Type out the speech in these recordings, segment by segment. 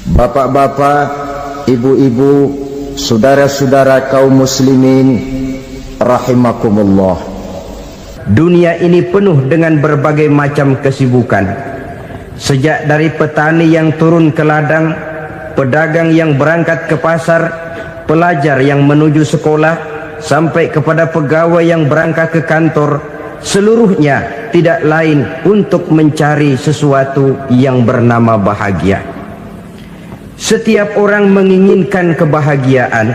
Bapak-bapak, ibu-ibu, saudara-saudara kaum muslimin rahimakumullah. Dunia ini penuh dengan berbagai macam kesibukan. Sejak dari petani yang turun ke ladang, pedagang yang berangkat ke pasar, pelajar yang menuju sekolah, sampai kepada pegawai yang berangkat ke kantor, seluruhnya tidak lain untuk mencari sesuatu yang bernama bahagia. Setiap orang menginginkan kebahagiaan,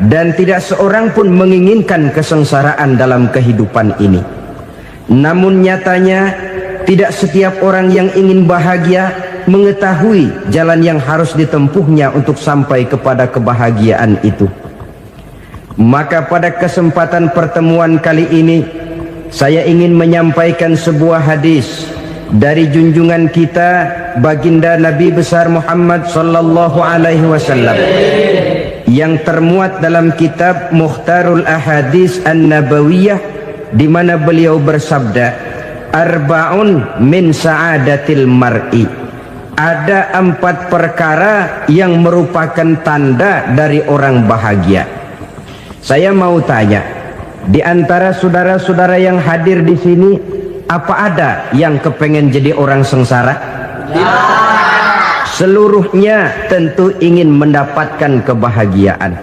dan tidak seorang pun menginginkan kesengsaraan dalam kehidupan ini. Namun nyatanya tidak setiap orang yang ingin bahagia mengetahui jalan yang harus ditempuhnya untuk sampai kepada kebahagiaan itu. Maka pada kesempatan pertemuan kali ini, saya ingin menyampaikan sebuah hadis dari junjungan kita baginda Nabi besar Muhammad sallallahu alaihi wasallam yang termuat dalam kitab Mukhtarul Ahadits An-Nabawiyah, di mana beliau bersabda, arba'un min sa'adatil mar'i. Ada 4 perkara yang merupakan tanda dari orang bahagia. Saya mau tanya, di antara saudara-saudara yang hadir di sini, apa ada yang kepengen jadi orang sengsara? Seluruhnya tentu ingin mendapatkan kebahagiaan.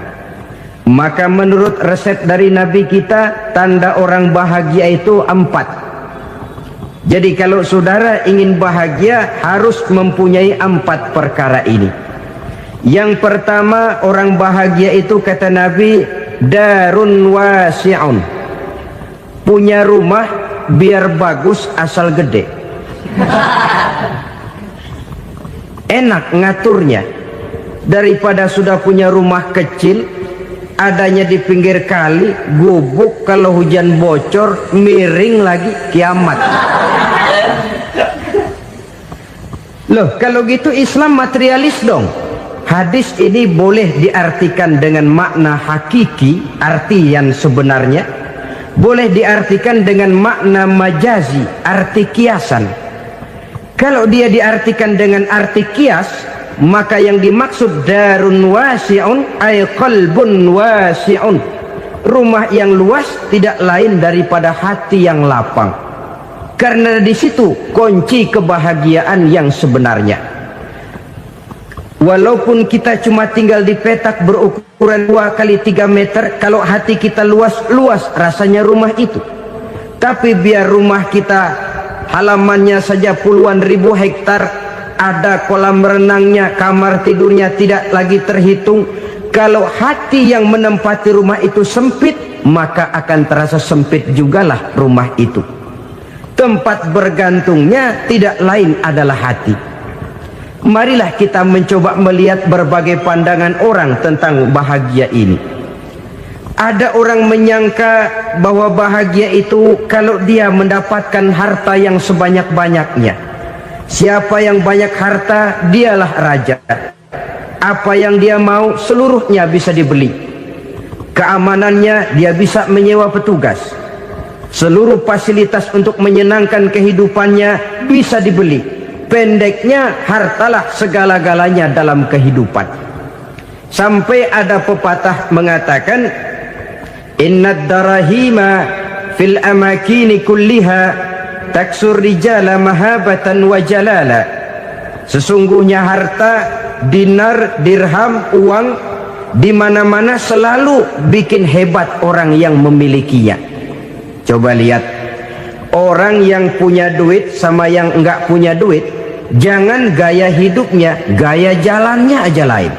Maka menurut resep dari Nabi kita, tanda orang bahagia itu 4. Jadi kalau saudara ingin bahagia, harus mempunyai 4 perkara ini. Yang pertama, orang bahagia itu kata Nabi, darun wasi'un. Punya rumah biar bagus asal gede. Enak ngaturnya, daripada sudah punya rumah kecil adanya di pinggir kali, gubuk, kalau hujan bocor, miring lagi, kiamat. Loh, kalau gitu Islam materialis dong. Hadis ini boleh diartikan dengan makna hakiki, arti yang sebenarnya, boleh diartikan dengan makna majazi, arti kiasan. Kalau dia diartikan dengan arti kias, maka yang dimaksud darun wasi'un ay qalbun wasi'un. Rumah yang luas tidak lain daripada hati yang lapang. Karena di situ kunci kebahagiaan yang sebenarnya. Walaupun kita cuma tinggal di petak berukuran 2 kali 3 meter, kalau hati kita luas-luas rasanya rumah itu. Tapi biar rumah kita halamannya saja puluhan ribu hektar, ada kolam renangnya, kamar tidurnya tidak lagi terhitung. Kalau hati yang menempati rumah itu sempit, maka akan terasa sempit jugalah rumah itu. Tempat bergantungnya tidak lain adalah hati. Marilah kita mencoba melihat berbagai pandangan orang tentang bahagia ini. Ada orang menyangka bahwa bahagia itu kalau dia mendapatkan harta yang sebanyak-banyaknya. Siapa yang banyak harta, dialah raja. Apa yang dia mau, seluruhnya bisa dibeli. Keamanannya, dia bisa menyewa petugas. Seluruh fasilitas untuk menyenangkan kehidupannya bisa dibeli. Pendeknya, hartalah segala-galanya dalam kehidupan. Sampai ada pepatah mengatakan, innad darahima fil amakini kulliha taksur rijala mahabatan wa jalala. Sesungguhnya harta, dinar, dirham, uang di mana-mana selalu bikin hebat orang yang memilikinya. Coba lihat, orang yang punya duit sama yang enggak punya duit, jangan gaya hidupnya, gaya jalannya aja lain.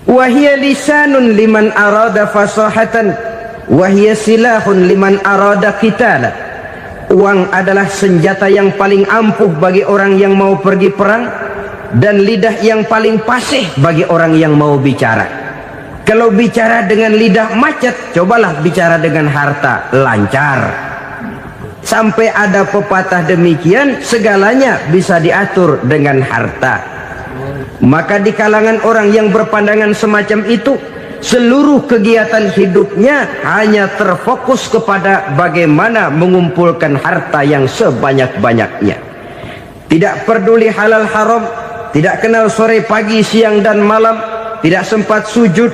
Wahia lisanun liman arada fasahatan, wahia silahun liman arada qitala. Uang adalah senjata yang paling ampuh bagi orang yang mau pergi perang, dan lidah yang paling fasih bagi orang yang mau bicara. Kalau bicara dengan lidah macet, cobalah bicara dengan harta, lancar. Sampai ada pepatah demikian, segalanya bisa diatur dengan harta. Maka di kalangan orang yang berpandangan semacam itu, seluruh kegiatan hidupnya hanya terfokus kepada bagaimana mengumpulkan harta yang sebanyak-banyaknya. tidak peduli halal haram, tidak kenal sore pagi siang dan malam, tidak sempat sujud,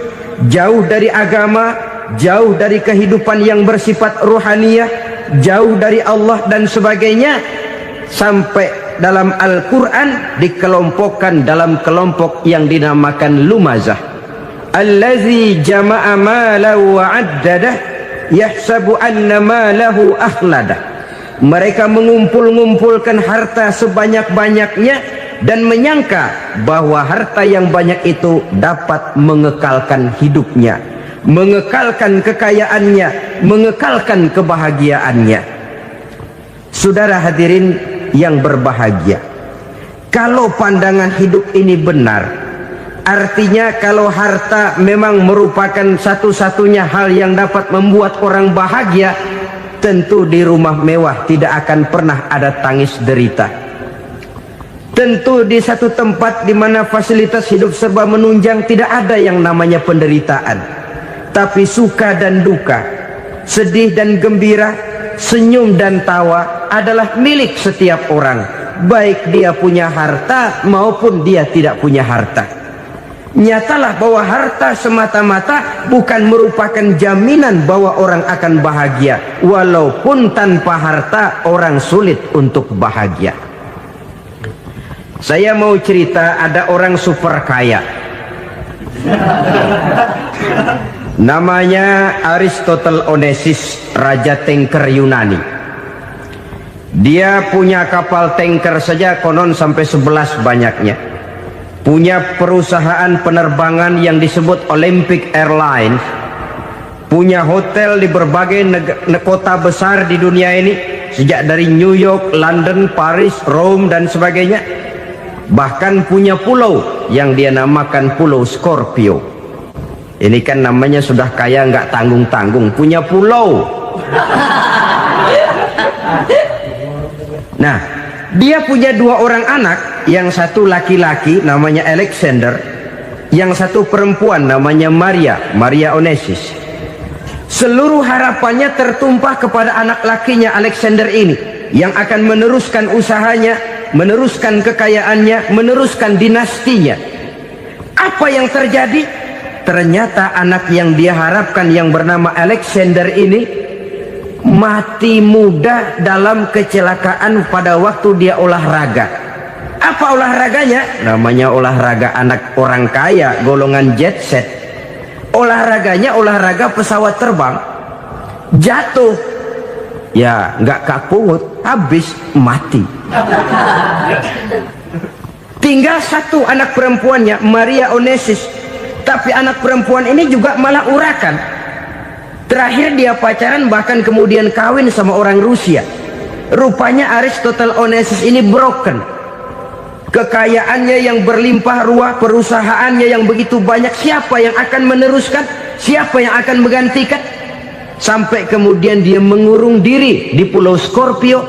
jauh dari agama, jauh dari kehidupan yang bersifat ruhaniyah, jauh dari Allah dan sebagainya, sampai dalam Al-Quran dikelompokkan dalam kelompok yang dinamakan lumazah. Allazi jama'a malahu wa 'addadah yahsabu anna malahu akhladah. Mereka mengumpul-ngumpulkan harta sebanyak-banyaknya dan menyangka bahwa harta yang banyak itu dapat mengekalkan hidupnya, mengekalkan kekayaannya, mengekalkan kebahagiaannya. Saudara hadirin yang berbahagia, kalau pandangan hidup ini benar, artinya kalau harta memang merupakan satu-satunya hal yang dapat membuat orang bahagia, tentu di rumah mewah tidak akan pernah ada tangis derita. Tentu di satu tempat di mana fasilitas hidup serba menunjang tidak ada yang namanya penderitaan. Tapi suka dan duka, sedih dan gembira, senyum dan tawa adalah milik setiap orang, baik dia punya harta maupun dia tidak punya harta. Nyatalah bahwa harta semata-mata bukan merupakan jaminan bahwa orang akan bahagia, walaupun tanpa harta orang sulit untuk bahagia. Saya mau cerita, ada orang super kaya, namanya Aristotle Onassis, raja tanker Yunani. Dia punya kapal tanker saja konon sampai 11 banyaknya. Punya perusahaan penerbangan yang disebut Olympic Airlines, punya hotel di berbagai kota besar di dunia ini, sejak dari New York, London, Paris, Rome dan sebagainya. Bahkan punya pulau yang dia namakan Pulau Scorpio. Ini kan namanya sudah kaya nggak tanggung-tanggung, punya pulau. Nah, dia punya 2 orang anak, yang satu laki-laki namanya Alexander, yang satu perempuan namanya Maria Onassis. Seluruh harapannya tertumpah kepada anak lakinya Alexander ini, yang akan meneruskan usahanya, meneruskan kekayaannya, meneruskan dinastinya. Apa yang terjadi? Ternyata anak yang dia harapkan yang bernama Alexander ini mati muda dalam kecelakaan pada waktu dia olahraga. Apa olahraganya? Namanya olahraga anak orang kaya, golongan jet set. Olahraganya olahraga pesawat terbang. Jatuh, ya nggak kapungut, habis mati. Tinggal satu anak perempuannya, Maria Onassis. Tapi anak perempuan ini juga malah urakan. Terakhir dia pacaran, bahkan kemudian kawin sama orang Rusia. Rupanya Aristotle Onassis ini broken. Kekayaannya yang berlimpah ruah, perusahaannya yang begitu banyak, siapa yang akan meneruskan? Siapa yang akan menggantikan? Sampai kemudian dia mengurung diri di Pulau Scorpio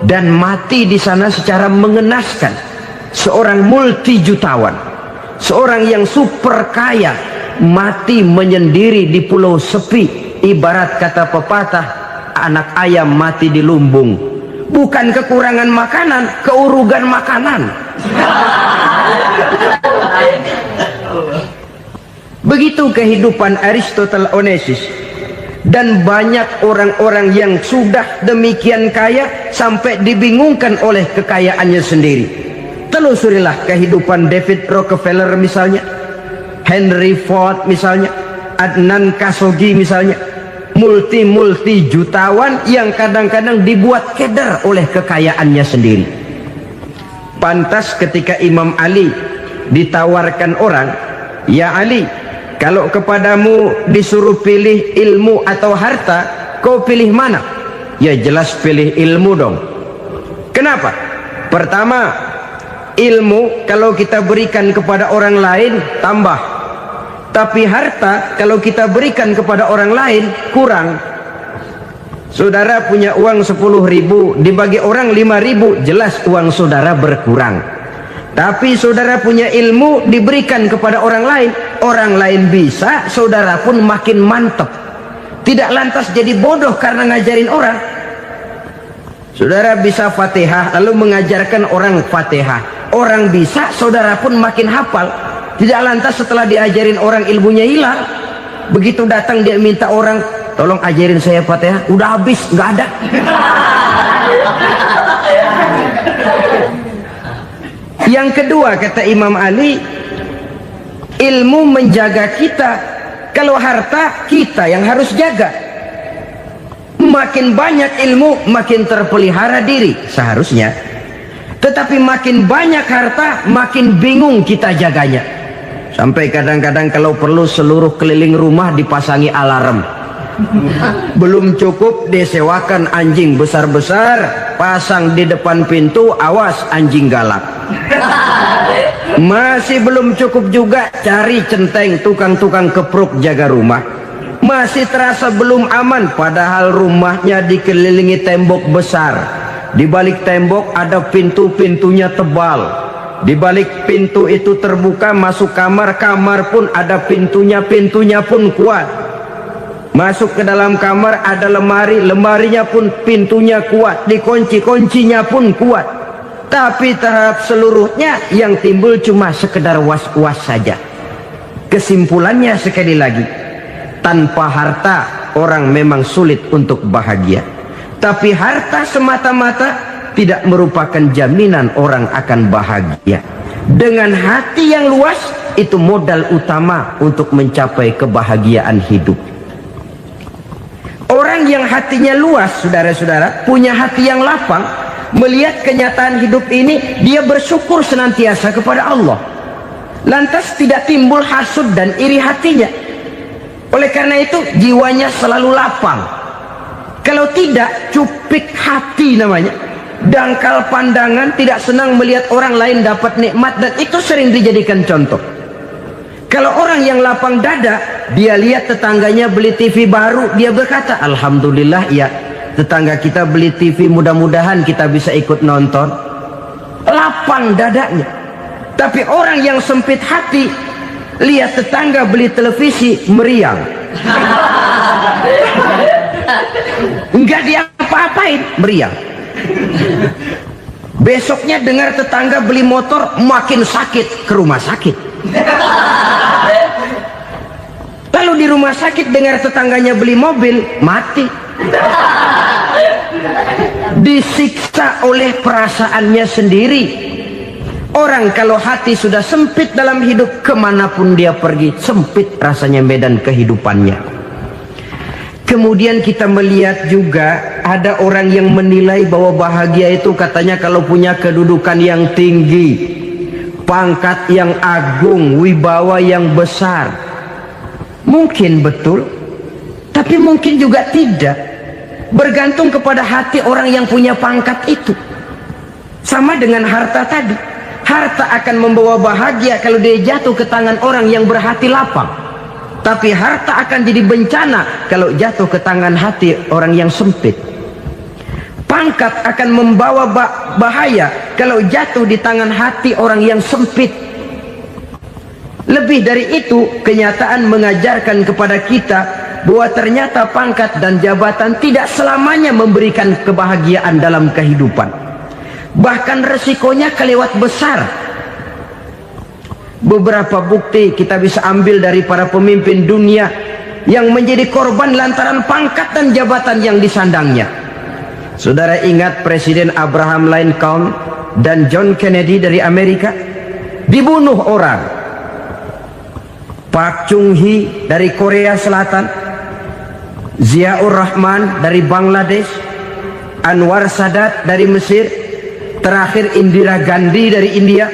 dan mati di sana secara mengenaskan. Seorang multijutawan, seorang yang super kaya, mati menyendiri di pulau sepi. Ibarat kata pepatah, anak ayam mati di lumbung. Bukan kekurangan makanan, keurugan makanan. Begitu kehidupan Aristotle Onassis. Dan banyak orang-orang yang sudah demikian kaya sampai dibingungkan oleh kekayaannya sendiri. Telusurilah kehidupan David Rockefeller misalnya, Henry Ford misalnya, Adnan Khashoggi misalnya. Multi jutawan yang kadang-kadang dibuat keder oleh kekayaannya sendiri. Pantas ketika Imam Ali ditawarkan orang, "Ya Ali, kalau kepadamu disuruh pilih ilmu atau harta, kau pilih mana?" Ya jelas pilih ilmu dong. Kenapa? Pertama, ilmu kalau kita berikan kepada orang lain tambah. Tapi harta kalau kita berikan kepada orang lain kurang. Saudara punya uang 10.000, dibagi orang 5.000, jelas uang saudara berkurang. Tapi saudara punya ilmu, diberikan kepada orang lain bisa, saudara pun makin mantep. Tidak lantas jadi bodoh karena ngajarin orang. Saudara bisa Fatihah lalu mengajarkan orang Fatihah. Orang bisa, saudara pun makin hafal. Tidak lantas setelah diajarin orang ilmunya hilang. Begitu datang dia minta orang, tolong ajarin saya Fatihah, udah habis, nggak ada. Yang kedua kata Imam Ali, ilmu menjaga kita. Kalau harta, kita yang harus jaga. Makin banyak ilmu, makin terpelihara diri seharusnya. Tetapi makin banyak harta, makin bingung kita jaganya. Sampai kadang-kadang kalau perlu seluruh keliling rumah dipasangi alarm. Belum cukup disewakan anjing besar-besar, pasang di depan pintu, awas anjing galak. Masih belum cukup juga, cari centeng tukang-tukang kepruk jaga rumah. Masih terasa belum aman, padahal rumahnya dikelilingi tembok besar. Di balik tembok ada pintu-pintunya tebal. Di balik pintu itu terbuka masuk kamar, kamar pun ada pintunya, pintunya pun kuat. Masuk ke dalam kamar ada lemari, lemarinya pun pintunya kuat, dikunci, kuncinya pun kuat. Tapi terhadap seluruhnya yang timbul cuma sekedar was-was saja. Kesimpulannya sekali lagi, tanpa harta orang memang sulit untuk bahagia. Tapi harta semata-mata tidak merupakan jaminan orang akan bahagia. Dengan hati yang luas, itu modal utama untuk mencapai kebahagiaan hidup. Orang yang hatinya luas, saudara-saudara, punya hati yang lapang, melihat kenyataan hidup ini, dia bersyukur senantiasa kepada Allah. Lantas tidak timbul hasud dan iri hatinya. Oleh karena itu jiwanya selalu lapang. Kalau tidak, cupik hati namanya, dangkal pandangan, tidak senang melihat orang lain dapat nikmat, dan itu sering dijadikan contoh. Kalau orang yang lapang dada, dia lihat tetangganya beli TV baru, dia berkata, alhamdulillah ya, tetangga kita beli TV, mudah-mudahan kita bisa ikut nonton. Lapang dadanya. Tapi orang yang sempit hati, lihat tetangga beli televisi, meriang. Enggak diapa-apain, meriang. Besoknya dengar tetangga beli motor, makin sakit, ke rumah sakit. Lalu di rumah sakit dengar tetangganya beli mobil, mati. Disiksa oleh perasaannya sendiri. Orang kalau hati sudah sempit dalam hidup, kemanapun dia pergi, sempit rasanya medan kehidupannya. Kemudian kita melihat juga ada orang yang menilai bahwa bahagia itu katanya kalau punya kedudukan yang tinggi, pangkat yang agung, wibawa yang besar. Mungkin betul, tapi mungkin juga tidak. Bergantung kepada hati orang yang punya pangkat itu. Sama dengan harta tadi. Harta akan membawa bahagia kalau dia jatuh ke tangan orang yang berhati lapang. Tapi harta akan jadi bencana kalau jatuh ke tangan hati orang yang sempit. Pangkat akan membawa bahaya kalau jatuh di tangan hati orang yang sempit. Lebih dari itu, kenyataan mengajarkan kepada kita bahwa ternyata pangkat dan jabatan tidak selamanya memberikan kebahagiaan dalam kehidupan. Bahkan resikonya kelewat besar. Beberapa bukti kita bisa ambil dari para pemimpin dunia yang menjadi korban lantaran pangkat dan jabatan yang disandangnya. Saudara ingat Presiden Abraham Lincoln dan John Kennedy dari Amerika? Dibunuh orang. Park Chung-hee dari Korea Selatan, Ziaur Rahman dari Bangladesh, Anwar Sadat dari Mesir, terakhir Indira Gandhi dari India,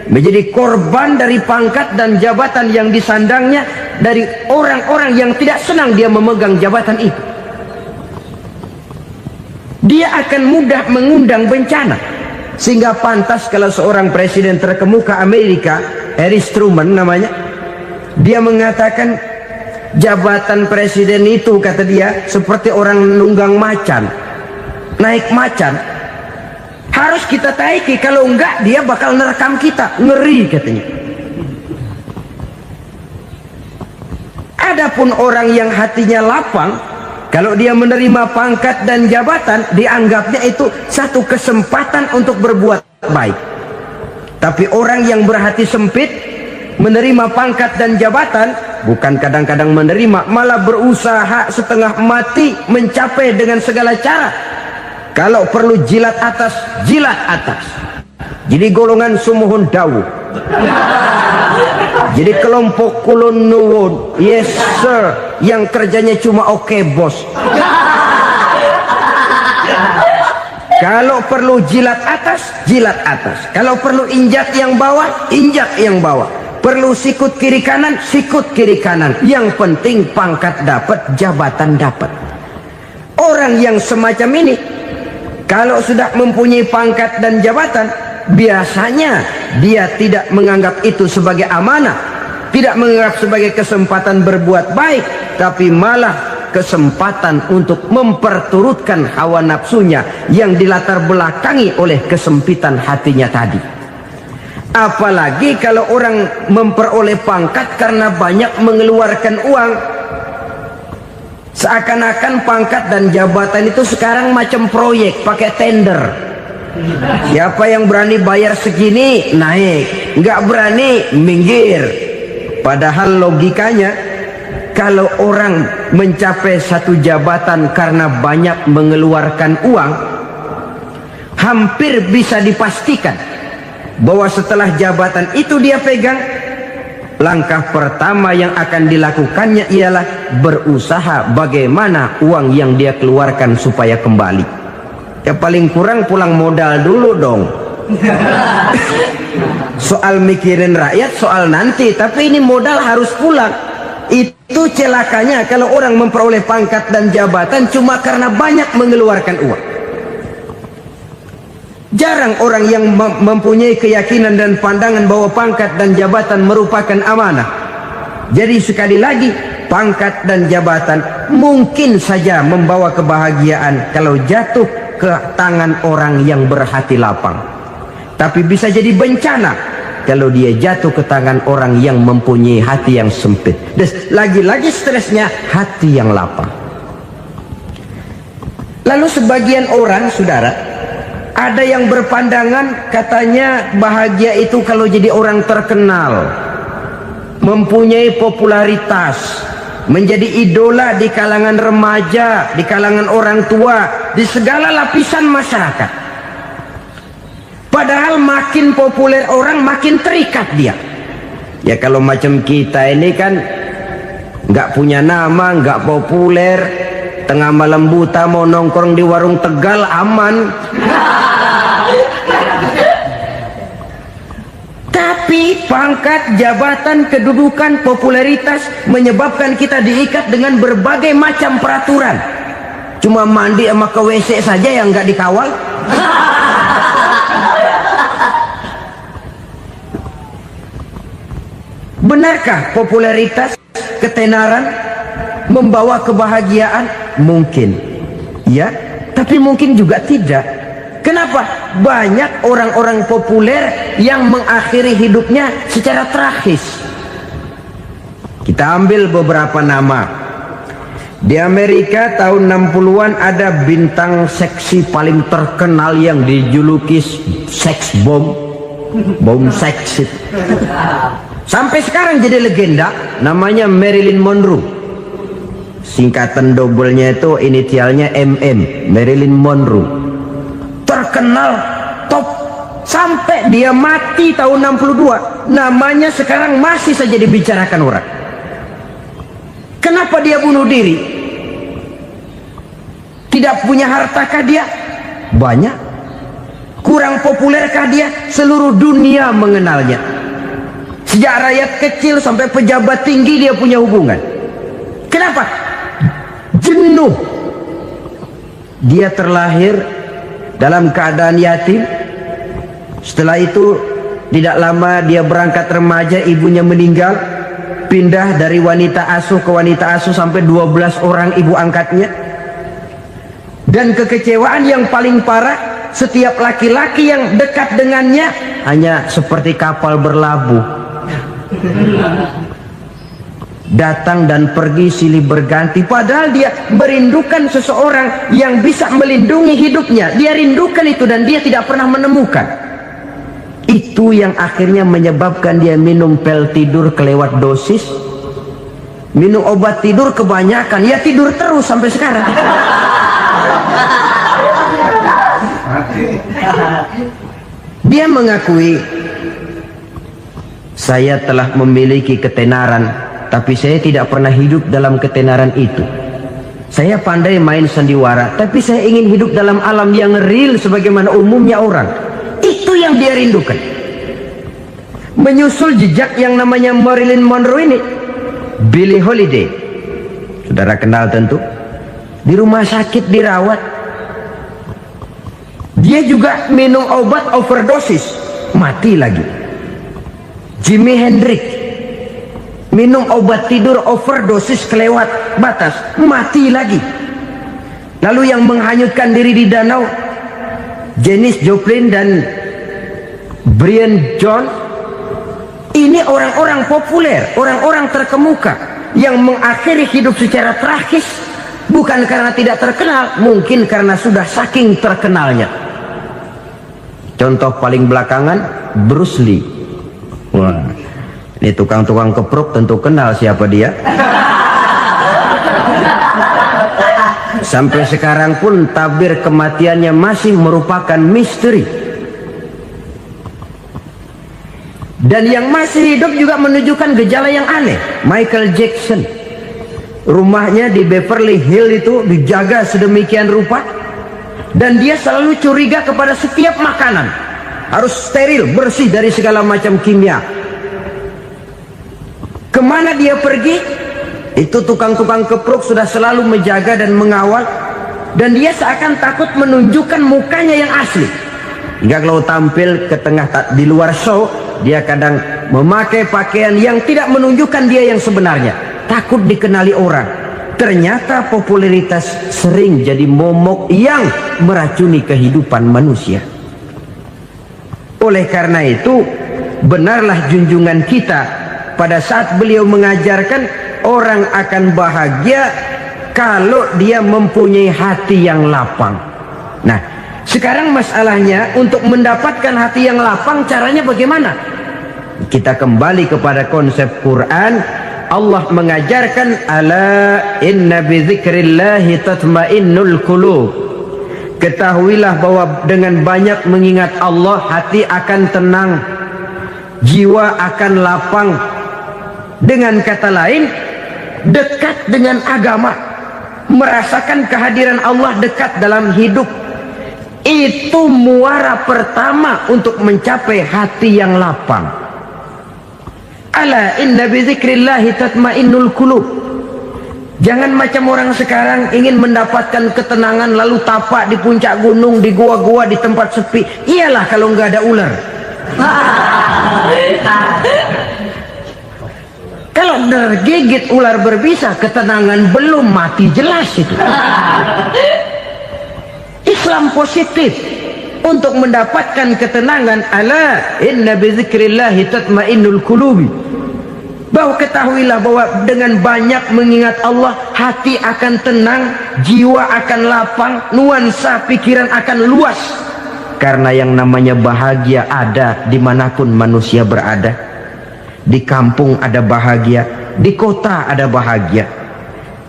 menjadi korban dari pangkat dan jabatan yang disandangnya dari orang-orang yang tidak senang dia memegang jabatan itu. Dia akan mudah mengundang bencana. Sehingga pantas kalau seorang presiden terkemuka Amerika, Harry Truman namanya, dia mengatakan jabatan presiden itu, kata dia, seperti orang nunggang macan, naik macan. Harus kita taiki, kalau enggak dia bakal nerekam kita, ngeri katanya. Adapun orang yang hatinya lapang, Kalau dia menerima pangkat dan jabatan, dianggapnya itu satu kesempatan untuk berbuat baik. Tapi orang yang berhati sempit, menerima pangkat dan jabatan, bukan kadang-kadang menerima, malah berusaha setengah mati mencapai dengan segala cara. Kalau perlu jilat atas, jilat atas. Jadi golongan sumuhun dawu. Jadi kelompok kulon nuwun, yes sir, yang kerjanya cuma oke bos. Kalau perlu jilat atas, jilat atas. Kalau perlu injak yang bawah, injak yang bawah. Perlu sikut kiri kanan, sikut kiri kanan. Yang penting pangkat dapat, jabatan dapat. Orang yang semacam ini, kalau sudah mempunyai pangkat dan jabatan, biasanya dia tidak menganggap itu sebagai amanah, tidak menganggap sebagai kesempatan berbuat baik, tapi malah kesempatan untuk memperturutkan hawa nafsunya yang dilatar belakangi oleh kesempitan hatinya tadi. Apalagi kalau orang memperoleh pangkat karena banyak mengeluarkan uang, seakan-akan pangkat dan jabatan itu sekarang macam proyek pakai tender. Siapa yang berani bayar segini naik, nggak berani minggir. Padahal logikanya, kalau orang mencapai satu jabatan karena banyak mengeluarkan uang, hampir bisa dipastikan bahwa setelah jabatan itu dia pegang, langkah pertama yang akan dilakukannya ialah berusaha bagaimana uang yang dia keluarkan supaya kembali. Ya paling kurang pulang modal dulu dong. Soal mikirin rakyat soal nanti, tapi ini modal harus pulang. Itu celakanya kalau orang memperoleh pangkat dan jabatan cuma karena banyak mengeluarkan uang. Jarang orang yang mempunyai keyakinan dan pandangan bahwa pangkat dan jabatan merupakan amanah. Jadi sekali lagi, pangkat dan jabatan mungkin saja membawa kebahagiaan kalau jatuh ke tangan orang yang berhati lapang. Tapi bisa jadi bencana kalau dia jatuh ke tangan orang yang mempunyai hati yang sempit. Dan lagi-lagi stresnya hati yang lapang. Lalu sebagian orang, saudara, ada yang berpandangan katanya bahagia itu kalau jadi orang terkenal, mempunyai popularitas, menjadi idola di kalangan remaja, di kalangan orang tua, di segala lapisan masyarakat. Padahal makin populer orang, makin terikat dia. Ya kalau macam kita ini kan nggak punya nama, nggak populer, tengah malam buta mau nongkrong di warung Tegal aman. Tapi pangkat, jabatan, kedudukan, popularitas menyebabkan kita diikat dengan berbagai macam peraturan. Cuma mandi sama ke WC saja yang nggak dikawal. Benarkah popularitas, ketenaran membawa kebahagiaan? Mungkin, ya, tapi mungkin juga tidak. Kenapa? Banyak orang-orang populer yang mengakhiri hidupnya secara tragis. Kita ambil beberapa nama. Di Amerika tahun 60-an ada bintang seksi paling terkenal yang dijuluki seks bom, bom seks. Sampai sekarang jadi legenda, namanya Marilyn Monroe. Singkatan doublenya itu inisialnya MM, Marilyn Monroe. Terkenal top sampai dia mati tahun 62, namanya sekarang masih saja dibicarakan orang. Kenapa dia bunuh diri? Tidak punya hartakah dia? Banyak. Kurang populerkah dia? Seluruh dunia mengenalnya. Sejak rakyat kecil sampai pejabat tinggi dia punya hubungan. Kenapa? Jenuh. Dia terlahir dalam keadaan yatim. Setelah itu tidak lama dia berangkat remaja, ibunya meninggal. Pindah dari wanita asuh ke wanita asuh sampai 12 orang ibu angkatnya. Dan kekecewaan yang paling parah, setiap laki-laki yang dekat dengannya hanya seperti kapal berlabuh. datang dan pergi silih berganti, padahal dia merindukan seseorang yang bisa melindungi hidupnya. Dia rindukan itu dan dia tidak pernah menemukan. Itu yang akhirnya menyebabkan dia minum pil tidur kelewat dosis, minum obat tidur kebanyakan, ya tidur terus sampai sekarang. Dia mengakui, saya telah memiliki ketenaran, tapi saya tidak pernah hidup dalam ketenaran itu. Saya pandai main sandiwara, tapi saya ingin hidup dalam alam yang real sebagaimana umumnya orang. Itu yang dia rindukan. Menyusul jejak yang namanya Marilyn Monroe ini, Billie Holiday, saudara kenal tentu, di rumah sakit dirawat. Dia juga minum obat overdosis, mati lagi. Jimi Hendrix minum obat tidur overdosis kelewat batas, mati lagi. Lalu yang menghanyutkan diri di danau, Janis Joplin dan Brian Jones. Ini orang-orang populer, orang-orang terkemuka yang mengakhiri hidup secara tragis, bukan karena tidak terkenal, mungkin karena sudah saking terkenalnya. Contoh paling belakangan, Bruce Lee. Wah, ini tukang-tukang keprok tentu kenal siapa dia. Sampai sekarang pun tabir kematiannya masih merupakan misteri. Dan yang masih hidup juga menunjukkan gejala yang aneh. Michael Jackson, rumahnya di Beverly Hills itu dijaga sedemikian rupa, dan dia selalu curiga kepada setiap makanan harus steril, bersih dari segala macam kimia. Kemana dia pergi, itu tukang-tukang keprok sudah selalu menjaga dan mengawal, dan dia seakan takut menunjukkan mukanya yang asli. Hingga kalau tampil ke tengah di luar show, dia kadang memakai pakaian yang tidak menunjukkan dia yang sebenarnya, takut dikenali orang. Ternyata popularitas sering jadi momok yang meracuni kehidupan manusia. Oleh karena itu, benarlah junjungan kita pada saat beliau mengajarkan orang akan bahagia kalau dia mempunyai hati yang lapang. Nah, sekarang masalahnya untuk mendapatkan hati yang lapang, caranya bagaimana? Kita kembali kepada konsep Quran. Allah mengajarkan, ala inna bi dzikrillahi tatmainnul qulub. Ketahuilah bahwa dengan banyak mengingat Allah, hati akan tenang, jiwa akan lapang. Dengan kata lain, dekat dengan agama, merasakan kehadiran Allah dekat dalam hidup. Itu muara pertama untuk mencapai hati yang lapang. Ala inna bi dzikrillahi tatmainnul qulub. Jangan macam orang sekarang ingin mendapatkan ketenangan lalu tapak di puncak gunung, di gua-gua, di tempat sepi. Iyalah kalau nggak ada ular. Kalau tergigit ular berbisa, ketenangan belum, mati jelas itu. Islam positif untuk mendapatkan ketenangan. Ala inna bi dzikrillahi tatmainnul qulubi. Bahwa ketahuilah bahwa dengan banyak mengingat Allah, hati akan tenang, jiwa akan lapang, nuansa pikiran akan luas. Karena yang namanya bahagia ada dimanapun manusia berada. Di kampung ada bahagia, di kota ada bahagia,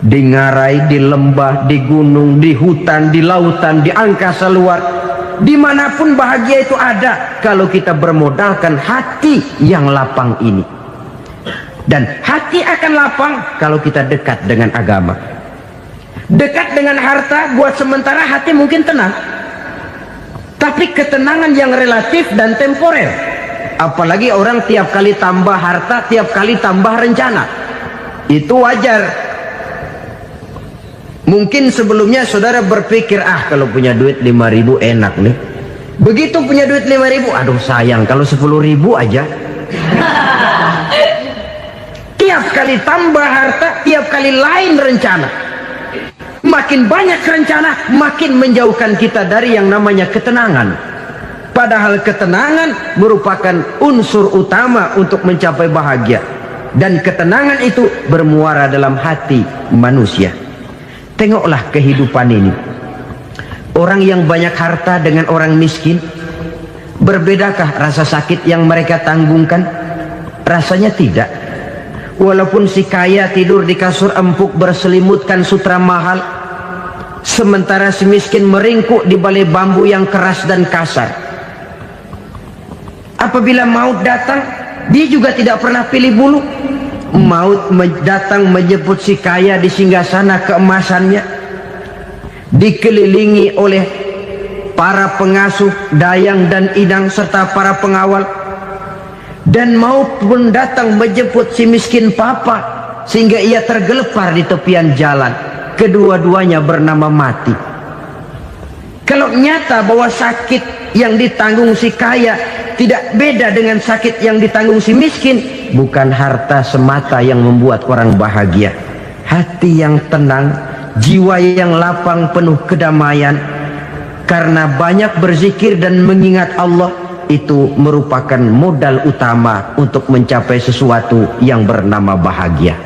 di ngarai, di lembah, di gunung, di hutan, di lautan, di angkasa luar, dimanapun bahagia itu ada kalau kita bermodalkan hati yang lapang ini. Dan hati akan lapang kalau kita dekat dengan agama. Dekat dengan harta buat sementara hati mungkin tenang, tapi ketenangan yang relatif dan temporer. Apalagi orang tiap kali tambah harta, tiap kali tambah rencana. Itu wajar. Mungkin sebelumnya saudara berpikir, kalau punya duit 5.000 enak nih. Begitu punya duit 5.000, aduh sayang kalau 10.000 aja. Tiap kali tambah harta, tiap kali lain rencana. Makin banyak rencana, makin menjauhkan kita dari yang namanya ketenangan. Padahal ketenangan merupakan unsur utama untuk mencapai bahagia. dan ketenangan itu bermuara dalam hati manusia. Tengoklah kehidupan ini. Orang yang banyak harta dengan orang miskin, berbedakah rasa sakit yang mereka tanggungkan? Rasanya tidak. Walaupun si kaya tidur di kasur empuk berselimutkan sutra mahal, sementara si miskin meringkuk di balai bambu yang keras dan kasar. Apabila maut datang, dia juga tidak pernah pilih bulu. Maut datang menjemput si kaya di singgasana keemasannya, dikelilingi oleh para pengasuh, dayang dan inang serta para pengawal. Dan maut pun datang menjemput si miskin papa, sehingga ia tergelepar di tepian jalan. Kedua-duanya bernama mati. Kalau nyata bahwa sakit yang ditanggung si kaya tidak beda dengan sakit yang ditanggung si miskin, bukan harta semata yang membuat orang bahagia. Hati yang tenang, jiwa yang lapang penuh kedamaian karena banyak berzikir dan mengingat Allah, itu merupakan modal utama untuk mencapai sesuatu yang bernama bahagia.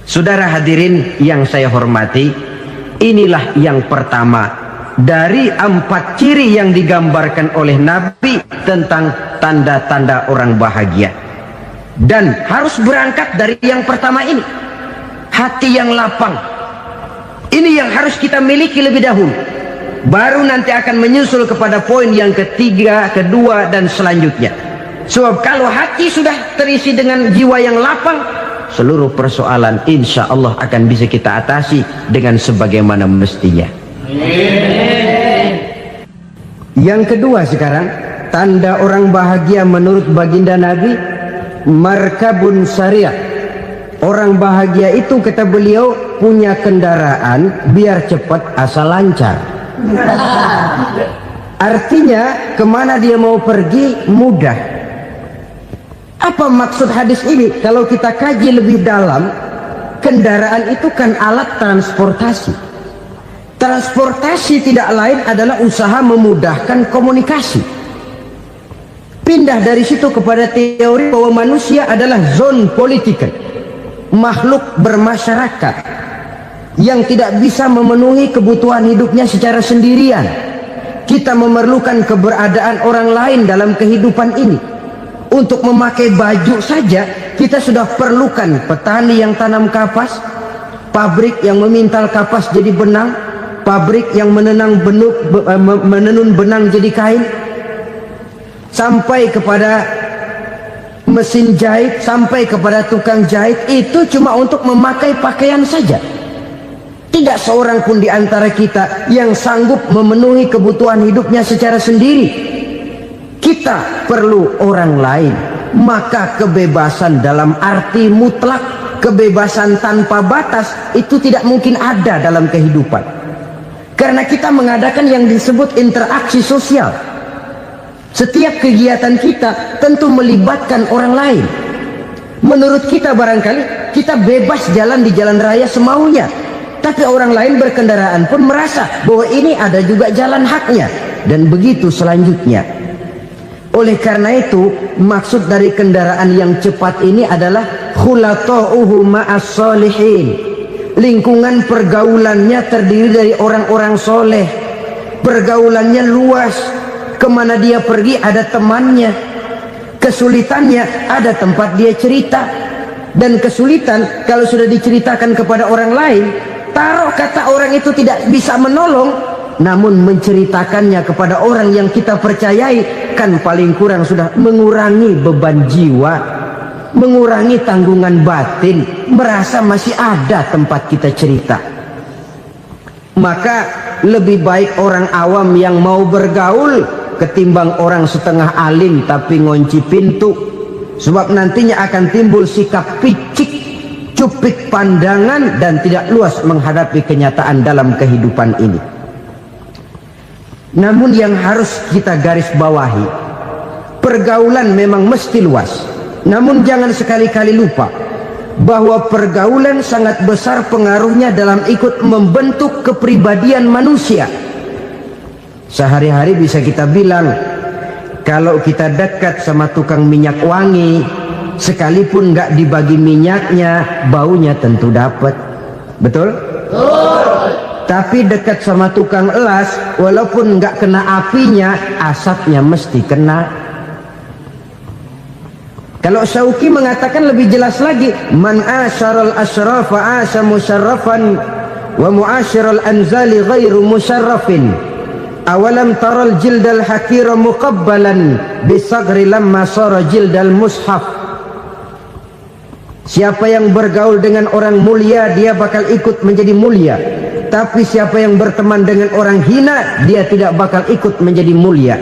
Saudara hadirin yang saya hormati, inilah yang pertama dari 4 ciri yang digambarkan oleh Nabi tentang tanda-tanda orang bahagia. Dan harus berangkat dari yang pertama ini, hati yang lapang. Ini yang harus kita miliki lebih dahulu, baru nanti akan menyusul kepada poin yang ketiga, kedua dan selanjutnya. Sebab kalau hati sudah terisi dengan jiwa yang lapang, seluruh persoalan insya Allah akan bisa kita atasi dengan sebagaimana mestinya. Yang kedua sekarang, tanda orang bahagia menurut baginda Nabi, markabun syariah. Orang bahagia itu, kata beliau, punya kendaraan biar cepat asal lancar. Artinya kemana dia mau pergi mudah. Apa maksud hadis ini? Kalau kita kaji lebih dalam, kendaraan itu kan alat transportasi. Transportasi tidak lain adalah usaha memudahkan komunikasi. Pindah dari situ kepada teori bahwa manusia adalah zon political, makhluk bermasyarakat yang tidak bisa memenuhi kebutuhan hidupnya secara sendirian. Kita memerlukan keberadaan orang lain dalam kehidupan ini. Untuk memakai baju saja kita sudah perlukan petani yang tanam kapas, pabrik yang memintal kapas jadi benang, pabrik yang menenun benang jadi kain, sampai kepada mesin jahit, sampai kepada tukang jahit. Itu cuma untuk memakai pakaian saja. Tidak seorang pun di antara kita yang sanggup memenuhi kebutuhan hidupnya secara sendiri. Kita perlu orang lain. Maka kebebasan dalam arti mutlak, kebebasan tanpa batas, itu tidak mungkin ada dalam kehidupan. Karena kita mengadakan yang disebut interaksi sosial. Setiap kegiatan kita tentu melibatkan orang lain. Menurut kita barangkali kita bebas jalan di jalan raya semaunya, tapi orang lain berkendaraan pun merasa bahwa ini ada juga jalan haknya, dan begitu selanjutnya. Oleh karena itu, maksud dari kendaraan yang cepat ini adalah khulata'uhu ma'as solihin. Lingkungan pergaulannya terdiri dari orang-orang soleh. Pergaulannya luas. Kemana dia pergi ada temannya. Kesulitannya ada tempat dia cerita. Dan kesulitan kalau sudah diceritakan kepada orang lain, taruh kata orang itu tidak bisa menolong, namun menceritakannya kepada orang yang kita percayai, kan paling kurang sudah mengurangi beban jiwa, mengurangi tanggungan batin, merasa masih ada tempat kita cerita. Maka lebih baik orang awam yang mau bergaul ketimbang orang setengah alim tapi ngunci pintu. Sebab nantinya akan timbul sikap picik, cupik pandangan, dan tidak luas menghadapi kenyataan dalam kehidupan ini. Namun yang harus kita garis bawahi, pergaulan memang mesti luas. Namun jangan sekali-kali lupa bahwa pergaulan sangat besar pengaruhnya dalam ikut membentuk kepribadian manusia. Sehari-hari bisa kita bilang, Kalau kita dekat sama tukang minyak wangi, sekalipun nggak dibagi minyaknya, baunya tentu dapat. Betul? Tapi dekat sama tukang elas, walaupun nggak kena apinya, asapnya mesti kena. Kalau Syauqi mengatakan lebih jelas lagi, man asyaral asyrafa asya musyarrafan wa muasyiral anzali ghairu musyarrafin. Awalam taral jildal hakira muqabbalan bisagri lamma sara jildal mushaf. Siapa yang bergaul dengan orang mulia, dia bakal ikut menjadi mulia. Tapi siapa yang berteman dengan orang hina, dia tidak bakal ikut menjadi mulia.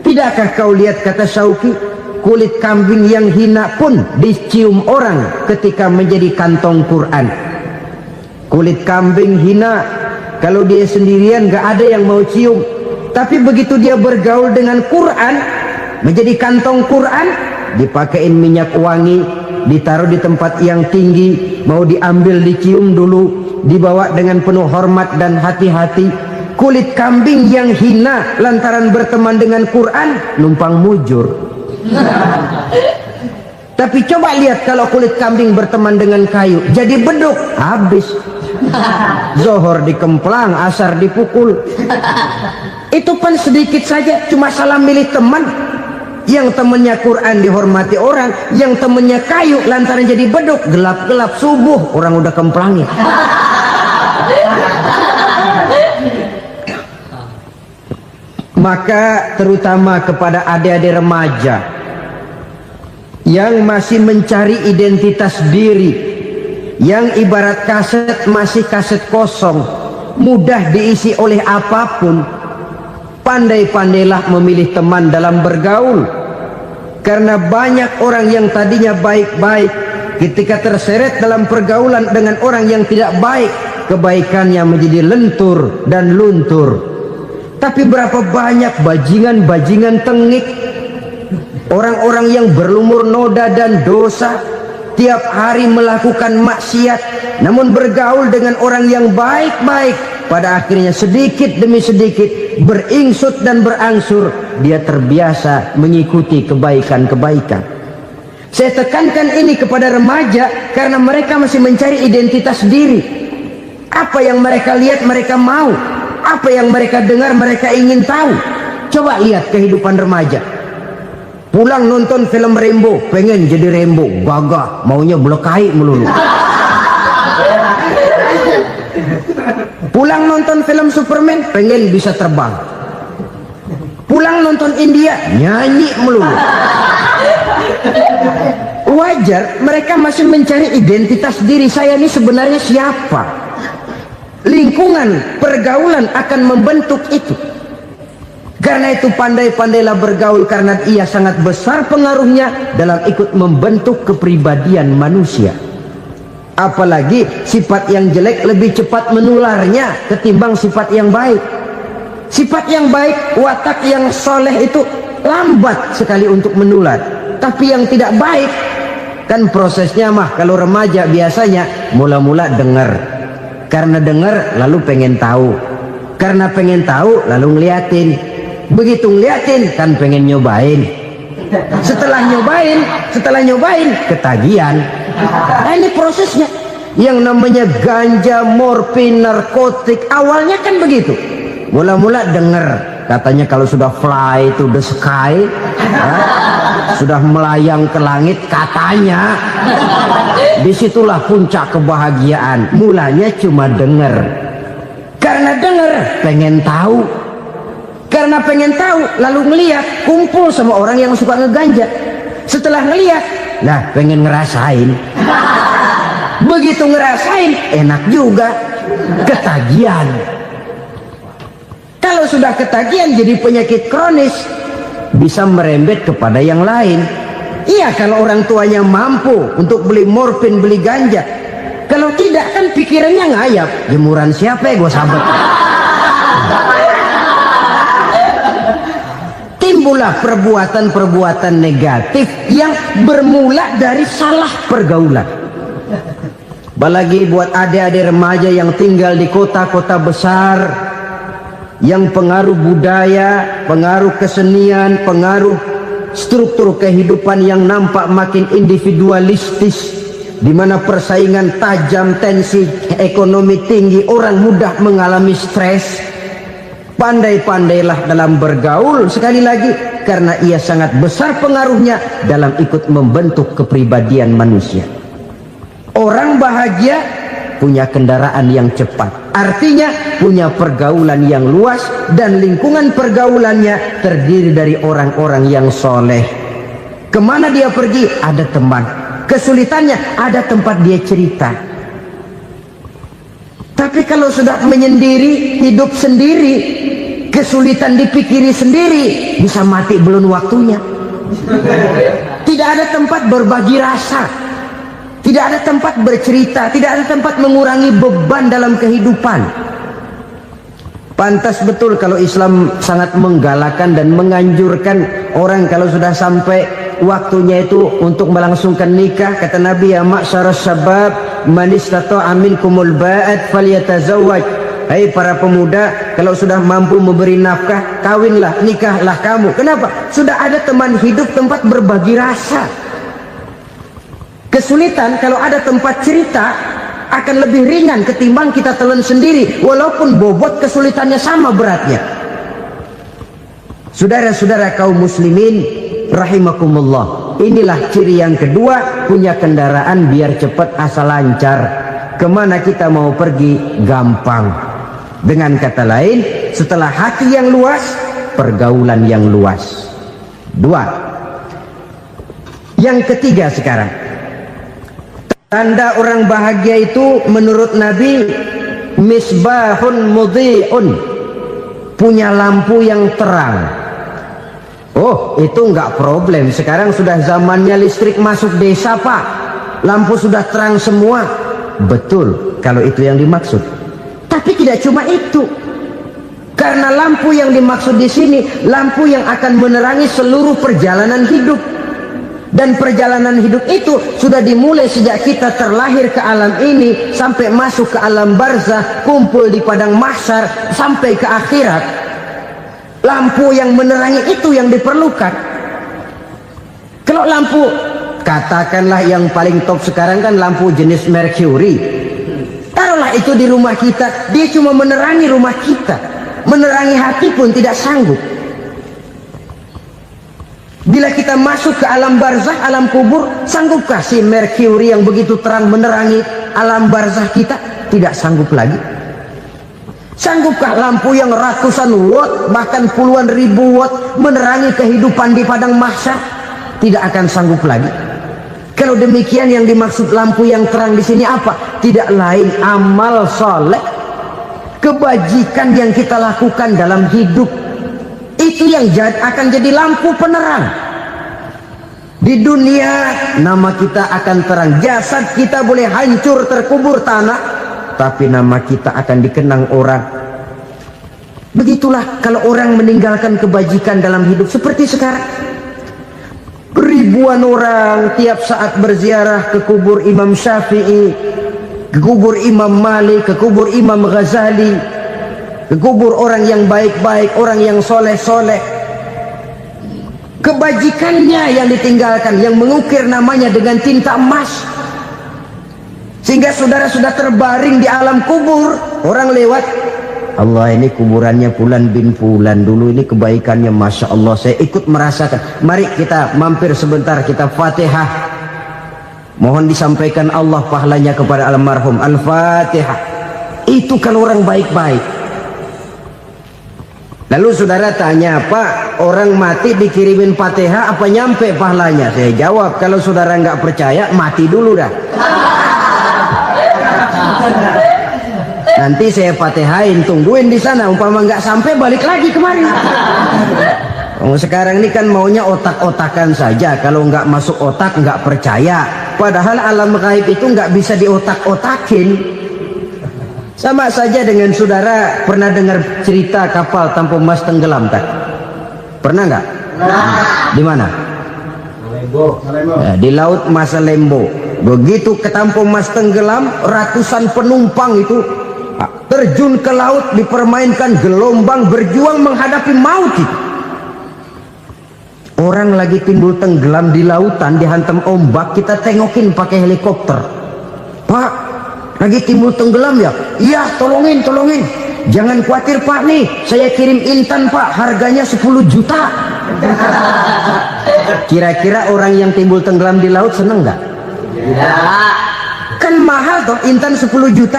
Tidakkah kau lihat, kata Syauqi, kulit kambing yang hina pun dicium orang ketika menjadi kantong Quran. Kulit kambing hina, kalau dia sendirian gak ada yang mau cium. Tapi begitu dia bergaul dengan Quran, menjadi kantong Quran, dipakein minyak wangi, ditaruh di tempat yang tinggi, mau diambil dicium dulu, dibawa dengan penuh hormat dan hati-hati. Kulit kambing yang hina lantaran berteman dengan Quran, numpang mujur. Tapi coba lihat kalau kulit kambing berteman dengan kayu, jadi beduk, habis. Zohor dikemplang, asar dipukul. Itu pun sedikit saja, cuma salah milih teman. Yang temannya Quran dihormati orang, yang temannya kayu lantaran jadi beduk, gelap-gelap subuh orang udah kemplangin. Maka terutama kepada adik-adik remaja yang masih mencari identitas diri, yang ibarat kaset masih kaset kosong, mudah diisi oleh apapun, pandai-pandailah memilih teman dalam bergaul. Karena banyak orang yang tadinya baik-baik, ketika terseret dalam pergaulan dengan orang yang tidak baik, kebaikannya menjadi lentur dan luntur. Tapi berapa banyak bajingan-bajingan tengik, orang-orang yang berlumur noda dan dosa, tiap hari melakukan maksiat, namun bergaul dengan orang yang baik-baik, pada akhirnya sedikit demi sedikit beringsut dan berangsur dia terbiasa mengikuti kebaikan-kebaikan. Saya tekankan ini kepada remaja karena mereka masih mencari identitas diri. Apa yang mereka lihat mereka mau, apa yang mereka dengar mereka ingin tahu. Coba lihat kehidupan remaja. Pulang nonton film Rambo, pengen jadi Rambo, gagah, maunya belekai melulu. Pulang nonton film Superman, pengen bisa terbang. Pulang nonton India, nyanyi melulu. Wajar, mereka masih mencari identitas diri. Saya ini sebenarnya siapa? Lingkungan, pergaulan akan membentuk itu. Karena itu pandai-pandailah bergaul, karena ia sangat besar pengaruhnya dalam ikut membentuk kepribadian manusia. Apalagi sifat yang jelek lebih cepat menularnya ketimbang sifat yang baik. Sifat yang baik, watak yang soleh itu lambat sekali untuk menular. Tapi yang tidak baik, kan prosesnya mah kalau remaja biasanya mula-mula dengar. Karena dengar lalu pengen tahu. Karena pengen tahu lalu ngeliatin. Begitu ngeliatin kan pengen nyobain. Setelah nyobain ketagihan. Nah, ini prosesnya. Yang namanya ganja, morfin, narkotik, awalnya kan begitu. Mula-mula dengar, katanya kalau sudah fly to the sky, ya, sudah melayang ke langit, katanya disitulah puncak kebahagiaan. Mulanya cuma dengar. Karena dengar pengen tahu. Karena pengen tahu lalu ngeliat, kumpul sama orang yang suka ngeganja. Setelah ngeliat, nah pengen ngerasain. Begitu ngerasain enak juga, ketagihan. Kalau sudah ketagihan jadi penyakit kronis, bisa merembet kepada yang lain. Iya, kalau orang tuanya mampu untuk beli morfin, beli ganja. Kalau tidak kan pikirannya ngayap, jemuran siapa ya gue sabet. Timbullah perbuatan-perbuatan negatif yang bermula dari salah pergaulan. Apalagi buat adik-adik remaja yang tinggal di kota-kota besar, yang pengaruh budaya, pengaruh kesenian, pengaruh struktur kehidupan yang nampak makin individualistis, di mana persaingan tajam, tensi ekonomi tinggi, orang mudah mengalami stres. Pandai-pandailah dalam bergaul, sekali lagi, karena ia sangat besar pengaruhnya dalam ikut membentuk kepribadian manusia. Orang bahagia punya kendaraan yang cepat, artinya punya pergaulan yang luas, dan lingkungan pergaulannya terdiri dari orang-orang yang soleh. Kemana dia pergi ada teman, kesulitannya ada tempat dia cerita. Tapi kalau sudah menyendiri, hidup sendiri, kesulitan dipikiri sendiri, bisa mati belum waktunya. Tidak ada tempat berbagi rasa, tidak ada tempat bercerita, tidak ada tempat mengurangi beban dalam kehidupan. Pantas betul kalau Islam sangat menggalakkan dan menganjurkan orang kalau sudah sampai waktunya itu untuk melangsungkan nikah. Kata Nabi, ya ma'syaras syabab man istata'a minkumul ba'at falyatazawwaj. Hai para pemuda, kalau sudah mampu memberi nafkah, kawinlah, nikahlah kamu. Kenapa? Sudah ada teman hidup, tempat berbagi rasa. Kesulitan kalau ada tempat cerita akan lebih ringan ketimbang kita telan sendiri, walaupun bobot kesulitannya sama beratnya. Saudara-saudara kaum muslimin rahimakumullah, inilah ciri yang kedua, punya kendaraan biar cepat asal lancar. Kemana kita mau pergi gampang. Dengan kata lain, setelah hati yang luas, pergaulan yang luas. Dua. Yang ketiga sekarang, tanda orang bahagia itu menurut Nabi, misbahun mudhi'un, punya lampu yang terang. Oh, itu enggak problem. Sekarang sudah zamannya listrik masuk desa, Pak. Lampu sudah terang semua. Betul, kalau itu yang dimaksud. Tapi tidak cuma itu. Karena lampu yang dimaksud di sini, lampu yang akan menerangi seluruh perjalanan hidup. Dan perjalanan hidup itu sudah dimulai sejak kita terlahir ke alam ini, sampai masuk ke alam barzah, kumpul di padang mahsyar, sampai ke akhirat. Lampu yang menerangi itu yang diperlukan. Kalau lampu, katakanlah yang paling top sekarang kan lampu jenis Mercury. Taruhlah itu di rumah kita, dia cuma menerangi rumah kita, menerangi hati pun tidak sanggup. Bila kita masuk ke alam barzah, alam kubur, sanggupkah si Mercury yang begitu terang menerangi alam barzah kita? Tidak sanggup lagi. Sanggupkah lampu yang ratusan watt, bahkan puluhan ribu watt menerangi kehidupan di padang mahsyar? Tidak akan sanggup lagi. Kalau demikian, yang dimaksud lampu yang terang di sini apa? Tidak lain amal soleh, kebajikan yang kita lakukan dalam hidup. Itu yang akan jadi lampu penerang. Di dunia nama kita akan terang, jasad kita boleh hancur terkubur tanah, tapi nama kita akan dikenang orang. Begitulah kalau orang meninggalkan kebajikan dalam hidup seperti sekarang. Ribuan orang tiap saat berziarah ke kubur Imam Syafi'i, ke kubur Imam Malik, ke kubur Imam Ghazali, ke kubur orang yang baik-baik, orang yang soleh-soleh. Kebajikannya yang ditinggalkan, yang mengukir namanya dengan tinta emas, sehingga saudara sudah terbaring di alam kubur. Orang lewat, Allah, ini kuburannya Fulan bin Fulan, dulu ini kebaikannya Masya Allah, saya ikut merasakan. Mari kita mampir sebentar, kita Fatihah, mohon disampaikan Allah pahalanya kepada almarhum. Al-Fatihah. Itu kalau orang baik-baik. Lalu saudara tanya, Pak, orang mati dikirimin Fatihah apa nyampe pahalanya? Saya jawab, kalau saudara nggak percaya, mati dulu dah. Nanti saya Fatihain, tungguin di sana, umpama nggak sampai balik lagi kemari. Sekarang ini kan maunya otak-otakan saja, kalau nggak masuk otak nggak percaya. Padahal alam gaib itu nggak bisa diotak-otakin. Sama saja dengan saudara pernah dengar cerita kapal tanpa emas tenggelam tak? Pernah nggak? Di mana? Ya, di laut Masalembo. Begitu ke tanpa emas tenggelam, ratusan penumpang itu terjun ke laut, dipermainkan gelombang, berjuang menghadapi maut itu. Orang lagi timbul tenggelam di lautan, dihantam ombak, kita tengokin pakai helikopter. Pak, lagi timbul tenggelam ya? Iya, tolongin. Jangan khawatir Pak, nih saya kirim intan Pak, harganya 10 juta. Kira-kira orang yang timbul tenggelam di laut seneng nggak? Tidak. Kan mahal toh intan 10 juta.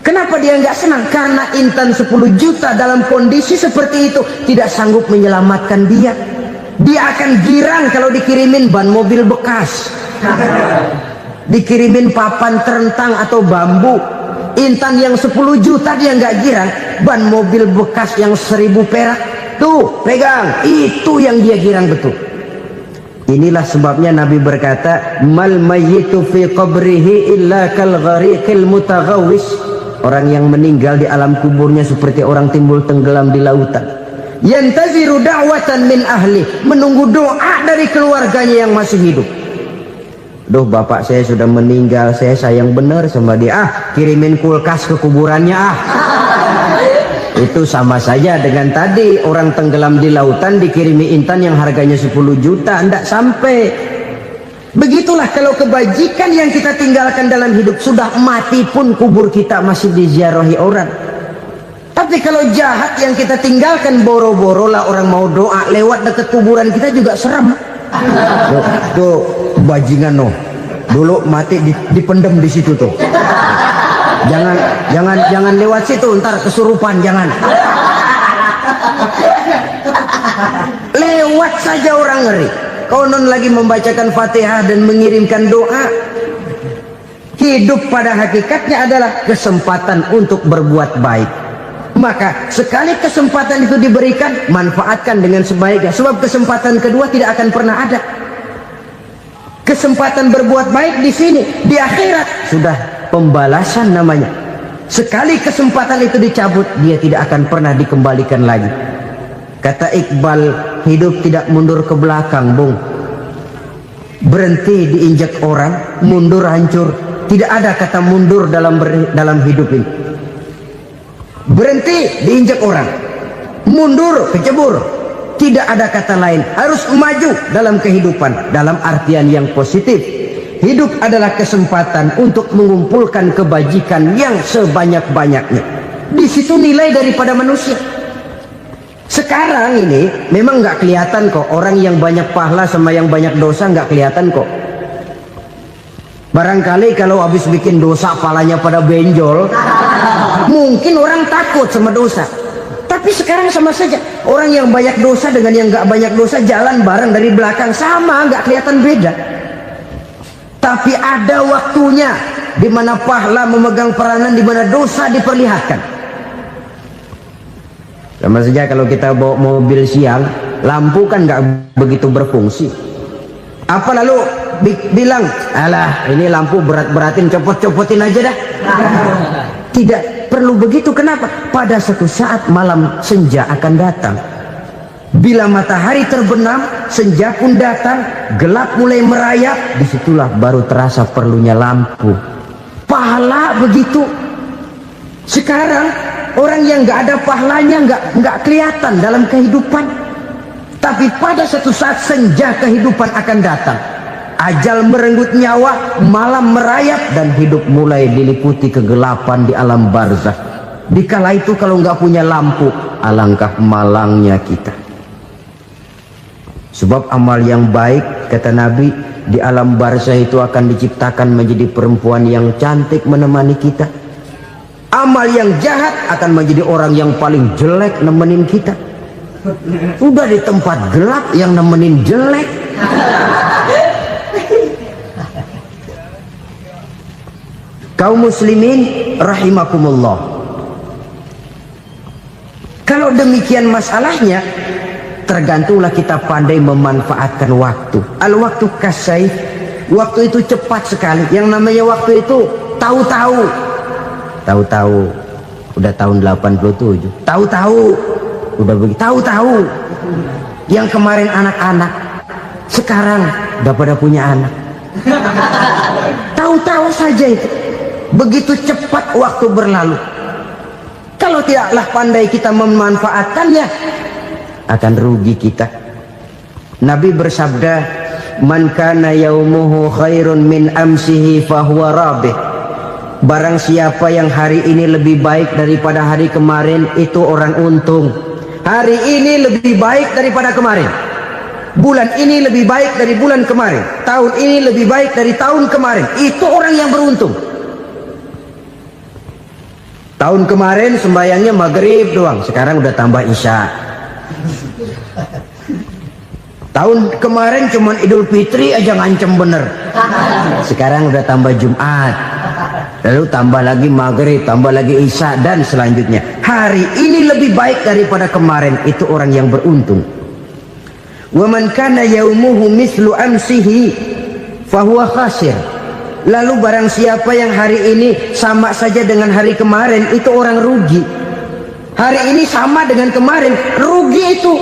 Kenapa dia nggak senang? Karena intan 10 juta dalam kondisi seperti itu tidak sanggup menyelamatkan dia. Dia akan girang kalau dikirimin ban mobil bekas, dikirimin papan terentang atau bambu. Intan yang 10 juta dia nggak girang, ban mobil bekas yang 1000 perak tuh pegang, itu yang dia girang betul. Inilah sebabnya Nabi berkata, mal mayyitu fi qabrihi illa kal ghariqil mutaghawwis. Orang yang meninggal di alam kuburnya seperti orang timbul tenggelam di lautan. Yantaziru da'watan min ahli, menunggu doa dari keluarganya yang masih hidup. Duh, bapak saya sudah meninggal, saya sayang benar sama dia. Kirimin kulkas ke kuburannya Itu sama saja dengan tadi orang tenggelam di lautan dikirimi intan yang harganya 10 juta, tidak sampai. Begitulah kalau kebajikan yang kita tinggalkan dalam hidup, sudah mati pun kubur kita masih diziarahi orang. Tapi kalau jahat yang kita tinggalkan, boro-boro lah orang mau doa lewat dekat kuburan kita juga serem. Tuh bajingan noh, dulu mati dipendem di situ tuh. Jangan lewat situ, ntar kesurupan, jangan. Lewat saja orang ngeri. Konon lagi membacakan Fatihah dan mengirimkan doa. Hidup pada hakikatnya adalah kesempatan untuk berbuat baik. Maka sekali kesempatan itu diberikan, manfaatkan dengan sebaiknya. Sebab kesempatan kedua tidak akan pernah ada. Kesempatan berbuat baik di sini, di akhirat sudah pembalasan namanya. Sekali kesempatan itu dicabut, dia tidak akan pernah dikembalikan lagi. Kata Iqbal, hidup tidak mundur ke belakang, Bung. Berhenti diinjak orang, mundur hancur. Tidak ada kata mundur dalam hidup ini. Berhenti diinjak orang, mundur kecebur. Tidak ada kata lain, harus maju dalam kehidupan dalam artian yang positif. Hidup adalah kesempatan untuk mengumpulkan kebajikan yang sebanyak-banyaknya. Di situ nilai daripada manusia. Sekarang ini memang nggak kelihatan kok, orang yang banyak pahala sama yang banyak dosa nggak kelihatan kok. Barangkali kalau habis bikin dosa palanya pada benjol, mungkin orang takut sama dosa. Tapi sekarang sama saja, orang yang banyak dosa dengan yang nggak banyak dosa jalan bareng dari belakang, sama, nggak kelihatan beda. Tapi ada waktunya di mana pahala memegang peranan, di mana dosa diperlihatkan. Sama saja kalau kita bawa mobil siang, lampu kan nggak begitu berfungsi. Apa lalu bilang, alah ini lampu berat-beratin, copot-copotin aja dah. Tidak perlu begitu. Kenapa? Pada suatu saat malam senja akan datang. Bila matahari terbenam, senja pun datang, gelap mulai merayap, disitulah baru terasa perlunya lampu. Pahala begitu. Sekarang orang yang nggak ada pahalanya nggak kelihatan dalam kehidupan. Tapi pada suatu saat senja kehidupan akan datang. Ajal merenggut nyawa, malam merayap, dan hidup mulai diliputi kegelapan di alam barzakh. Dikala itu kalau nggak punya lampu, alangkah malangnya kita. Sebab amal yang baik, kata Nabi, di alam barzakh itu akan diciptakan menjadi perempuan yang cantik menemani kita. Amal yang jahat akan menjadi orang yang paling jelek nemenin kita. Udah di tempat gelap yang nemenin jelek. Kaum muslimin rahimakumullah. Kalau demikian masalahnya, tergantunglah kita pandai memanfaatkan waktu. Al-waktu kasayf, waktu itu cepat sekali. Yang namanya waktu itu tahu-tahu. Tahu-tahu udah tahun 87. Tahu-tahu udah begitu. Tahu-tahu yang kemarin anak-anak, sekarang udah pada punya anak. Tahu-tahu saja itu. Begitu cepat waktu berlalu. Kalau tidaklah pandai kita memanfaatkannya, akan rugi kita. Nabi bersabda, "Man kana yaumuhu khairun min amsihi fahuwa rabih." Barang siapa yang hari ini lebih baik daripada hari kemarin, itu orang untung. Hari ini lebih baik daripada kemarin. Bulan ini lebih baik dari bulan kemarin. Tahun ini lebih baik dari tahun kemarin. Itu orang yang beruntung. Tahun kemarin sembahyangnya maghrib doang, sekarang udah tambah isya. Tahun kemarin cuman Idul Fitri aja ngancem bener, sekarang udah tambah Jumat, lalu tambah lagi maghrib, tambah lagi isya, dan selanjutnya. Hari ini lebih baik daripada kemarin, itu orang yang beruntung. Wa man kana yaumuhu mislu amsihi fahuwa khasir. Lalu barang siapa yang hari ini sama saja dengan hari kemarin, itu orang rugi. Hari ini sama dengan kemarin, rugi itu.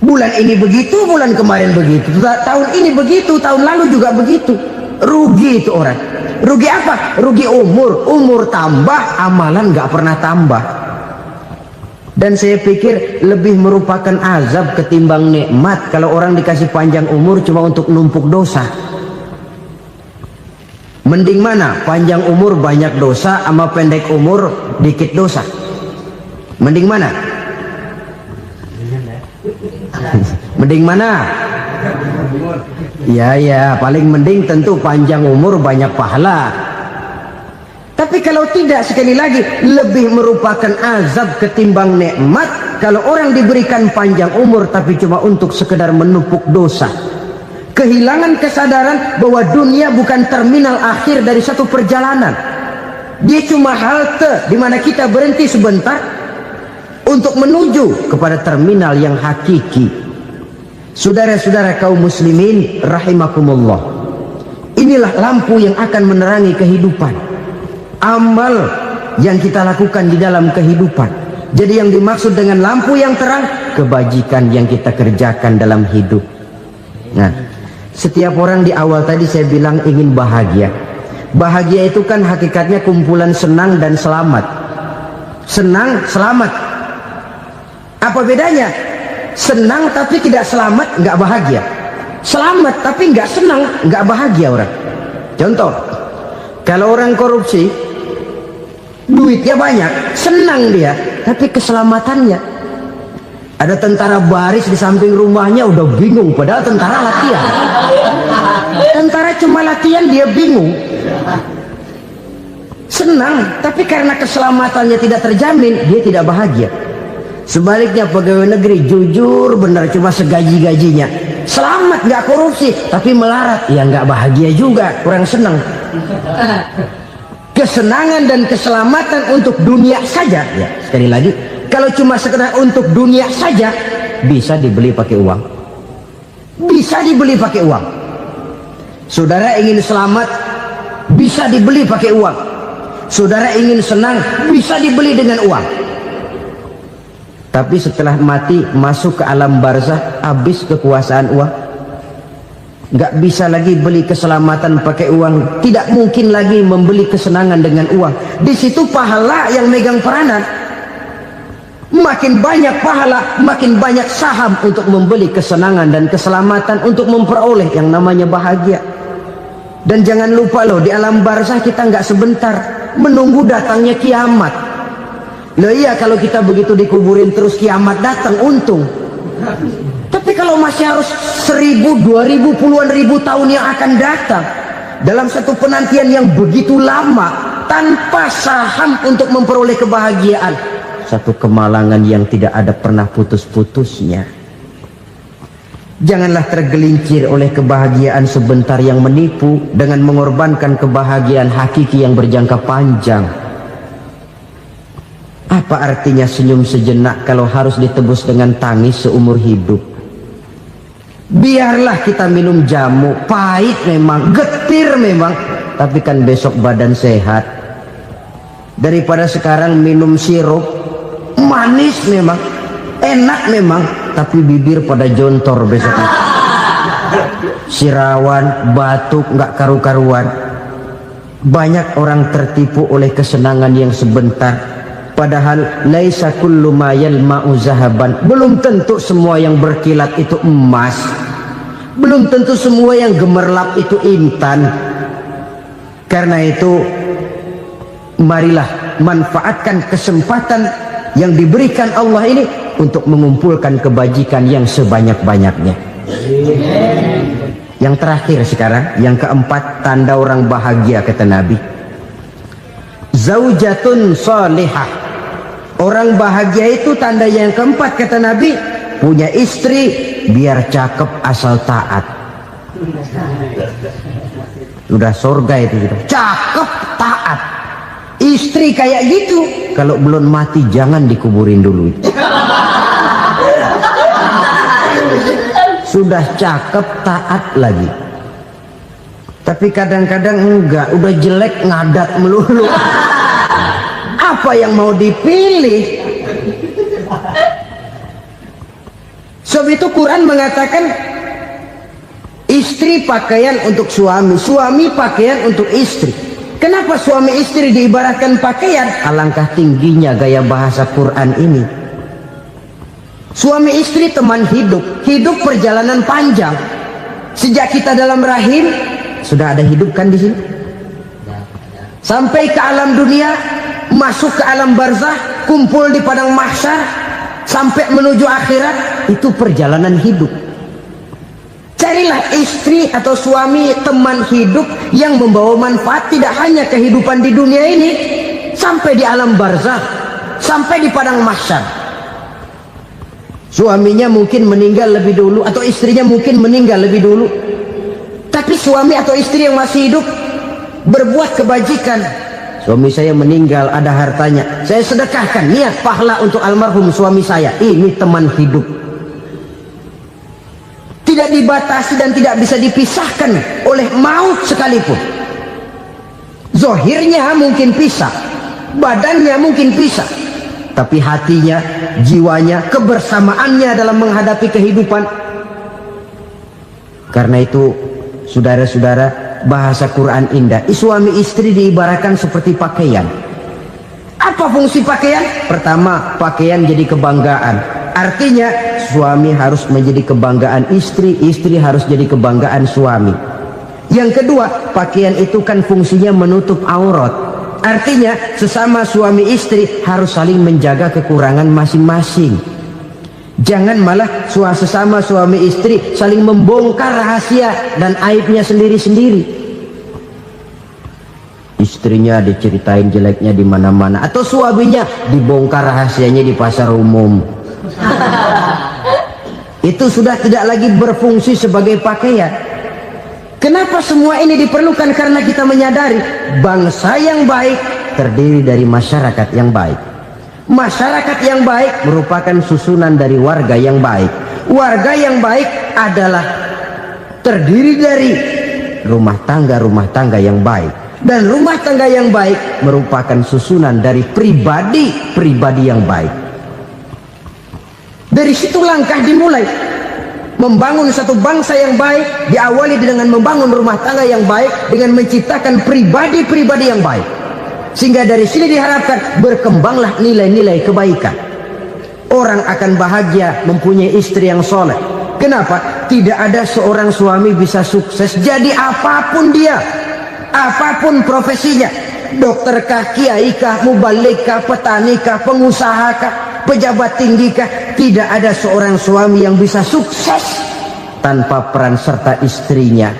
Bulan ini begitu, bulan kemarin begitu, tahun ini begitu, tahun lalu juga begitu. Rugi itu orang. Rugi apa? Rugi umur. Umur tambah, amalan gak pernah tambah. Dan saya pikir lebih merupakan azab ketimbang nikmat kalau orang dikasih panjang umur cuma untuk numpuk dosa. Mending mana? Panjang umur banyak dosa sama pendek umur dikit dosa? Mending mana? Mending mana? Ya, paling mending tentu panjang umur banyak pahala. Tapi kalau tidak, sekali lagi, lebih merupakan azab ketimbang nikmat kalau orang diberikan panjang umur tapi cuma untuk sekedar menumpuk dosa. Kehilangan kesadaran bahwa dunia bukan terminal akhir dari satu perjalanan. Dia cuma halte di mana kita berhenti sebentar untuk menuju kepada terminal yang hakiki. Saudara-saudara kaum muslimin rahimakumullah, inilah lampu yang akan menerangi kehidupan, amal yang kita lakukan di dalam kehidupan. Jadi yang dimaksud dengan lampu yang terang, kebajikan yang kita kerjakan dalam hidup. Nah, setiap orang di awal tadi saya bilang ingin bahagia. Bahagia itu kan hakikatnya kumpulan senang dan selamat. Senang, selamat. Apa bedanya? Senang tapi tidak selamat, nggak bahagia. Selamat tapi nggak senang, nggak bahagia orang. Contoh, kalau orang korupsi, duitnya banyak, senang dia, tapi keselamatannya. Ada tentara baris di samping rumahnya udah bingung, padahal tentara latihan. Tentara cuma latihan, dia bingung. Senang, tapi karena keselamatannya tidak terjamin, dia tidak bahagia. Sebaliknya pegawai negeri jujur benar, cuma segaji-gajinya, selamat nggak korupsi, tapi melarat, ya nggak bahagia juga, kurang senang. Kesenangan dan keselamatan untuk dunia saja, ya sekali lagi, kalau cuma sekedar untuk dunia saja, bisa dibeli pakai uang. Bisa dibeli pakai uang. Saudara ingin selamat, bisa dibeli pakai uang. Saudara ingin senang, bisa dibeli dengan uang. Tapi setelah mati, masuk ke alam barzah, habis kekuasaan uang. Nggak bisa lagi beli keselamatan pakai uang. Tidak mungkin lagi membeli kesenangan dengan uang. Di situ pahala yang megang peranan. Makin banyak pahala, makin banyak saham untuk membeli kesenangan dan keselamatan, untuk memperoleh yang namanya bahagia. Dan jangan lupa loh, di alam barzah kita nggak sebentar, menunggu datangnya kiamat. Loh iya, kalau kita begitu dikuburin terus kiamat datang, untung. Tapi kalau masih harus 1000, 2000, puluhan ribu tahun yang akan datang, dalam satu penantian yang begitu lama, tanpa saham untuk memperoleh kebahagiaan, satu kemalangan yang tidak ada pernah putus-putusnya. Janganlah tergelincir oleh kebahagiaan sebentar yang menipu dengan mengorbankan kebahagiaan hakiki yang berjangka panjang. Apa artinya senyum sejenak kalau harus ditebus dengan tangis seumur hidup? Biarlah kita minum jamu, pahit memang, getir memang, tapi kan besok badan sehat. Daripada sekarang minum sirup, manis memang, enak memang, tapi bibir pada jontor besoknya. Sirawan, batuk, nggak karu-karuan. Banyak orang tertipu oleh kesenangan yang sebentar, Padahal laisa kullu ma yalma'u zahaban. Belum tentu semua yang berkilat itu emas. Belum tentu semua yang gemerlap itu intan. Karena itu marilah manfaatkan kesempatan yang diberikan Allah ini untuk mengumpulkan kebajikan yang sebanyak-banyaknya. Yang terakhir sekarang, yang keempat, tanda orang bahagia kata Nabi. Zaujatun salihah. Orang bahagia itu tanda yang keempat kata Nabi, punya istri biar cakep asal taat. Sudah surga itu gitu. Cakep taat. Istri kayak gitu, kalau belum mati jangan dikuburin dulu. Sudah cakep taat lagi. Tapi kadang-kadang enggak, udah jelek ngadat melulu. Apa yang mau dipilih? Sebab itu Quran mengatakan istri pakaian untuk suami, suami pakaian untuk istri. Kenapa suami istri diibaratkan pakaian? Alangkah tingginya gaya bahasa Quran ini. Suami istri teman hidup, hidup perjalanan panjang. Sejak kita dalam rahim sudah ada hidup kan di sini. Sampai ke alam dunia, masuk ke alam barzah, kumpul di padang mahsyar, sampai menuju akhirat, itu perjalanan hidup. Carilah istri atau suami teman hidup yang membawa manfaat tidak hanya kehidupan di dunia ini, sampai di alam barzah, sampai di padang mahsyar. Suaminya mungkin meninggal lebih dulu atau istrinya mungkin meninggal lebih dulu, tapi suami atau istri yang masih hidup berbuat kebajikan. Suami saya meninggal, ada hartanya, saya sedekahkan, niat pahala untuk almarhum suami saya. Ini teman hidup, tidak dibatasi dan tidak bisa dipisahkan oleh maut sekalipun. Zohirnya mungkin pisah, badannya mungkin pisah, tapi hatinya, jiwanya, kebersamaannya dalam menghadapi kehidupan. Karena itu saudara-saudara, bahasa Quran indah. Suami istri diibaratkan seperti pakaian. Apa fungsi pakaian? Pertama, pakaian jadi kebanggaan. Artinya suami harus menjadi kebanggaan istri, istri harus jadi kebanggaan suami. Yang kedua, pakaian itu kan fungsinya menutup aurat. Artinya sesama suami istri harus saling menjaga kekurangan masing-masing. Jangan malah sesama suami istri saling membongkar rahasia dan aibnya sendiri-sendiri. Istrinya diceritain jeleknya di mana-mana, atau suaminya dibongkar rahasianya di pasar umum. Itu sudah tidak lagi berfungsi sebagai pakaian. Kenapa semua ini diperlukan? Karena kita menyadari bangsa yang baik terdiri dari masyarakat yang baik. Masyarakat yang baik merupakan susunan dari warga yang baik. Warga yang baik adalah terdiri dari rumah tangga yang baik. Dan rumah tangga yang baik merupakan susunan dari pribadi yang baik. Dari situ langkah dimulai. Membangun satu bangsa yang baik diawali dengan membangun rumah tangga yang baik, dengan menciptakan pribadi-pribadi yang baik. Sehingga dari sini diharapkan berkembanglah nilai-nilai kebaikan. Orang akan bahagia mempunyai istri yang soleh. Kenapa? Tidak ada seorang suami bisa sukses jadi apapun dia, apapun profesinya. Dokterkah, kiaikah, mubalikah, petanikah, pengusahakah, pejabat tinggikah, tidak ada seorang suami yang bisa sukses tanpa peran serta istrinya.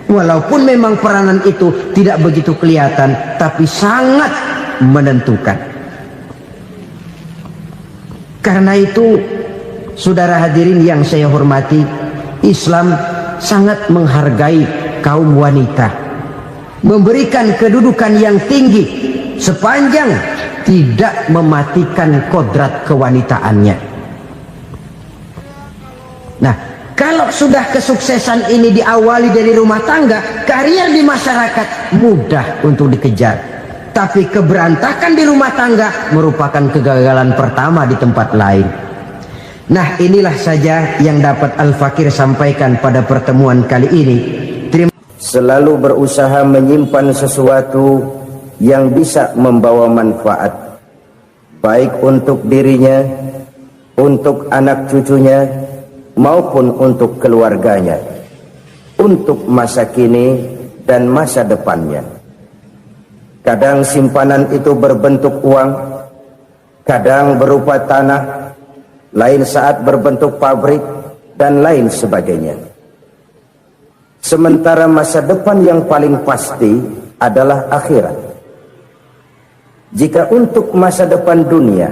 Walaupun memang peranan itu tidak begitu kelihatan, tapi sangat menentukan. Karena itu, saudara hadirin yang saya hormati, Islam sangat menghargai kaum wanita, memberikan kedudukan yang tinggi sepanjang tidak mematikan kodrat kewanitaannya. Nah, kalau sudah kesuksesan ini diawali dari rumah tangga, karier di masyarakat mudah untuk dikejar. Tapi keberantakan di rumah tangga merupakan kegagalan pertama di tempat lain. Nah, inilah saja yang dapat Al-Fakir sampaikan pada pertemuan kali ini. Selalu berusaha menyimpan sesuatu yang bisa membawa manfaat. baik untuk dirinya, untuk anak cucunya, maupun untuk keluarganya, untuk masa kini dan masa depannya. Kadang simpanan itu berbentuk uang, kadang berupa tanah, lain saat berbentuk pabrik, dan lain sebagainya. Sementara masa depan yang paling pasti adalah akhirat. Jika untuk masa depan dunia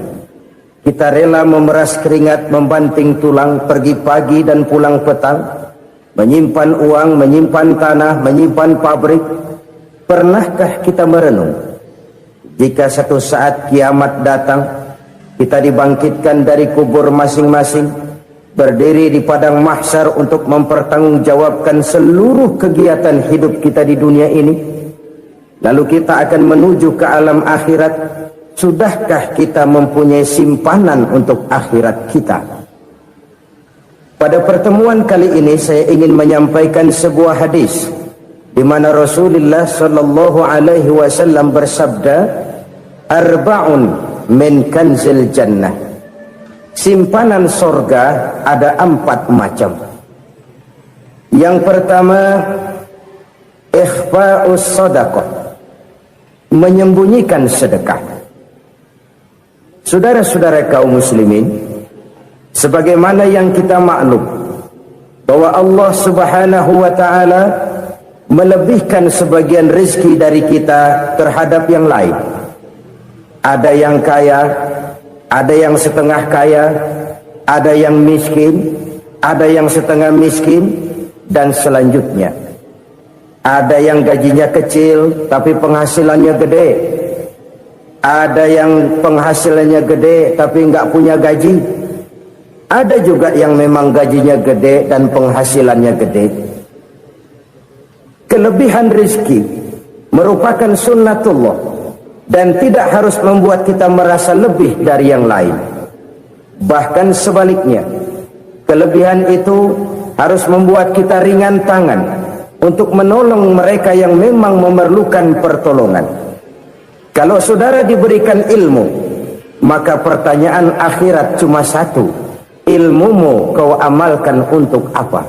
kita rela memeras keringat, membanting tulang, pergi pagi dan pulang petang, menyimpan uang, menyimpan tanah, menyimpan pabrik, pernahkah kita merenung jika satu saat kiamat datang, kita dibangkitkan dari kubur masing-masing, berdiri di padang mahsyar untuk mempertanggungjawabkan seluruh kegiatan hidup kita di dunia ini, lalu kita akan menuju ke alam akhirat? Sudahkah kita mempunyai simpanan untuk akhirat kita? Pada pertemuan kali ini saya ingin menyampaikan sebuah hadis di mana Rasulullah sallallahu alaihi wasallam bersabda, "Arba'un min kanzil jannah." Simpanan sorga ada 4 macam. Yang pertama, ikhfa'us sadaqah, menyembunyikan sedekah. Saudara-saudara kaum muslimin, sebagaimana yang kita maklum bahwa Allah Subhanahu wa taala melebihkan sebagian rezeki dari kita terhadap yang lain. Ada yang kaya, ada yang setengah kaya, ada yang miskin, ada yang setengah miskin, dan selanjutnya. Ada yang gajinya kecil tapi penghasilannya gede. Ada yang penghasilannya gede tapi nggak punya gaji. Ada juga yang memang gajinya gede dan penghasilannya gede. Kelebihan rezeki merupakan sunnatullah dan tidak harus membuat kita merasa lebih dari yang lain. Bahkan sebaliknya, kelebihan itu harus membuat kita ringan tangan untuk menolong mereka yang memang memerlukan pertolongan. Kalau saudara diberikan ilmu, maka pertanyaan akhirat cuma satu: ilmumu kau amalkan untuk apa?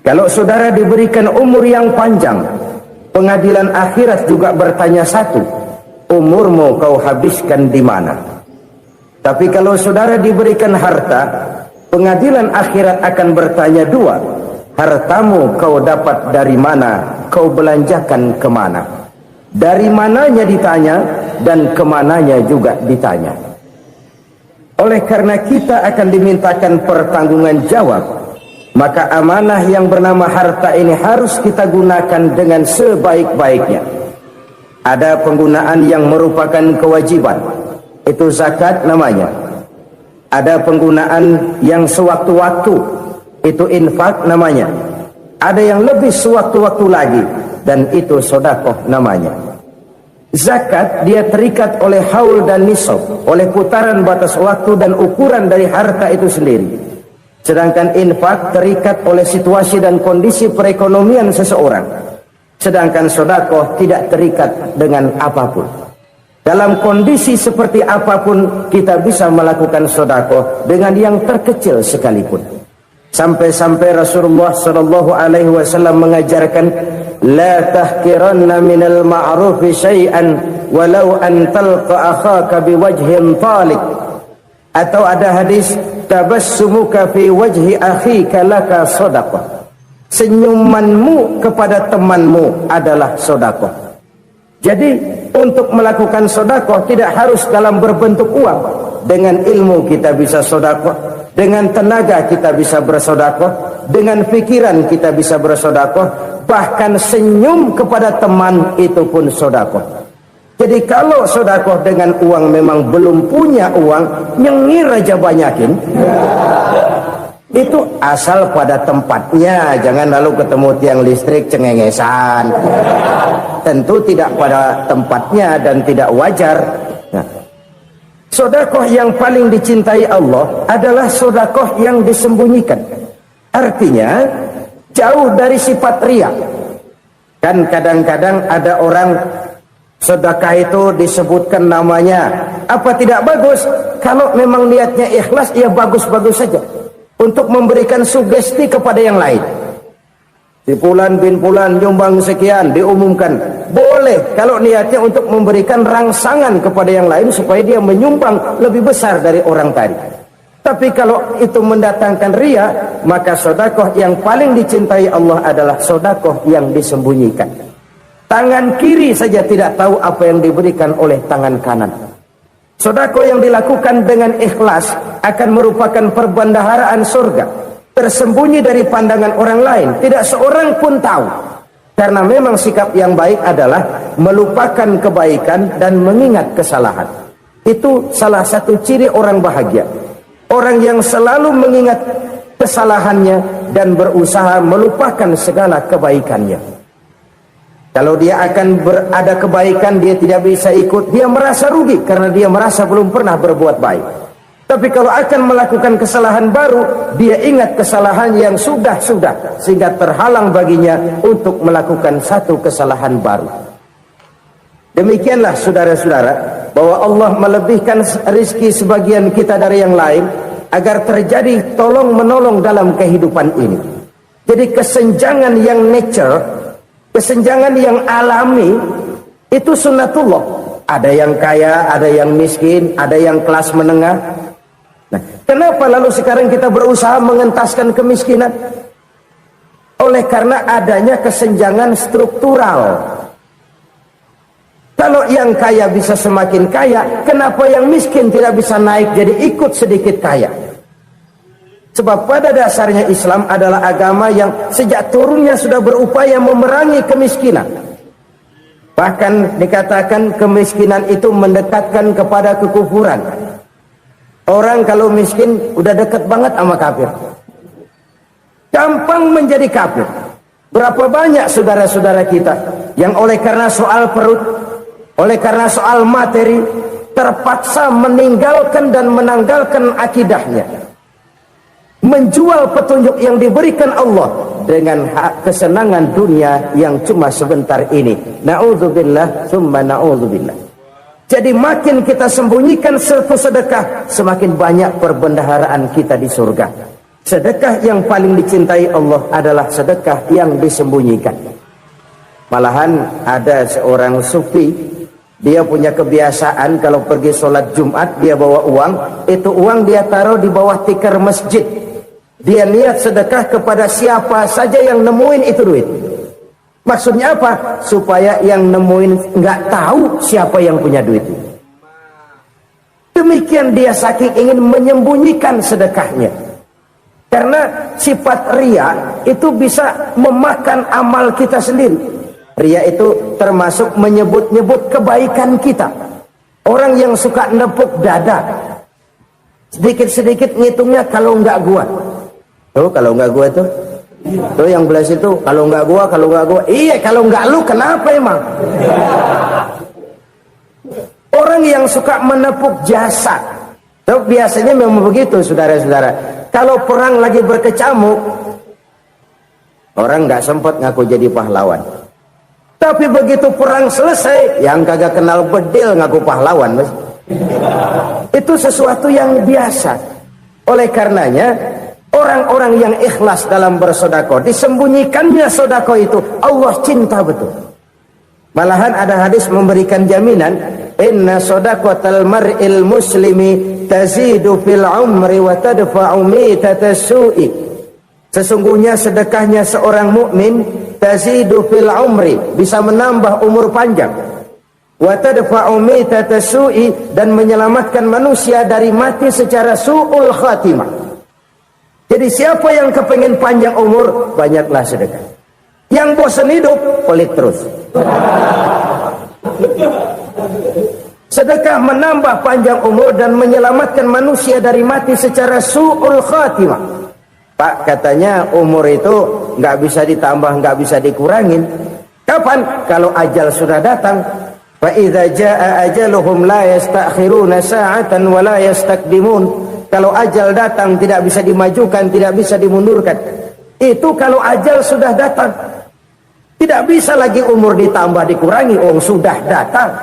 Kalau saudara diberikan umur yang panjang, pengadilan akhirat juga bertanya satu: umurmu kau habiskan di mana? Tapi kalau saudara diberikan harta, pengadilan akhirat akan bertanya dua: hartamu kau dapat dari mana? Kau belanjakan kemana? Dari mananya ditanya, dan kemananya juga ditanya. Oleh karena kita akan dimintakan pertanggungan jawab, maka amanah yang bernama harta ini harus kita gunakan dengan sebaik-baiknya. Ada penggunaan yang merupakan kewajiban, itu zakat namanya. Ada penggunaan yang sewaktu-waktu, itu infak namanya. Ada yang lebih sewaktu-waktu lagi, dan itu sedekah namanya. Zakat dia terikat oleh haul dan nisab, oleh putaran batas waktu dan ukuran dari harta itu sendiri. Sedangkan infak terikat oleh situasi dan kondisi perekonomian seseorang. Sedangkan sedekah tidak terikat dengan apapun. Dalam kondisi seperti apapun kita bisa melakukan sedekah dengan yang terkecil sekalipun. Sampai-sampai Rasulullah sallallahu alaihi wasallam mengajarkan, la tahkiranna minal ma'rufi syai'an walau an talqa akhaka biwajhin talik. Atau ada hadis, tabassumuka fi wajhi akhika laka shadaqah. Senyumanmu kepada temanmu adalah sedekah. Jadi untuk melakukan sedekah tidak harus dalam berbentuk uang. Dengan ilmu kita bisa sedekah, dengan tenaga kita bisa bersedekah, dengan pikiran kita bisa bersedekah, bahkan senyum kepada teman itu pun sedekah. Jadi kalau sedekah dengan uang memang belum punya uang, nyengir aja banyakin. Itu asal pada tempatnya, jangan lalu ketemu tiang listrik cengengesan. Tentu tidak pada tempatnya dan tidak wajar. Nah, sedekah yang paling dicintai Allah adalah sedekah yang disembunyikan. Artinya jauh dari sifat riya. Kan kadang-kadang ada orang Sedekah itu disebutkan namanya. Apa tidak bagus? Kalau memang niatnya ikhlas, ya bagus-bagus saja. Untuk memberikan sugesti kepada yang lain. Si Fulan bin Fulan nyumbang sekian, diumumkan. Boleh kalau niatnya untuk memberikan rangsangan kepada yang lain supaya dia menyumbang lebih besar dari orang tadi. Tapi kalau itu mendatangkan ria, maka sedekah yang paling dicintai Allah adalah sedekah yang disembunyikan. Tangan kiri saja tidak tahu apa yang diberikan oleh tangan kanan. Sedekah yang dilakukan dengan ikhlas akan merupakan perbendaharaan surga, tersembunyi dari pandangan orang lain, tidak seorang pun tahu. Karena memang sikap yang baik adalah melupakan kebaikan dan mengingat kesalahan. Itu salah satu ciri orang bahagia. Orang yang selalu mengingat kesalahannya dan berusaha melupakan segala kebaikannya. Kalau dia akan ada kebaikan, dia tidak bisa ikut, dia merasa rugi karena dia merasa belum pernah berbuat baik. Tapi kalau akan melakukan kesalahan baru, dia ingat kesalahan yang sudah-sudah, sehingga terhalang baginya untuk melakukan satu kesalahan baru. Demikianlah saudara-saudara, bahwa Allah melebihkan rizki sebagian kita dari yang lain, agar terjadi tolong-menolong dalam kehidupan ini. Jadi kesenjangan yang nature, kesenjangan yang alami, itu sunnatullah. Ada yang kaya, ada yang miskin, ada yang kelas menengah. Nah, kenapa lalu sekarang kita berusaha mengentaskan kemiskinan? Oleh karena adanya kesenjangan struktural. Kalau yang kaya bisa semakin kaya, kenapa yang miskin tidak bisa naik jadi ikut sedikit kaya? Sebab pada dasarnya Islam adalah agama yang sejak turunnya sudah berupaya memerangi kemiskinan. Bahkan dikatakan kemiskinan itu mendekatkan kepada kekufuran. Orang kalau miskin udah dekat banget sama kafir. Gampang menjadi kafir. Berapa banyak saudara-saudara kita yang oleh karena soal perut, oleh karena soal materi, terpaksa meninggalkan dan menanggalkan akidahnya, menjual petunjuk yang diberikan Allah dengan kesenangan dunia yang cuma sebentar ini. Na'udzubillah summa na'udzubillah. Jadi makin kita sembunyikan satu sedekah, semakin banyak perbendaharaan kita di surga. Sedekah yang paling dicintai Allah adalah sedekah yang disembunyikan. Malahan ada seorang sufi, dia punya kebiasaan kalau pergi sholat Jumat, dia bawa uang, itu uang dia taruh di bawah tikar masjid. Dia niat sedekah kepada siapa saja yang nemuin itu duit. Maksudnya apa? Supaya yang nemuin nggak tahu siapa yang punya duit. Demikian dia saking ingin menyembunyikan sedekahnya. Karena sifat ria itu bisa memakan amal kita sendiri. Ria itu termasuk menyebut-nyebut kebaikan kita. Orang yang suka nepuk dada, sedikit-sedikit ngitungnya kalau nggak gua. Tuh kalau nggak gua tuh yang belas itu kalau nggak gua. Iya kalau nggak lu kenapa emang? Orang yang suka menepuk jasa, tuh biasanya memang begitu saudara-saudara. Kalau perang lagi berkecamuk, orang nggak sempat ngaku jadi pahlawan. Tapi begitu perang selesai, yang kagak kenal bedil ngaku pahlawan, mas. Itu sesuatu yang biasa. Oleh karenanya, orang-orang yang ikhlas dalam bersedekah, disembunyikannya sedekah itu, Allah cinta betul. Malahan ada hadis memberikan jaminan, inna sedaqatal mar'il muslimi tazidu fil umri wa tadfa'u mitatas su'i. Sesungguhnya sedekahnya seorang mukmin tazidu fil umri, bisa menambah umur panjang, wa tadfa'u mitatas su'i, dan menyelamatkan manusia dari mati secara su'ul khatimah. Jadi siapa yang kepengen panjang umur, banyaklah sedekah. Yang bosan hidup, pelit terus. Sedekah menambah panjang umur dan menyelamatkan manusia dari mati secara su'ul khatimah. Pak, katanya umur itu nggak bisa ditambah, nggak bisa dikurangin. Kapan? Kalau ajal sudah datang. Fa idza jaa ajaluhum la yastakhiruna sa'atan wa la yastaqdimun. Kalau ajal datang tidak bisa dimajukan, tidak bisa dimundurkan. Itu kalau ajal sudah datang. Tidak bisa lagi umur ditambah dikurangi, sudah datang.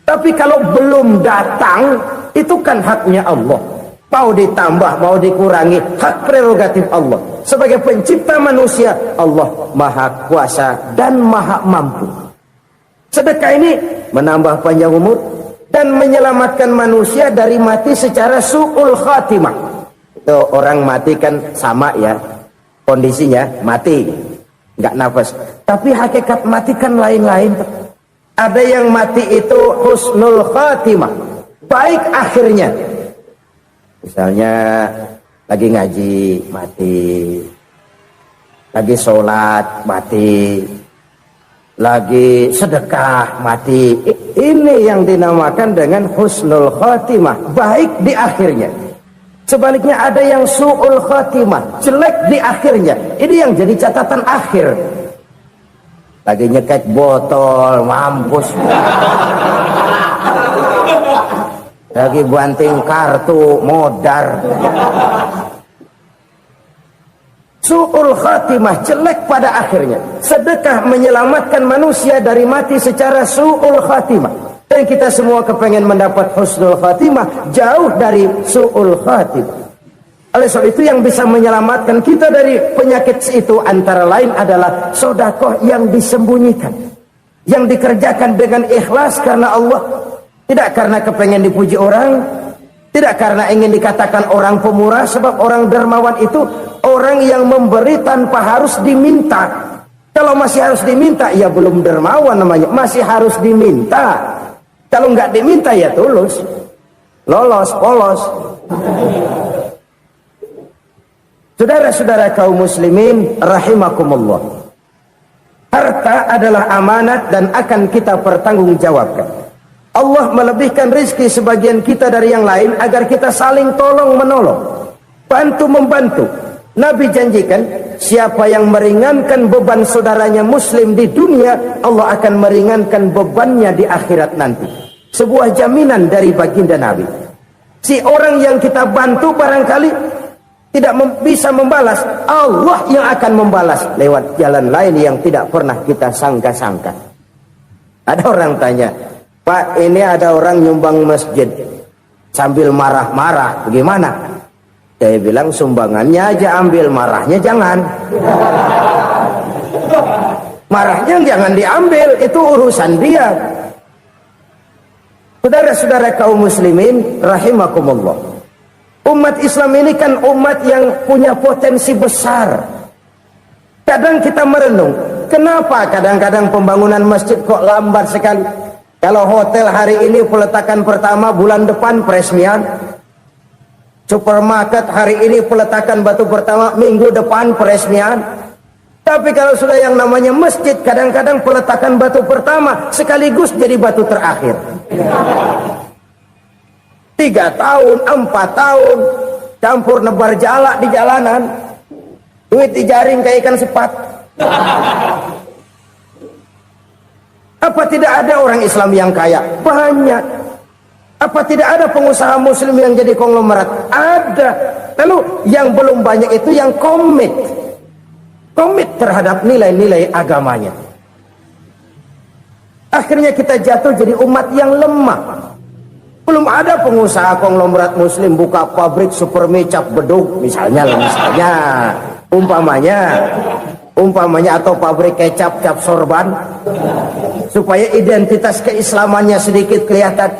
Tapi kalau belum datang, itu kan haknya Allah. Mau ditambah, mau dikurangi, hak prerogatif Allah. Sebagai pencipta manusia, Allah maha kuasa dan maha mampu. Sedekah ini menambah panjang umur dan menyelamatkan manusia dari mati secara su'ul khatimah. Itu orang mati kan sama ya, kondisinya mati, nggak nafas. Tapi hakikat mati kan lain-lain. Ada yang mati itu husnul khatimah, baik akhirnya. Misalnya lagi ngaji mati, lagi sholat mati, lagi sedekah mati. Ini yang dinamakan dengan husnul khatimah, baik di akhirnya. Sebaliknya ada yang su'ul khatimah, jelek di akhirnya. Ini yang jadi catatan akhir. Lagi nyekek botol, mampus. Lagi banting kartu, modar. Su'ul khatimah, jelek pada akhirnya. Sedekah menyelamatkan manusia dari mati secara su'ul khatimah. Dan kita semua kepengen mendapat husnul khatimah, jauh dari su'ul khatimah. Oleh sebab itu yang bisa menyelamatkan kita dari penyakit itu antara lain adalah sedekah yang disembunyikan, yang dikerjakan dengan ikhlas karena Allah. Tidak karena kepengen dipuji orang, tidak karena ingin dikatakan orang pemurah, sebab orang dermawan itu orang yang memberi tanpa harus diminta. Kalau masih harus diminta, ya belum dermawan namanya, masih harus diminta. Kalau nggak diminta ya tulus, lolos, polos. Saudara-saudara kaum muslimin rahimakumullah. Harta adalah amanat dan akan kita pertanggungjawabkan. Allah melebihkan rezeki sebagian kita dari yang lain agar kita saling tolong menolong, bantu membantu. Nabi janjikan siapa yang meringankan beban saudaranya muslim di dunia, Allah akan meringankan bebannya di akhirat nanti. Sebuah jaminan dari baginda Nabi. Si orang yang kita bantu barangkali tidak bisa membalas, Allah yang akan membalas lewat jalan lain yang tidak pernah kita sangka-sangka. Ada orang tanya, Pak, ini ada orang nyumbang masjid sambil marah-marah, bagaimana? Saya bilang sumbangannya aja ambil, marahnya jangan. Marahnya jangan diambil, itu urusan dia. Saudara-saudara kaum muslimin rahimakumullah. Umat Islam ini kan umat yang punya potensi besar. Kadang kita merenung, kenapa kadang-kadang pembangunan masjid kok lambat sekali? Kalau hotel hari ini peletakan pertama, bulan depan peresmian. Supermarket hari ini peletakan batu pertama, minggu depan peresmian. Tapi kalau sudah yang namanya masjid, kadang-kadang peletakan batu pertama sekaligus jadi batu terakhir. 3 tahun, 4 tahun, campur nebar jalak di jalanan, duit dijaring kayak ikan sepat. Apa tidak ada orang Islam yang kaya? Banyak. Apa tidak ada pengusaha muslim yang jadi konglomerat? Ada. Lalu yang belum banyak itu yang komit terhadap nilai-nilai agamanya. Akhirnya kita jatuh jadi umat yang lemah. Belum ada pengusaha konglomerat muslim buka pabrik super mecap beduk misalnya umpamanya atau pabrik kecap cap sorban supaya identitas keislamannya sedikit kelihatan.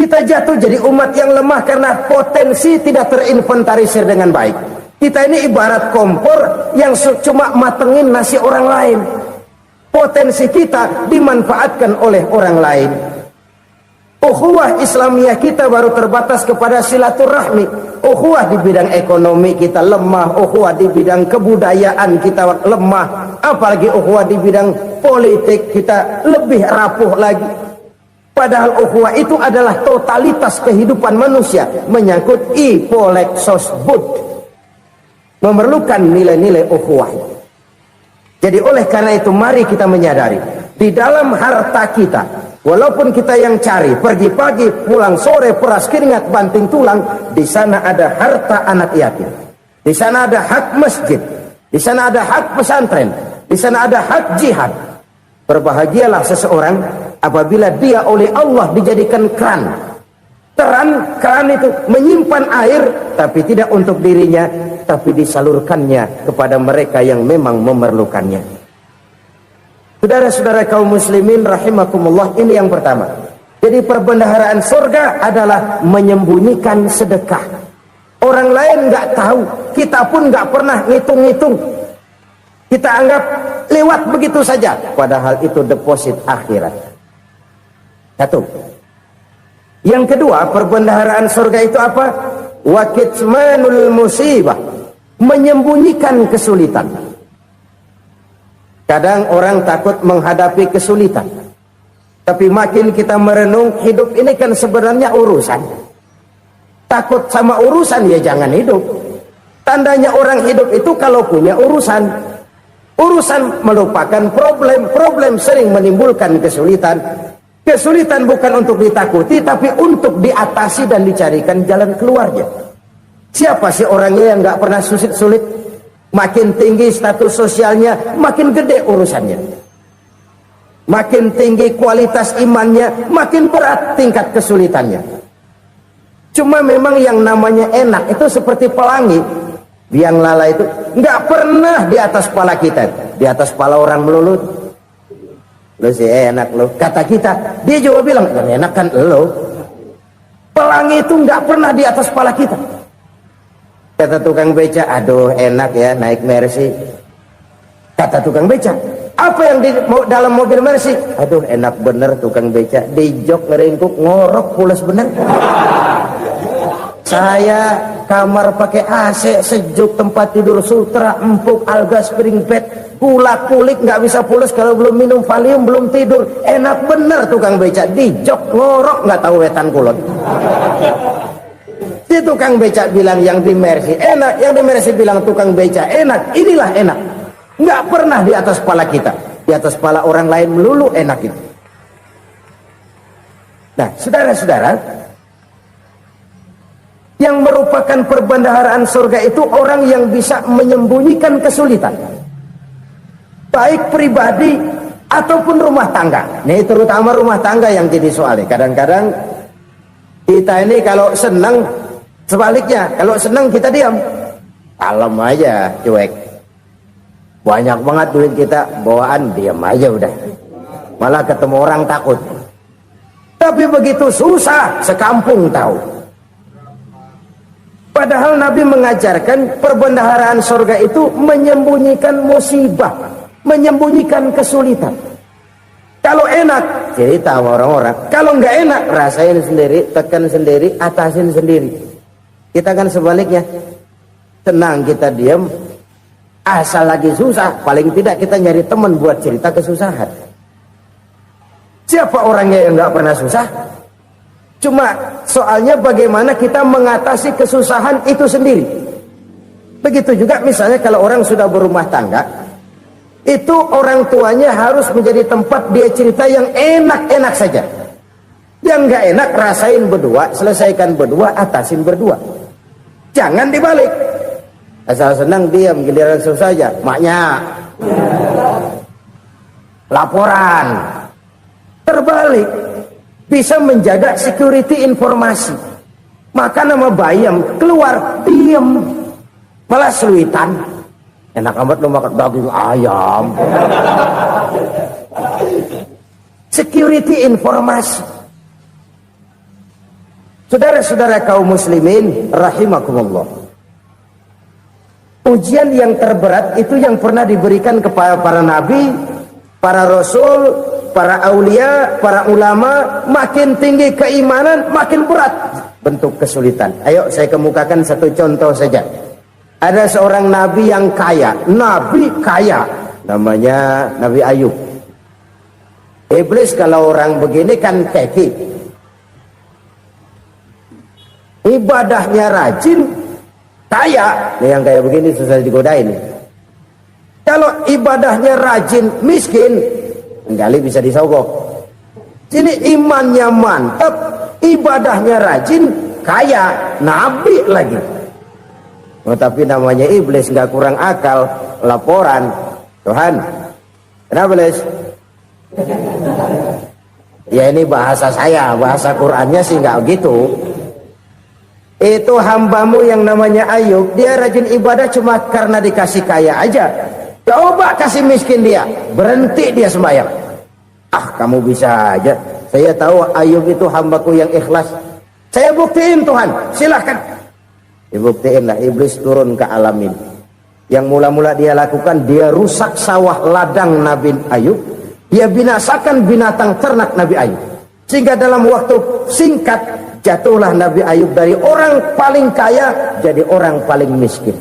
Kita jatuh jadi umat yang lemah karena potensi tidak terinventarisir dengan baik. Kita ini ibarat kompor yang cuma matengin nasi orang lain. Potensi kita dimanfaatkan oleh orang lain. Ukhuwah Islamiyah kita baru terbatas kepada silaturahmi. Ukhuwah di bidang ekonomi kita lemah, ukhuwah di bidang kebudayaan kita lemah, apalagi ukhuwah di bidang politik kita lebih rapuh lagi. Padahal ukhuwah itu adalah totalitas kehidupan manusia, menyangkut ipolek sosbud, memerlukan nilai-nilai ukhuwah. Jadi oleh karena itu mari kita menyadari di dalam harta kita, walaupun kita yang cari pergi pagi pulang sore peras keringat banting tulang, di sana ada harta anak yatim, di sana ada hak masjid, di sana ada hak pesantren, Di sana ada hak jihad. Berbahagialah seseorang apabila dia oleh Allah dijadikan keran. Keran itu menyimpan air, tapi tidak untuk dirinya, tapi disalurkannya kepada mereka yang memang memerlukannya. Saudara-saudara kaum muslimin rahimakumullah, ini yang pertama. Jadi perbendaharaan surga adalah menyembunyikan sedekah. Orang lain nggak tahu, kita pun nggak pernah ngitung-ngitung. Kita anggap lewat begitu saja, padahal itu deposit akhirat. Satu. Yang kedua, perbendaharaan surga itu apa? Wa kitmanul musibah, menyembunyikan kesulitan. Kadang orang takut menghadapi kesulitan, tapi makin kita merenung, hidup ini kan sebenarnya urusan. Takut sama urusan, ya jangan hidup. Tandanya orang hidup itu kalau punya urusan. Urusan melupakan problem. Problem sering menimbulkan kesulitan. Kesulitan bukan untuk ditakuti, tapi untuk diatasi dan dicarikan jalan keluarnya. Siapa sih orangnya yang nggak pernah sulit-sulit? Makin tinggi status sosialnya, makin gede urusannya. Makin tinggi kualitas imannya, makin berat tingkat kesulitannya. Cuma memang yang namanya enak itu seperti pelangi. Biang lala itu nggak pernah di atas kepala kita, di atas kepala orang melulu. Lo sih enak lo, kata kita. Dia juga bilang yang enak kan lo. Pelangi itu nggak pernah di atas kepala kita. Kata tukang beca, aduh enak ya naik Mercy. Kata tukang beca, apa yang di dalam mobil Mercy? Aduh enak bener tukang beca, di jok ngeringkuk ngorok pulas bener. Saya kamar pakai AC, sejuk, tempat tidur sutra, empuk, alga, spring bed, kulak kulik nggak bisa pulas kalau belum minum Valium, belum tidur. Enak bener tukang beca, di jok ngorok nggak tahu wetan kulot. Si tukang beca bilang yang di Mercy enak, yang di Mercy bilang tukang beca enak. Inilah enak, nggak pernah di atas kepala kita, di atas kepala orang lain melulu enak itu. Nah, saudara-saudara, yang merupakan perbendaharaan surga itu orang yang bisa menyembunyikan kesulitan, baik pribadi ataupun rumah tangga. Ini terutama rumah tangga yang jadi soalnya. Kadang-kadang kita ini kalau senang, sebaliknya kalau senang kita diam, kalem aja, cuek. Banyak banget duit kita bawaan, diam aja udah. Malah ketemu orang takut. Tapi begitu susah, sekampung tahu. Padahal Nabi mengajarkan perbendaharaan surga itu menyembunyikan musibah, menyembunyikan kesulitan. Kalau enak, cerita sama orang-orang. Kalau nggak enak, rasain sendiri, tekan sendiri, atasin sendiri. Kita kan sebaliknya, tenang kita diam, asal lagi susah, paling tidak kita nyari teman buat cerita kesusahan. Siapa orangnya yang nggak pernah susah? Cuma soalnya bagaimana kita mengatasi kesusahan itu sendiri. Begitu juga misalnya kalau orang sudah berumah tangga, itu orang tuanya harus menjadi tempat dia cerita yang enak-enak saja. Yang nggak enak rasain berdua, selesaikan berdua, atasin berdua. Jangan dibalik. Asal senang diam, giliran susah saja. Maknya laporan. Terbalik. Bisa menjaga security informasi. Maka nama bayam keluar diam, malah seluitan. Enak amat lo makan daging ayam. Security informasi. Saudara-saudara kaum muslimin rahimakumullah, ujian yang terberat itu yang pernah diberikan kepada para nabi, para rasul, para aulia, para ulama. Makin tinggi keimanan, makin berat bentuk kesulitan. Ayo saya kemukakan satu contoh saja. Ada seorang nabi yang kaya, nabi kaya, namanya Nabi Ayub. Iblis kalau orang begini kan keki, ibadahnya rajin, kaya. Nih yang kayak begini susah digodain. Kalau ibadahnya rajin, miskin, kali bisa disogok. Sini imannya mantap, ibadahnya rajin, kaya, nabi lagi. Oh, tapi namanya iblis nggak kurang akal. Laporan, Tuhan, Kenapa Les? Ya ini bahasa saya, bahasa Qur'annya sih nggak gitu. Itu hambamu yang namanya Ayub, dia rajin ibadah cuma karena dikasih kaya aja. Coba kasih miskin dia, berhenti dia sembahyang. Ah, kamu bisa aja. Saya tahu Ayub itu hambaku yang ikhlas. Saya buktiin Tuhan, silahkan. Dibuktiin lah, iblis turun ke alam ini. Yang mula-mula dia lakukan, dia rusak sawah ladang Nabi Ayub. Dia binasakan binatang ternak Nabi Ayub. Sehingga dalam waktu singkat, jatuhlah Nabi Ayub dari orang paling kaya jadi orang paling miskin.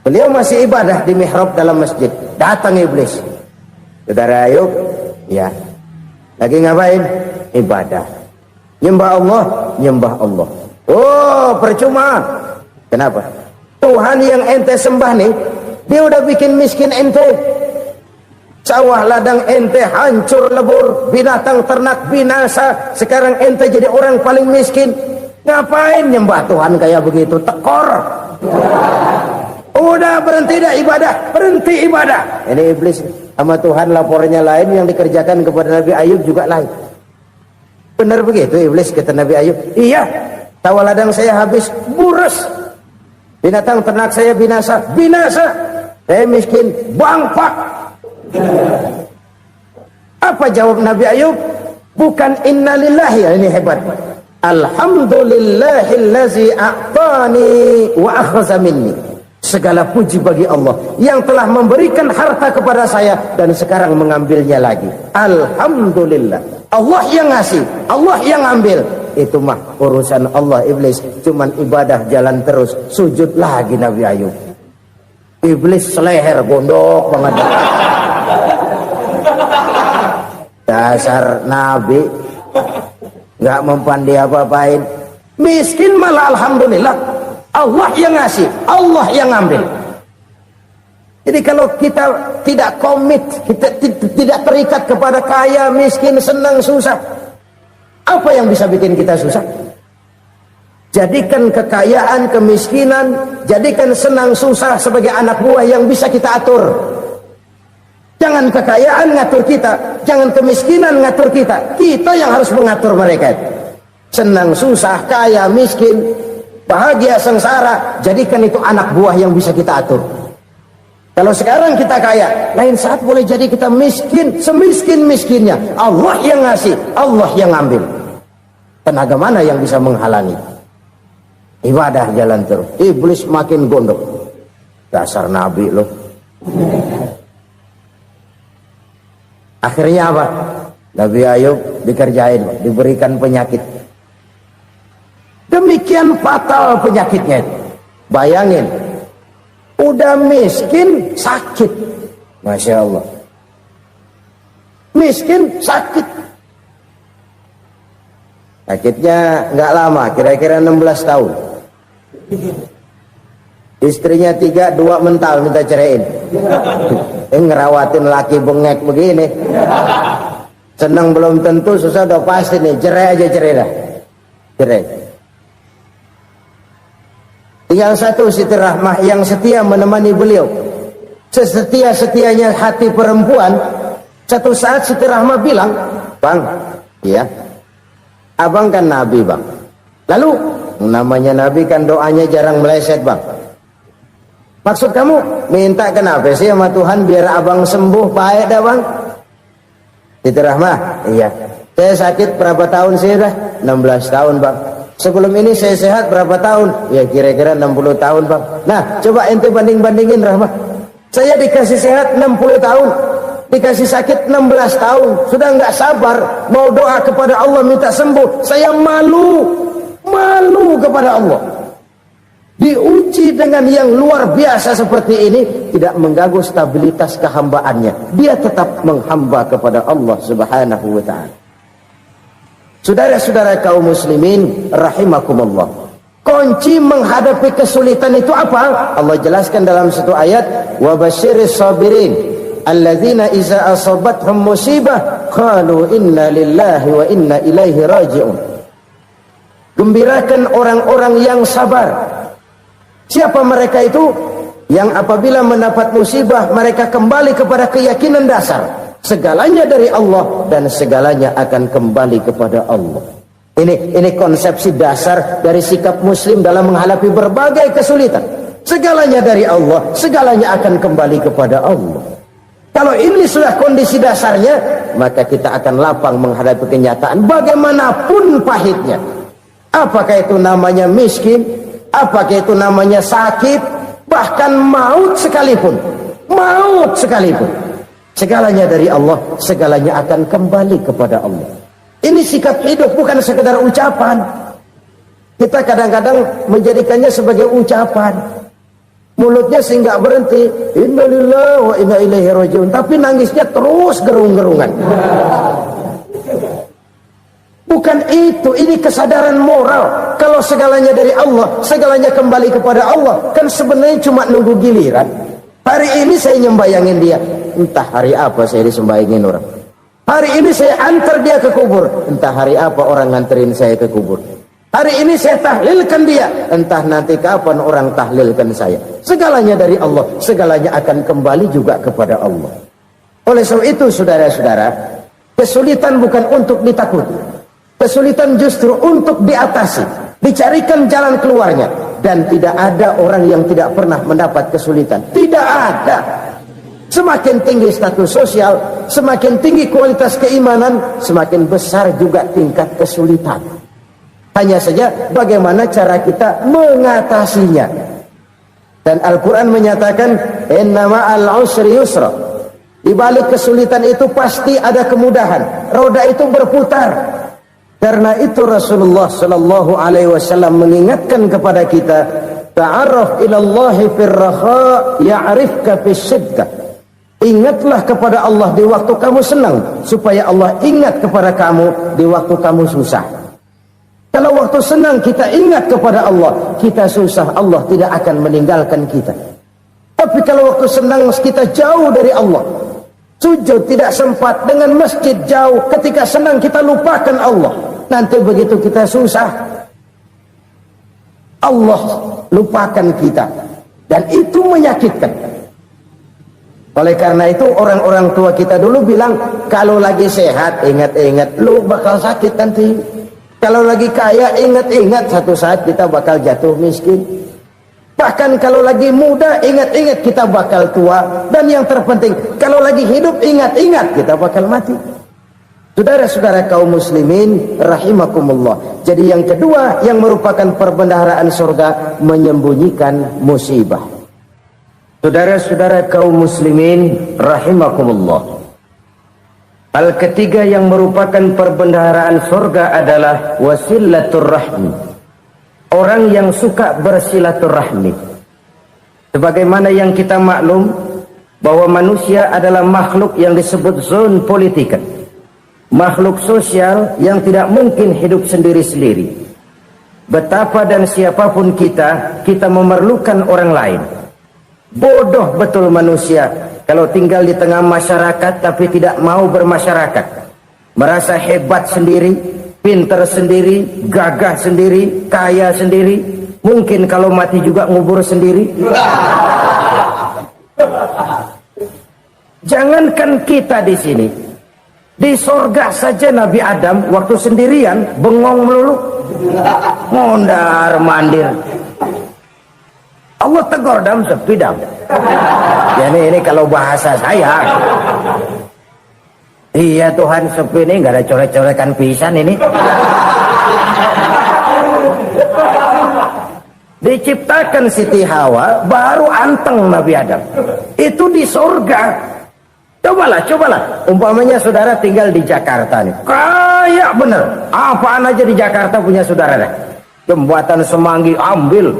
Beliau masih ibadah di mihrab dalam masjid. Datang iblis. Saudara Ayub, ya, lagi ngapain? Ibadah. Nyembah Allah, nyembah Allah. Oh, percuma. Kenapa? Tuhan yang ente sembah nih, dia udah bikin miskin ente. Sawah ladang ente hancur lebur, binatang ternak binasa. Sekarang ente jadi orang paling miskin. Ngapain nyembah Tuhan kayak begitu? Tekor. Udah berhenti dah ibadah, berhenti ibadah. Ini iblis sama Tuhan lapornya lain, yang dikerjakan kepada Nabi Ayub juga lain. Benar begitu iblis, kata Nabi Ayub. Iya, sawah ladang saya habis, burus. Binatang ternak saya binasa, binasa. Saya miskin, bangpak. Apa jawab Nabi Ayub? Bukan innalillahi, ya ini hebat. Alhamdulillahillazi a'tani wa akhza minni. Segala puji bagi Allah yang telah memberikan harta kepada saya dan sekarang mengambilnya lagi. Alhamdulillah. Allah yang ngasih, Allah yang ambil. Itu mah urusan Allah. Iblis cuman ibadah jalan terus, sujud lagi Nabi Ayub. Iblis seleher gondok banget. Dasar Nabi nggak mempan dia apa-apain. Miskin malah alhamdulillah. Allah yang ngasih, Allah yang ambil. Jadi kalau kita tidak komit, kita tidak terikat kepada kaya, miskin, senang, susah, apa yang bisa bikin kita susah? Jadikan kekayaan, kemiskinan, jadikan senang susah sebagai anak buah yang bisa kita atur. Jangan kekayaan ngatur kita, jangan kemiskinan ngatur kita. Kita yang harus mengatur mereka. Senang susah, kaya, miskin, bahagia, sengsara, jadikan itu anak buah yang bisa kita atur. Kalau sekarang kita kaya, lain saat boleh jadi kita miskin, semiskin-miskinnya. Allah yang ngasih, Allah yang ambil. Tenaga mana yang bisa menghalangi? Ibadah jalan terus. Iblis makin gondok. Dasar Nabi loh. Akhirnya apa? Nabi Ayub dikerjain, diberikan penyakit. Demikian fatal penyakitnya. Bayangin, udah miskin sakit. Masya Allah. Miskin sakit. Sakitnya nggak lama, kira-kira 16 tahun. Istrinya 3, 2 mental minta ceraiin. Ngerawatin laki bengek begini. Senang belum tentu, susah udah pasti nih. Cerai aja, cerai dah. Cerai. Tinggal satu Siti Rahmah yang setia menemani beliau. Sesetia-setianya hati perempuan. Satu saat Siti Rahmah bilang, "Bang, ya, abang kan Nabi, Bang. Lalu, namanya Nabi kan doanya jarang meleset, Bang. Maksud kamu minta kenapa sih sama Tuhan biar abang sembuh baik dah, Bang?" Siti Rahmah, iya. Saya sakit berapa tahun sih dah? 16 tahun, Bang. Sebelum ini saya sehat berapa tahun? Ya kira-kira 60 tahun, Bang. Nah, coba ente banding-bandingin, Rahmah. Saya dikasih sehat 60 tahun, dikasih sakit 16 tahun. Sudah nggak sabar mau doa kepada Allah minta sembuh. Saya malu kepada Allah. Diuji dengan yang luar biasa seperti ini, tidak mengganggu stabilitas kehambaannya. Dia tetap menghamba kepada Allah Subhanahu wa ta'ala. Saudara-saudara kaum muslimin rahimakumullah. Kunci menghadapi kesulitan itu apa? Allah jelaskan dalam satu ayat, wa basyiris sabirin alladzina iza asabathum musibah qalu inna lillahi wa inna ilaihi raji'un. Gembirakan orang-orang yang sabar. Siapa mereka itu? yang apabila mendapat musibah mereka kembali kepada keyakinan dasar segalanya dari Allah dan segalanya akan kembali kepada Allah. Ini konsepsi dasar dari sikap muslim dalam menghadapi berbagai kesulitan. Segalanya dari Allah, segalanya akan kembali kepada Allah. Kalau ini sudah kondisi dasarnya, maka kita akan lapang menghadapi kenyataan bagaimanapun pahitnya. Apakah itu namanya miskin, apakah itu namanya sakit, bahkan maut sekalipun. Maut sekalipun. Segalanya dari Allah, segalanya akan kembali kepada Allah. Ini sikap hidup, bukan sekedar ucapan. Kita kadang-kadang menjadikannya sebagai ucapan. Mulutnya sehingga berhenti, innalillahi wa inna ilaihi rajiun, tapi nangisnya terus gerung-gerungan. Bukan itu, ini kesadaran moral. Kalau segalanya dari Allah, segalanya kembali kepada Allah, kan sebenarnya cuma nunggu giliran. Hari ini saya nyembayangin dia, entah hari apa saya disembayangin orang. Hari ini saya antar dia ke kubur, entah hari apa orang nganterin saya ke kubur. Hari ini saya tahlilkan dia, entah nanti kapan orang tahlilkan saya. Segalanya dari Allah, segalanya akan kembali juga kepada Allah. Oleh sebab itu saudara-saudara, kesulitan bukan untuk ditakuti. Kesulitan justru untuk diatasi, dicarikan jalan keluarnya. Dan tidak ada orang yang tidak pernah mendapat kesulitan. Tidak ada. Semakin tinggi status sosial, semakin tinggi kualitas keimanan, semakin besar juga tingkat kesulitan. Hanya saja bagaimana cara kita mengatasinya. Dan Al-Quran menyatakan, innama al-usri yusra. Di balik kesulitan itu pasti ada kemudahan. Roda itu berputar. Karena itu Rasulullah sallallahu alaihi wasallam mengingatkan kepada kita, ta'arraf ila Allah fir raha ya'rifka fis shiddah. Ingatlah kepada Allah di waktu kamu senang, supaya Allah ingat kepada kamu di waktu kamu susah. Kalau waktu senang kita ingat kepada Allah, kita susah, Allah tidak akan meninggalkan kita. Tapi kalau waktu senang kita jauh dari Allah, sujud tidak sempat, dengan masjid jauh, ketika senang kita lupakan Allah. Nanti begitu kita susah, Allah lupakan kita. Dan itu menyakitkan. Oleh karena itu orang-orang tua kita dulu bilang, kalau lagi sehat ingat-ingat lu bakal sakit nanti. Kalau lagi kaya ingat-ingat satu saat kita bakal jatuh miskin. Bahkan kalau lagi muda ingat-ingat kita bakal tua. Dan yang terpenting, kalau lagi hidup ingat-ingat kita bakal mati. Saudara-saudara kaum muslimin rahimakumullah. Jadi yang kedua yang merupakan perbendaharaan surga, menyembunyikan musibah. Saudara-saudara kaum muslimin rahimakumullah. Hal ketiga yang merupakan perbendaharaan surga adalah wasilatur rahmi. Orang yang suka bersilaturahmi. Sebagaimana yang kita maklum bahwa manusia adalah makhluk yang disebut zon politika. Makhluk sosial yang tidak mungkin hidup sendiri-sendiri. Betapa dan siapapun kita memerlukan orang lain. Bodoh betul manusia kalau tinggal di tengah masyarakat tapi tidak mau bermasyarakat. Merasa hebat sendiri, pintar sendiri, gagah sendiri, kaya sendiri. Mungkin kalau mati juga ngubur sendiri. Jangankan kita di sini, di sorga saja Nabi Adam waktu sendirian bengong melulu, mondar mandir. Allah tegur dam sepi dam. Ya ini kalau bahasa saya. Iya Tuhan, sepi ini nggak ada coret-coretan pisan ini. Diciptakan Siti Hawa baru anteng Nabi Adam. Itu di sorga. Cobalah. Umpamanya saudara tinggal di Jakarta nih. Kaya bener. Apaan aja di Jakarta punya saudara dah. Jembatan Semanggi ambil.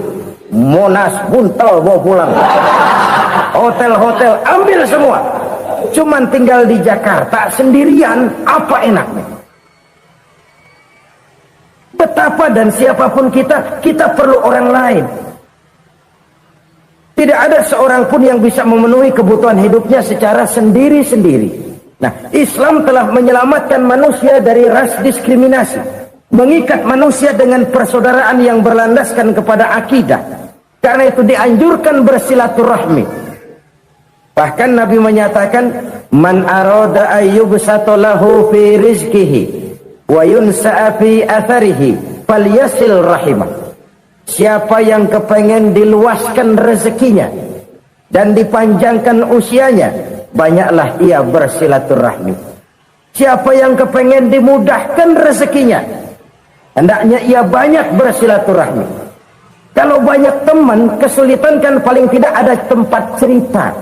Monas buntel bawa pulang. Hotel-hotel ambil semua. Cuman tinggal di Jakarta sendirian, apa enaknya? Betapa dan siapapun kita perlu orang lain. Tidak ada seorang pun yang bisa memenuhi kebutuhan hidupnya secara sendiri-sendiri. Nah, Islam telah menyelamatkan manusia dari ras diskriminasi, mengikat manusia dengan persaudaraan yang berlandaskan kepada akidah. Karena itu dianjurkan bersilaturahmi. Bahkan Nabi menyatakan, man arada ayyubsata lahu fi rizqihi wa yunsa'a fi atharihi falyasil rahimah. Siapa yang kepengen diluaskan rezekinya dan dipanjangkan usianya, banyaklah ia bersilaturahmi. Siapa yang kepengen dimudahkan rezekinya, hendaknya ia banyak bersilaturahmi. Kalau banyak teman, kesulitan kan paling tidak ada tempat cerita.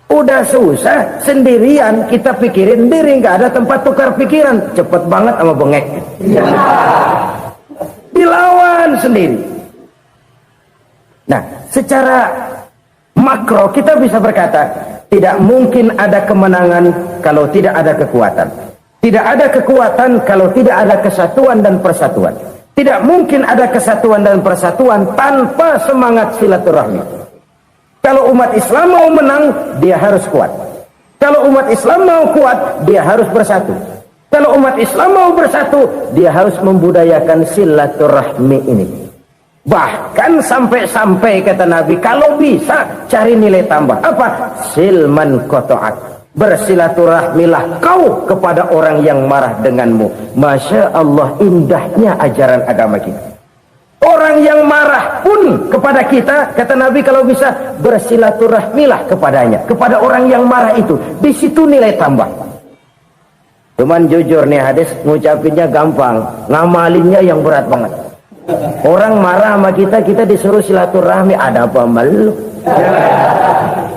Udah susah, sendirian kita pikirin diri, nggak ada tempat tukar pikiran. Cepet banget sama bengek. Dilawan sendiri. Nah, secara makro kita bisa berkata, tidak mungkin ada kemenangan kalau tidak ada kekuatan. Tidak ada kekuatan kalau tidak ada kesatuan dan persatuan. Tidak mungkin ada kesatuan dan persatuan tanpa semangat silaturahmi. Kalau umat Islam mau menang, dia harus kuat. Kalau umat Islam mau kuat, dia harus bersatu. Kalau umat Islam mau bersatu, dia harus membudayakan silaturahmi ini. Bahkan sampai-sampai kata Nabi, kalau bisa cari nilai tambah. Apa? Silman koto'at. Bersilaturahmilah kau kepada orang yang marah denganmu. Masya Allah, indahnya ajaran agama kita. Orang yang marah pun kepada kita, kata Nabi, kalau bisa bersilaturahmilah kepadanya, kepada orang yang marah itu. Di situ nilai tambah. Cuman jujur nih hadis, ngucapinnya gampang, ngamalinnya yang berat banget. Orang marah sama kita, kita disuruh silaturahmi, ada apa malu?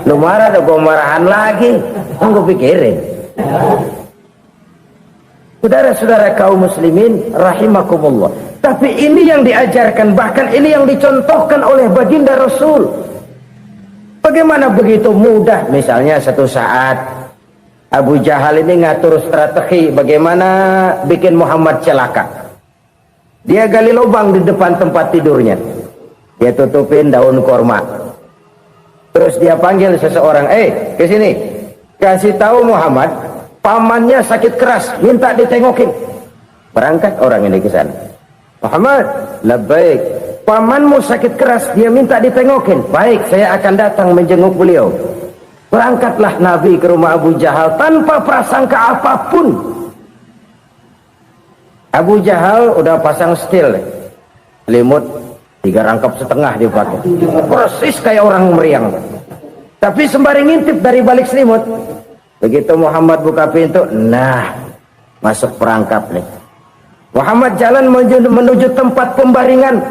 Lu marah, ada gua marahan lagi. Tunggu pikirin. Saudara-saudara kaum muslimin rahimakumullah. Tapi ini yang diajarkan, bahkan ini yang dicontohkan oleh baginda Rasul. Bagaimana begitu mudah, misalnya satu saat Abu Jahal ini ngatur strategi bagaimana bikin Muhammad celaka. Dia gali lubang di depan tempat tidurnya. Dia tutupin daun korma. Terus dia panggil seseorang, ke sini. Kasih tahu Muhammad, pamannya sakit keras, minta ditengokin. Berangkat orang ini ke sana. Muhammad, labbaik. Pamanmu sakit keras, dia minta ditengokin. Baik, saya akan datang menjenguk beliau. Berangkatlah Nabi ke rumah Abu Jahal tanpa prasangka apapun. Abu Jahal udah pasang stil, selimut 3 rangkap setengah dipakai, persis kayak orang meriang. Tapi sembari ngintip dari balik selimut, begitu Muhammad buka pintu, nah masuk perangkap nih. Muhammad jalan menuju tempat pembaringan.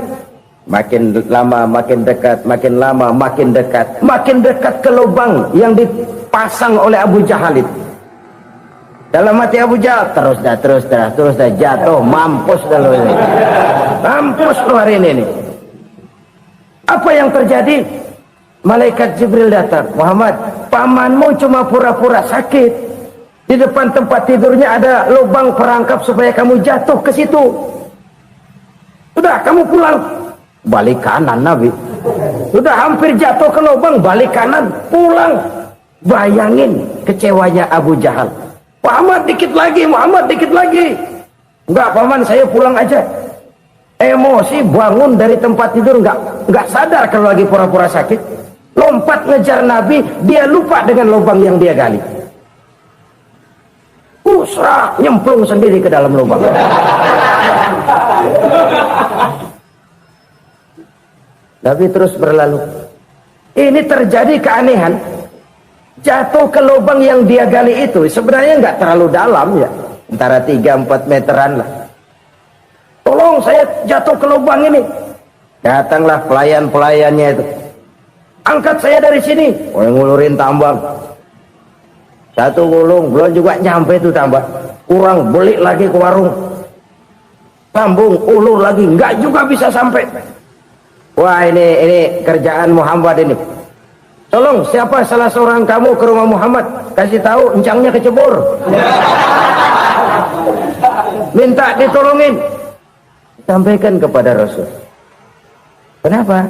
Makin lama makin dekat, makin lama makin dekat, makin dekat ke lubang yang dipasang oleh Abu Jahal itu. Dalam hati Abu Jahal, terus dah jatuh, mampus dah lo ini. Mampus lo hari ini nih. Apa yang terjadi? Malaikat Jibril datang. Muhammad, pamanmu cuma pura-pura sakit. Di depan tempat tidurnya ada lubang perangkap supaya kamu jatuh ke situ. Sudah, kamu pulang. Balik kanan Nabi. Sudah hampir jatuh ke lubang, balik kanan, pulang. Bayangin kecewanya Abu Jahal. Muhammad dikit lagi, Muhammad dikit lagi. Enggak paman, saya pulang aja. Emosi bangun dari tempat tidur, enggak sadar kalau lagi pura-pura sakit. Lompat ngejar Nabi, dia lupa dengan lubang yang dia gali. Serak nyemplung sendiri ke dalam lubang. Nabi terus berlalu. Ini terjadi keanehan. Jatuh ke lubang yang dia gali itu sebenarnya nggak terlalu dalam ya, antara 3-4 meteran lah. Tolong saya jatuh ke lubang ini. Datanglah pelayan-pelayannya itu. Angkat saya dari sini. Ngulurin tambang. Satu gulung belum juga nyampe itu tambang. Kurang, beli lagi ke warung. Sambung, ulur lagi, nggak juga bisa sampai. Wah ini kerjaan Muhammad ini. Tolong siapa salah seorang kamu ke rumah Muhammad, kasih tahu encangnya kecebur. Minta ditolongin. Sampaikan kepada Rasul. Kenapa?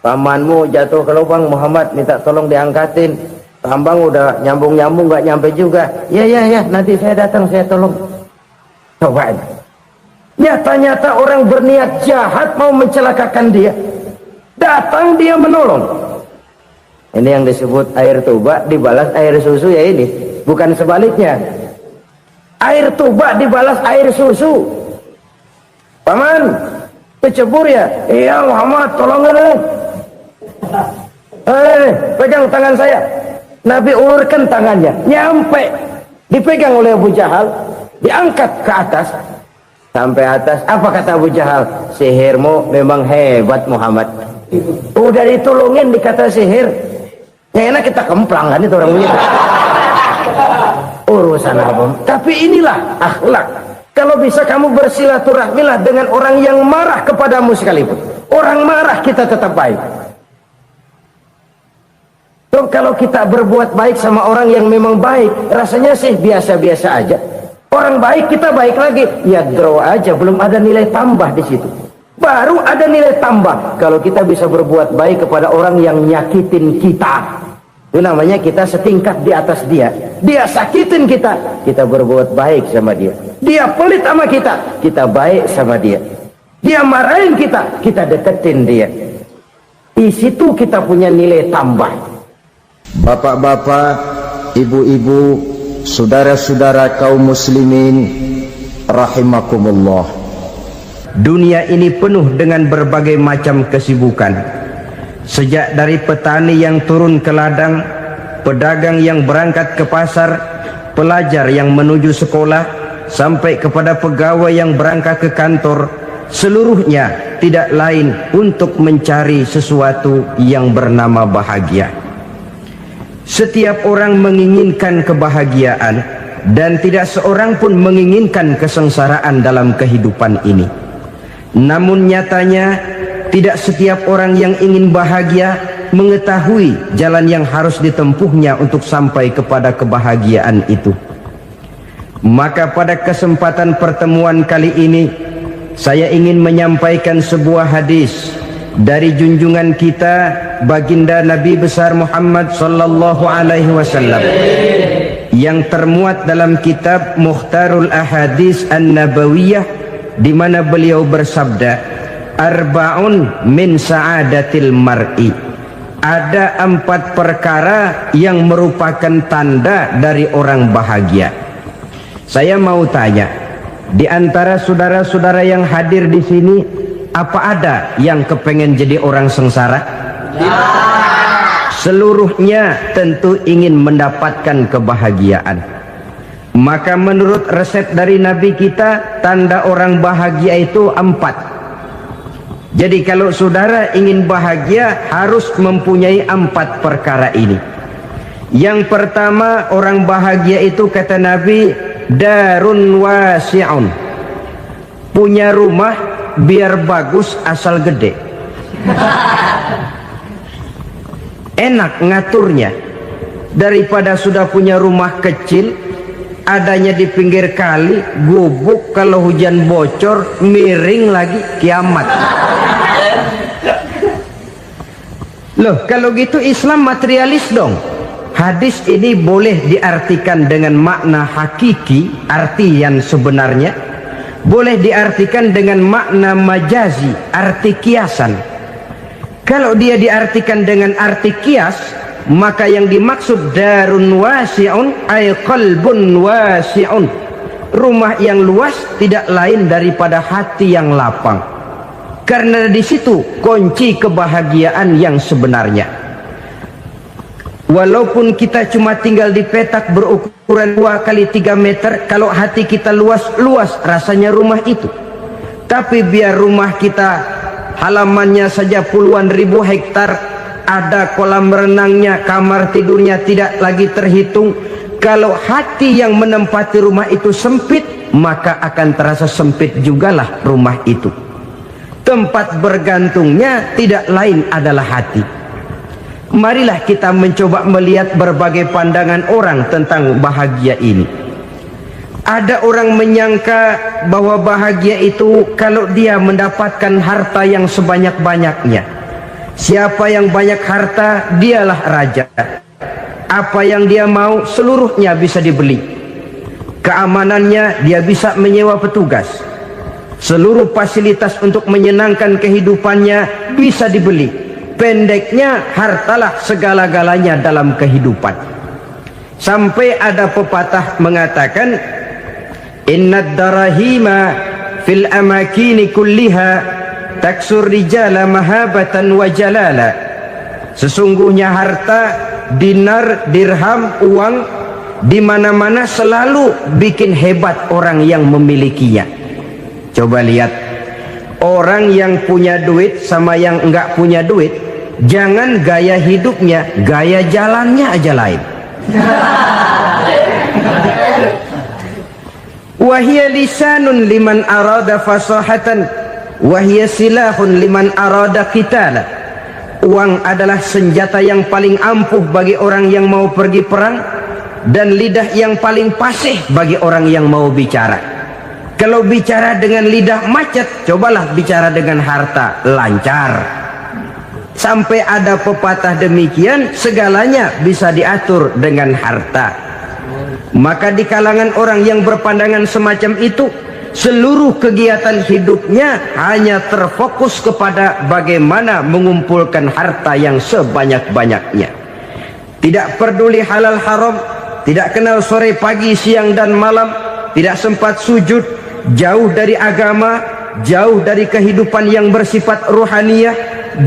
Pamanmu jatuh ke lubang, Muhammad minta tolong diangkatin. Tambang udah nyambung-nyambung nggak nyampe juga. Ya, nanti saya datang saya tolong. Coba. Nyata-nyata orang berniat jahat mau mencelakakan dia. Datang dia menolong. Ini yang disebut air tuba dibalas air susu ya ini. Bukan sebaliknya. Air tuba dibalas air susu. Paman, kecebur ya? Iya Muhammad, tolongin. Pegang tangan saya. Nabi ulurkan tangannya, nyampe. Dipegang oleh Abu Jahal, diangkat ke atas. Sampai atas, apa kata Abu Jahal? Sihirmu memang hebat Muhammad. Udah ditolongin dikata sihir. Yang enak kita kemplang kan itu orang begitu. Urusan apa? Tapi inilah akhlak. Kalau bisa kamu bersilaturahmilah dengan orang yang marah kepadamu sekalipun. Orang marah kita tetap baik. So, kalau kita berbuat baik sama orang yang memang baik, rasanya sih biasa-biasa aja. Orang baik kita baik lagi, ya draw aja, belum ada nilai tambah di situ. Baru ada nilai tambah kalau kita bisa berbuat baik kepada orang yang nyakitin kita. Itu namanya kita setingkat di atas dia. Dia sakitin kita, kita berbuat baik sama dia. Dia pelit sama kita, kita baik sama dia. Dia marahin kita, kita deketin dia. Di situ kita punya nilai tambah. Bapak-bapak, ibu-ibu, saudara-saudara kaum muslimin rahimakumullah. Dunia ini penuh dengan berbagai macam kesibukan. Sejak dari petani yang turun ke ladang, pedagang yang berangkat ke pasar, pelajar yang menuju sekolah, sampai kepada pegawai yang berangkat ke kantor, seluruhnya tidak lain untuk mencari sesuatu yang bernama bahagia. Setiap orang menginginkan kebahagiaan dan tidak seorang pun menginginkan kesengsaraan dalam kehidupan ini. Namun nyatanya tidak setiap orang yang ingin bahagia mengetahui jalan yang harus ditempuhnya untuk sampai kepada kebahagiaan itu. Maka pada kesempatan pertemuan kali ini saya ingin menyampaikan sebuah hadis dari junjungan kita baginda Nabi besar Muhammad sallallahu alaihi wasallam yang termuat dalam kitab Mukhtarul Ahadits An-Nabawiyah, di mana beliau bersabda, arba'un min sa'adatil mar'i. Ada 4 perkara yang merupakan tanda dari orang bahagia. Saya mau tanya, di antara saudara-saudara yang hadir di sini, apa ada yang kepengen jadi orang sengsara? Ya. Seluruhnya tentu ingin mendapatkan kebahagiaan. Maka menurut resep dari Nabi kita, tanda orang bahagia itu 4. Jadi kalau saudara ingin bahagia, harus mempunyai 4 perkara ini. Yang pertama, orang bahagia itu kata Nabi, darun wasi'un. Punya rumah biar bagus asal gede. Enak ngaturnya. Daripada sudah punya rumah kecil, adanya di pinggir kali, gubuk, kalau hujan bocor, miring lagi, kiamat. Loh, kalau gitu Islam materialis dong. Hadis ini boleh diartikan dengan makna hakiki, arti yang sebenarnya. Boleh diartikan dengan makna majazi, arti kiasan. Kalau dia diartikan dengan arti kias, maka yang dimaksud darun wasi'un ay qalbun wasi'un. Rumah yang luas tidak lain daripada hati yang lapang. Karena di situ kunci kebahagiaan yang sebenarnya. Walaupun kita cuma tinggal di petak berukuran 2 kali 3 meter, kalau hati kita luas-luas rasanya rumah itu. Tapi biar rumah kita halamannya saja puluhan ribu hektar, ada kolam renangnya, kamar tidurnya tidak lagi terhitung. Kalau hati yang menempati rumah itu sempit, maka akan terasa sempit jugalah rumah itu. Tempat bergantungnya tidak lain adalah hati. Marilah kita mencoba melihat berbagai pandangan orang tentang bahagia ini. Ada orang menyangka bahwa bahagia itu kalau dia mendapatkan harta yang sebanyak-banyaknya. Siapa yang banyak harta, dialah raja. Apa yang dia mau, seluruhnya bisa dibeli. Keamanannya, dia bisa menyewa petugas. Seluruh fasilitas untuk menyenangkan kehidupannya bisa dibeli. pendeknya hartalah segala-galanya dalam kehidupan. Sampai ada pepatah mengatakan, innad darahima fil amakini kulliha taksur rijala mahabatan wa jalala. Sesungguhnya harta, dinar, dirham, uang di mana-mana selalu bikin hebat orang yang memilikinya. Coba lihat, orang yang punya duit sama yang enggak punya duit, jangan gaya hidupnya, gaya jalannya aja lain. Wahia lisanun liman arada fasahatan, wahia silahun liman arada qitala. Uang adalah senjata yang paling ampuh bagi orang yang mau pergi perang, dan lidah yang paling fasih bagi orang yang mau bicara. Kalau bicara dengan lidah macet, cobalah bicara dengan harta, lancar. Sampai ada pepatah demikian, segalanya bisa diatur dengan harta. Maka di kalangan orang yang berpandangan semacam itu, seluruh kegiatan hidupnya hanya terfokus kepada bagaimana mengumpulkan harta yang sebanyak-banyaknya. Tidak peduli halal haram, tidak kenal sore pagi siang dan malam, tidak sempat sujud, jauh dari agama, jauh dari kehidupan yang bersifat ruhaniyah,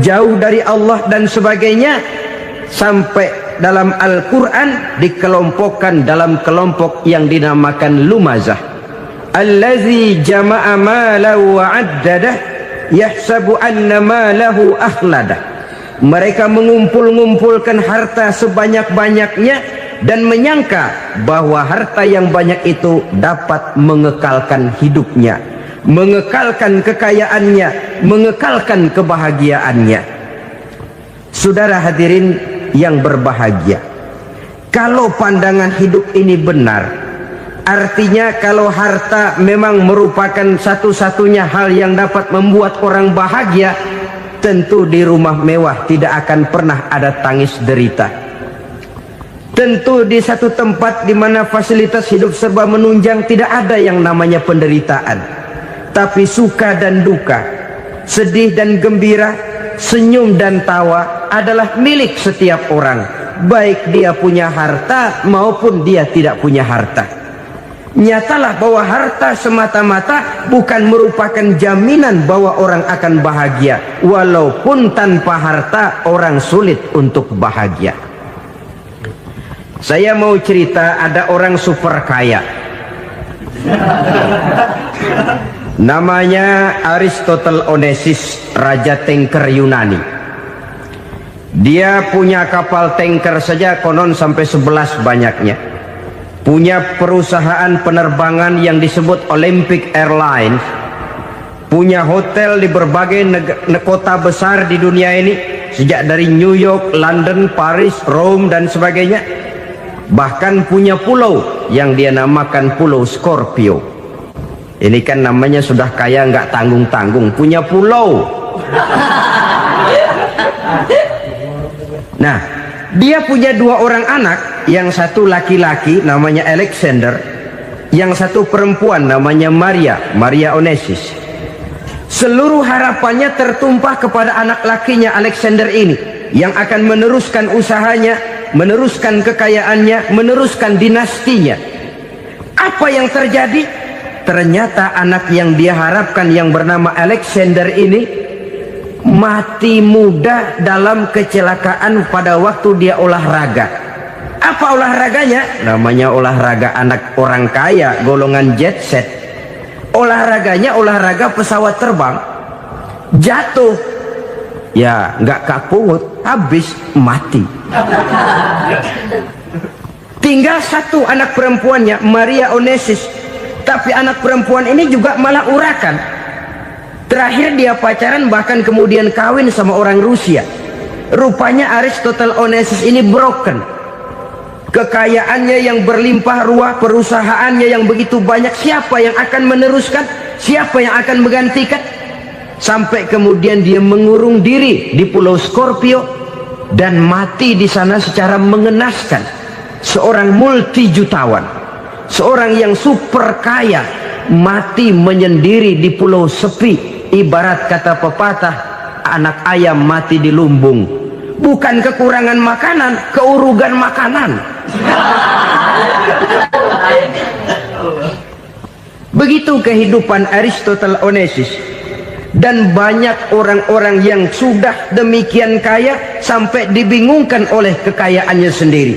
jauh dari Allah dan sebagainya. Sampai dalam Al-Quran dikelompokkan dalam kelompok yang dinamakan lumazah. Allazi jama'a malahu wa'addadah yahsabu anna malahu akhladah. Mereka mengumpul-ngumpulkan harta sebanyak-banyaknya dan menyangka bahwa harta yang banyak itu dapat mengekalkan hidupnya, mengekalkan kekayaannya, mengekalkan kebahagiaannya. Saudara hadirin yang berbahagia, kalau pandangan hidup ini benar, artinya kalau harta memang merupakan satu-satunya hal yang dapat membuat orang bahagia, tentu di rumah mewah tidak akan pernah ada tangis derita. Tentu di satu tempat di mana fasilitas hidup serba menunjang tidak ada yang namanya penderitaan. Tapi suka dan duka, sedih dan gembira, senyum dan tawa adalah milik setiap orang, baik dia punya harta maupun dia tidak punya harta. Nyatalah bahwa harta semata-mata bukan merupakan jaminan bahwa orang akan bahagia, walaupun tanpa harta orang sulit untuk bahagia. Saya mau cerita, ada orang super kaya, namanya Aristotle Onesimus, raja tanker Yunani. Dia punya kapal tanker saja konon sampai 11 banyaknya. Punya perusahaan penerbangan yang disebut Olympic Airlines. Punya hotel di berbagai kota besar di dunia ini, sejak dari New York, London, Paris, Rome dan sebagainya. Bahkan punya pulau yang dia namakan Pulau Scorpio. Ini kan namanya sudah kaya nggak tanggung-tanggung, punya pulau. Nah, dia punya 2 orang anak, yang satu laki-laki namanya Alexander, yang satu perempuan namanya Maria Onesimus. Seluruh harapannya tertumpah kepada anak lakinya Alexander ini, yang akan meneruskan usahanya, meneruskan kekayaannya, meneruskan dinastinya. Apa yang terjadi? Ternyata anak yang dia harapkan yang bernama Alexander ini mati muda dalam kecelakaan pada waktu dia olahraga. Apa olahraganya? Namanya olahraga anak orang kaya, golongan jet set. Olahraganya olahraga pesawat terbang. Jatuh, ya nggak kaput, habis mati. Tinggal satu anak perempuannya, Maria Onesimus. Tapi anak perempuan ini juga malah urakan. Terakhir dia pacaran, bahkan kemudian kawin sama orang Rusia. Rupanya Aristotle Onesimus ini broken. Kekayaannya yang berlimpah ruah, perusahaannya yang begitu banyak, siapa yang akan meneruskan? Siapa yang akan menggantikan? Sampai kemudian dia mengurung diri di Pulau Scorpio dan mati di sana secara mengenaskan. Seorang multi jutawan, seorang yang super kaya, mati menyendiri di pulau sepi. Ibarat kata pepatah, anak ayam mati di lumbung. Bukan kekurangan makanan, keurugan makanan. Begitu kehidupan Aristotle Onassis. Dan banyak orang-orang yang sudah demikian kaya sampai dibingungkan oleh kekayaannya sendiri.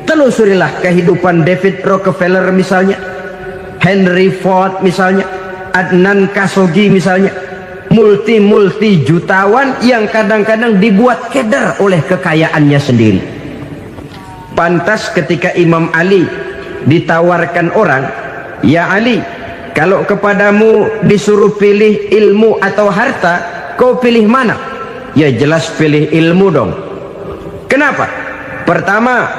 Telusurilah kehidupan David Rockefeller misalnya, Henry Ford misalnya, Adnan Khashoggi misalnya. Multi jutawan yang kadang-kadang dibuat keder oleh kekayaannya sendiri. Pantas ketika Imam Ali ditawarkan orang, "Ya Ali, kalau kepadamu disuruh pilih ilmu atau harta, kau pilih mana?" Ya jelas pilih ilmu dong. Kenapa? Pertama,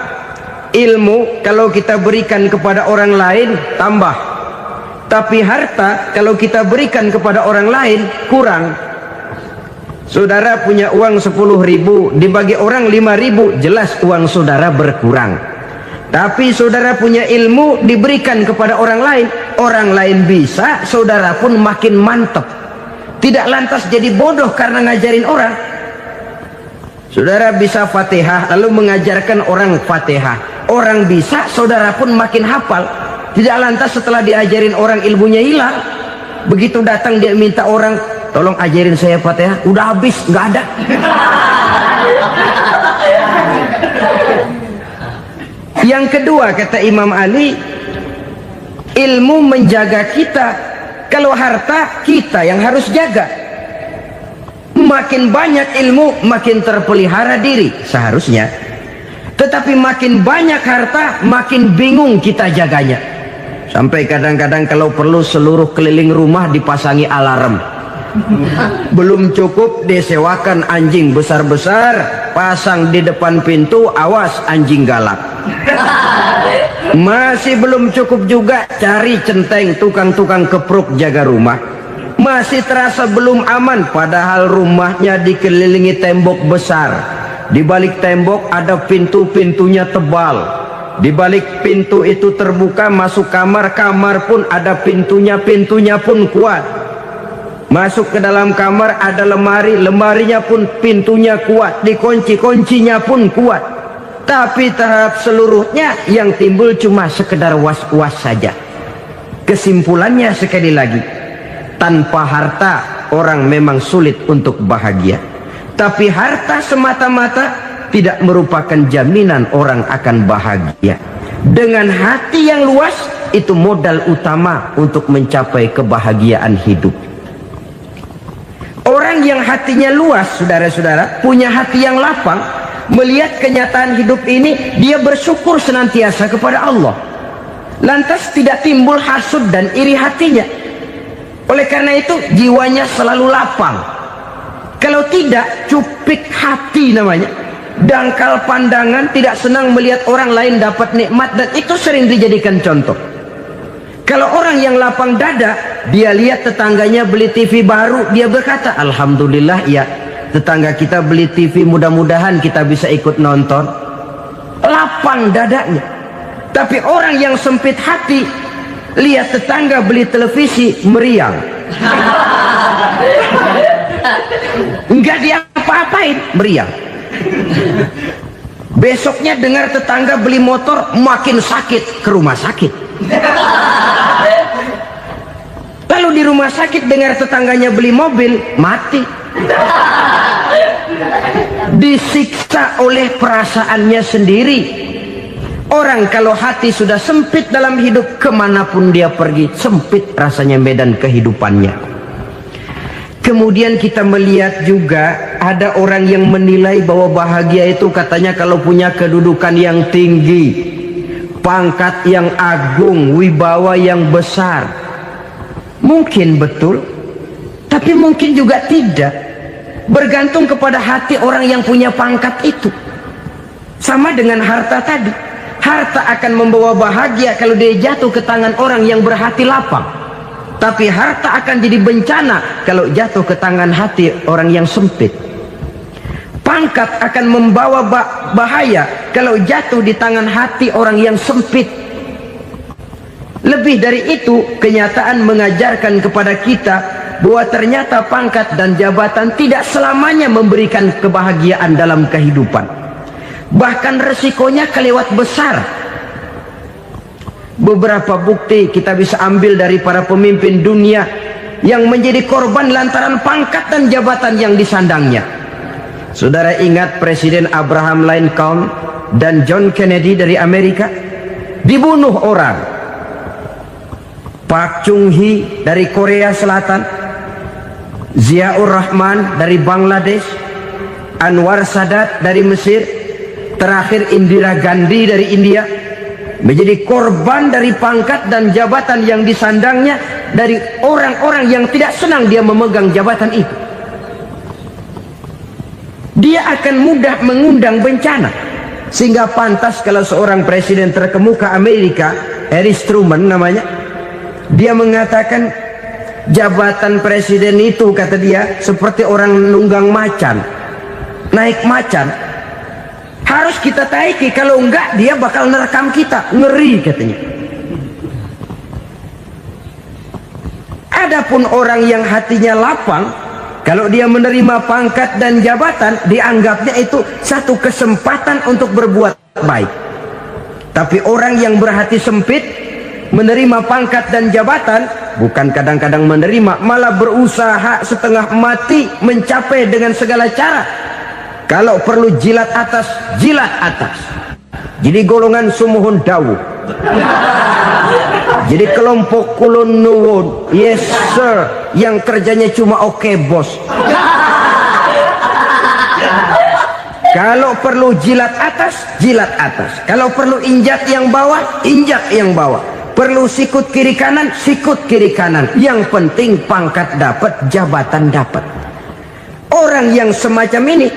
ilmu kalau kita berikan kepada orang lain tambah. Tapi harta kalau kita berikan kepada orang lain kurang. Saudara punya uang 10.000, dibagi orang 5.000, jelas uang saudara berkurang. Tapi saudara punya ilmu diberikan kepada orang lain bisa, saudara pun makin mantap. Tidak lantas jadi bodoh karena ngajarin orang. Saudara bisa Fatihah lalu mengajarkan orang Fatihah. Orang bisa, saudara pun makin hafal. Tidak lantas setelah diajarin orang ilmunya hilang. Begitu datang dia minta orang, "Tolong ajarin saya Fatihah." Udah habis, nggak ada. Yang kedua kata Imam Ali, ilmu menjaga kita. Kalau harta kita yang harus jaga. Makin banyak ilmu makin terpelihara diri seharusnya. Tetapi makin banyak harta makin bingung kita jaganya. Sampai kadang-kadang kalau perlu seluruh keliling rumah dipasangi alarm. Belum cukup disewakan anjing besar-besar, pasang di depan pintu, awas anjing galak. Masih belum cukup juga cari centeng tukang-tukang kepruk jaga rumah. Masih terasa belum aman, padahal rumahnya dikelilingi tembok besar. Di balik tembok ada pintu-pintunya tebal. Di balik pintu itu terbuka masuk kamar, kamar pun ada pintunya, pintunya pun kuat. Masuk ke dalam kamar ada lemari, lemarinya pun pintunya kuat, dikunci, kuncinya pun kuat. Tapi terhadap seluruhnya yang timbul cuma sekedar was-was saja. Kesimpulannya sekali lagi, tanpa harta orang memang sulit untuk bahagia. Tapi harta semata-mata tidak merupakan jaminan orang akan bahagia. Dengan hati yang luas, itu modal utama untuk mencapai kebahagiaan hidup. Orang yang hatinya luas, saudara-saudara, punya hati yang lapang, melihat kenyataan hidup ini, dia bersyukur senantiasa kepada Allah. Lantas tidak timbul hasud dan iri hatinya. Oleh karena itu, jiwanya selalu lapang. Kalau tidak, cupik hati namanya. Dangkal pandangan, tidak senang melihat orang lain dapat nikmat, dan itu sering dijadikan contoh. Kalau orang yang lapang dada, dia lihat tetangganya beli TV baru, dia berkata, "Alhamdulillah ya, tetangga kita beli TV, mudah-mudahan kita bisa ikut nonton." Lapang dadanya. Tapi orang yang sempit hati, lihat tetangga beli televisi, meriang. Enggak diapa-apain, meriang. Besoknya dengar tetangga beli motor, makin sakit, ke rumah sakit. Lalu di rumah sakit dengar tetangganya beli mobil, mati. Disiksa oleh perasaannya sendiri. Orang kalau hati sudah sempit dalam hidup, kemanapun dia pergi, sempit rasanya medan kehidupannya. Kemudian kita melihat juga ada orang yang menilai bahwa bahagia itu katanya kalau punya kedudukan yang tinggi, pangkat yang agung, wibawa yang besar. Mungkin betul, tapi mungkin juga tidak. Bergantung kepada hati orang yang punya pangkat itu. Sama dengan harta tadi. Harta akan membawa bahagia kalau dia jatuh ke tangan orang yang berhati lapang. Tapi harta akan jadi bencana kalau jatuh ke tangan hati orang yang sempit. Pangkat akan membawa bahaya kalau jatuh di tangan hati orang yang sempit. Lebih dari itu, kenyataan mengajarkan kepada kita bahwa ternyata pangkat dan jabatan tidak selamanya memberikan kebahagiaan dalam kehidupan. Bahkan resikonya kelewat besar. Beberapa bukti kita bisa ambil dari para pemimpin dunia yang menjadi korban lantaran pangkat dan jabatan yang disandangnya. Saudara ingat Presiden Abraham Lincoln dan John Kennedy dari Amerika? Dibunuh orang. Park Chung-hee dari Korea Selatan, Ziaur Rahman dari Bangladesh, Anwar Sadat dari Mesir, terakhir Indira Gandhi dari India, menjadi korban dari pangkat dan jabatan yang disandangnya dari orang-orang yang tidak senang dia memegang jabatan itu. Dia akan mudah mengundang bencana, sehingga pantas kalau seorang presiden terkemuka Amerika, Harry Truman namanya, dia mengatakan jabatan presiden itu, kata dia, seperti orang nunggang macan, naik macan, harus kita taiki, kalau enggak dia bakal nerekam kita, ngeri katanya. Adapun orang yang hatinya lapang, kalau dia menerima pangkat dan jabatan, dianggapnya itu satu kesempatan untuk berbuat baik. Tapi orang yang berhati sempit, menerima pangkat dan jabatan, bukan kadang-kadang menerima, malah berusaha setengah mati mencapai dengan segala cara. Kalau perlu jilat atas, jilat atas. Jadi golongan sumuhun dawuh. Jadi kelompok kulon nuwun, yes sir, yang kerjanya cuma oke bos. Kalau perlu jilat atas, jilat atas. Kalau perlu injak yang bawah, injak yang bawah. Perlu sikut kiri kanan, sikut kiri kanan. Yang penting pangkat dapat, jabatan dapat. Orang yang semacam ini,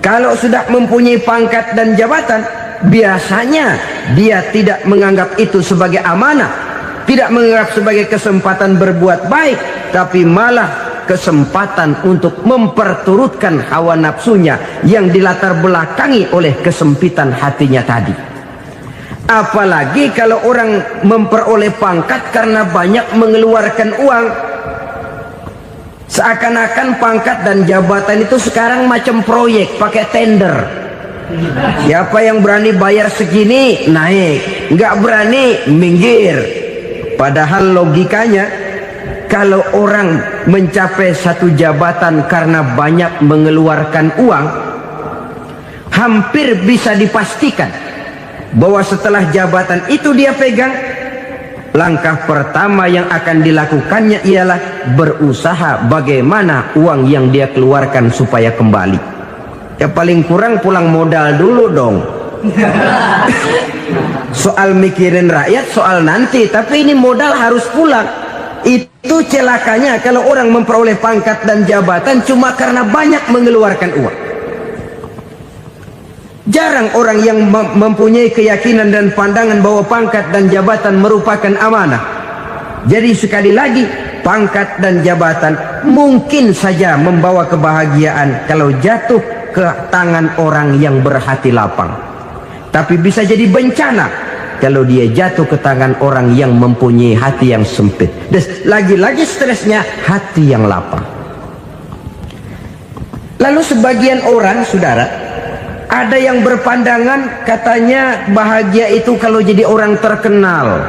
kalau sudah mempunyai pangkat dan jabatan, biasanya dia tidak menganggap itu sebagai amanah, tidak menganggap sebagai kesempatan berbuat baik, tapi malah kesempatan untuk memperturutkan hawa nafsunya yang dilatar belakangi oleh kesempitan hatinya tadi. Apalagi kalau orang memperoleh pangkat karena banyak mengeluarkan uang, seakan-akan pangkat dan jabatan itu sekarang macam proyek pakai tender. Siapa yang berani bayar segini naik, nggak berani minggir. Padahal logikanya, kalau orang mencapai satu jabatan karena banyak mengeluarkan uang, hampir bisa dipastikan bahwa setelah jabatan itu dia pegang, langkah pertama yang akan dilakukannya ialah berusaha bagaimana uang yang dia keluarkan supaya kembali. Ya paling kurang pulang modal dulu dong. Soal mikirin rakyat soal nanti, tapi ini modal harus pulang. Itu celakanya kalau orang memperoleh pangkat dan jabatan cuma karena banyak mengeluarkan uang. Jarang orang yang mempunyai keyakinan dan pandangan bahwa pangkat dan jabatan merupakan amanah. Jadi sekali lagi, pangkat dan jabatan mungkin saja membawa kebahagiaan kalau jatuh ke tangan orang yang berhati lapang. Tapi bisa jadi bencana kalau dia jatuh ke tangan orang yang mempunyai hati yang sempit. Dan lagi-lagi stresnya hati yang lapang. Lalu sebagian orang, saudara, ada yang berpandangan katanya bahagia itu kalau jadi orang terkenal,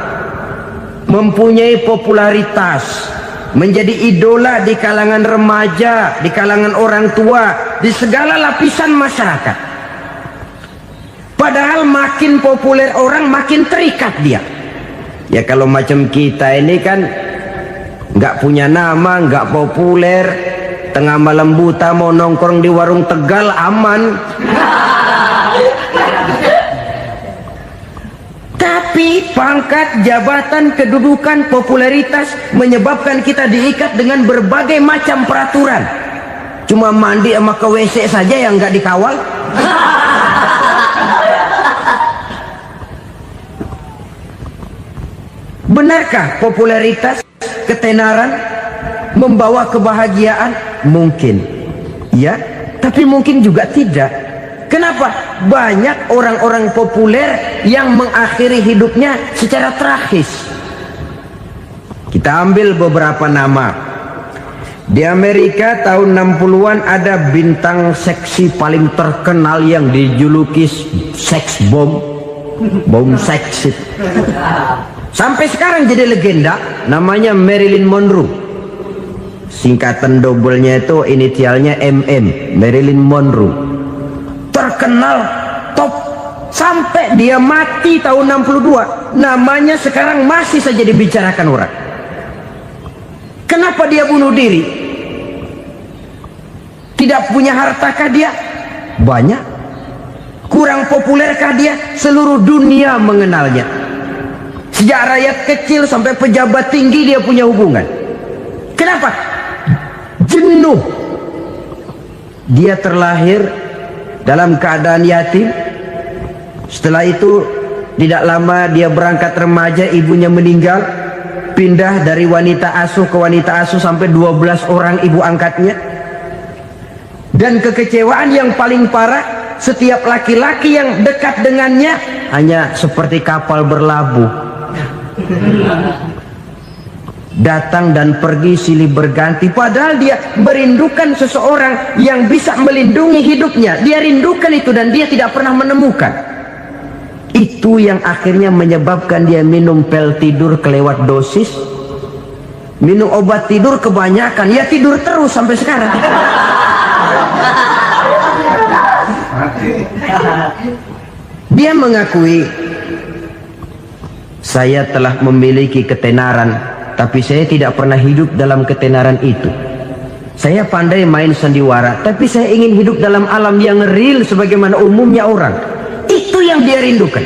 mempunyai popularitas, menjadi idola di kalangan remaja, di kalangan orang tua, di segala lapisan masyarakat. Padahal makin populer orang, makin terikat dia. Ya kalau macam kita ini kan nggak punya nama, nggak populer, tengah malam buta mau nongkrong di warung Tegal aman. Tapi pangkat, jabatan, kedudukan, popularitas menyebabkan kita diikat dengan berbagai macam peraturan. Cuma mandi sama ke WC saja yang nggak dikawal. Benarkah popularitas, ketenaran membawa kebahagiaan? Mungkin, ya, tapi mungkin juga tidak. Kenapa? Banyak orang-orang populer yang mengakhiri hidupnya secara tragis. Kita ambil beberapa nama. Di Amerika tahun 60-an ada bintang seksi paling terkenal yang dijuluki seks bom, bom seks. Sampai sekarang jadi legenda, namanya Marilyn Monroe. Singkatan double-nya itu inisialnya MM, Marilyn Monroe. Terkenal, top, sampai dia mati tahun 62. Namanya sekarang masih saja dibicarakan orang. Kenapa dia bunuh diri? Tidak punya hartakah dia? Banyak. Kurang populerkah dia? Seluruh dunia mengenalnya. Sejak rakyat kecil sampai pejabat tinggi dia punya hubungan. Kenapa? Jenuh. Dia terlahir dalam keadaan yatim. Setelah itu tidak lama dia berangkat remaja, ibunya meninggal. Pindah dari wanita asuh ke wanita asuh sampai 12 orang ibu angkatnya. Dan kekecewaan yang paling parah, setiap laki-laki yang dekat dengannya hanya seperti kapal berlabuh. Datang dan pergi silih berganti, padahal dia merindukan seseorang yang bisa melindungi hidupnya. Dia rindukan itu dan dia tidak pernah menemukan. Itu yang akhirnya menyebabkan dia minum pil tidur kelewat dosis, minum obat tidur kebanyakan, ya tidur terus sampai sekarang. Dia mengakui, saya telah memiliki ketenaran, tapi saya tidak pernah hidup dalam ketenaran itu. Saya pandai main sandiwara, tapi saya ingin hidup dalam alam yang real sebagaimana umumnya orang. Itu yang dia rindukan.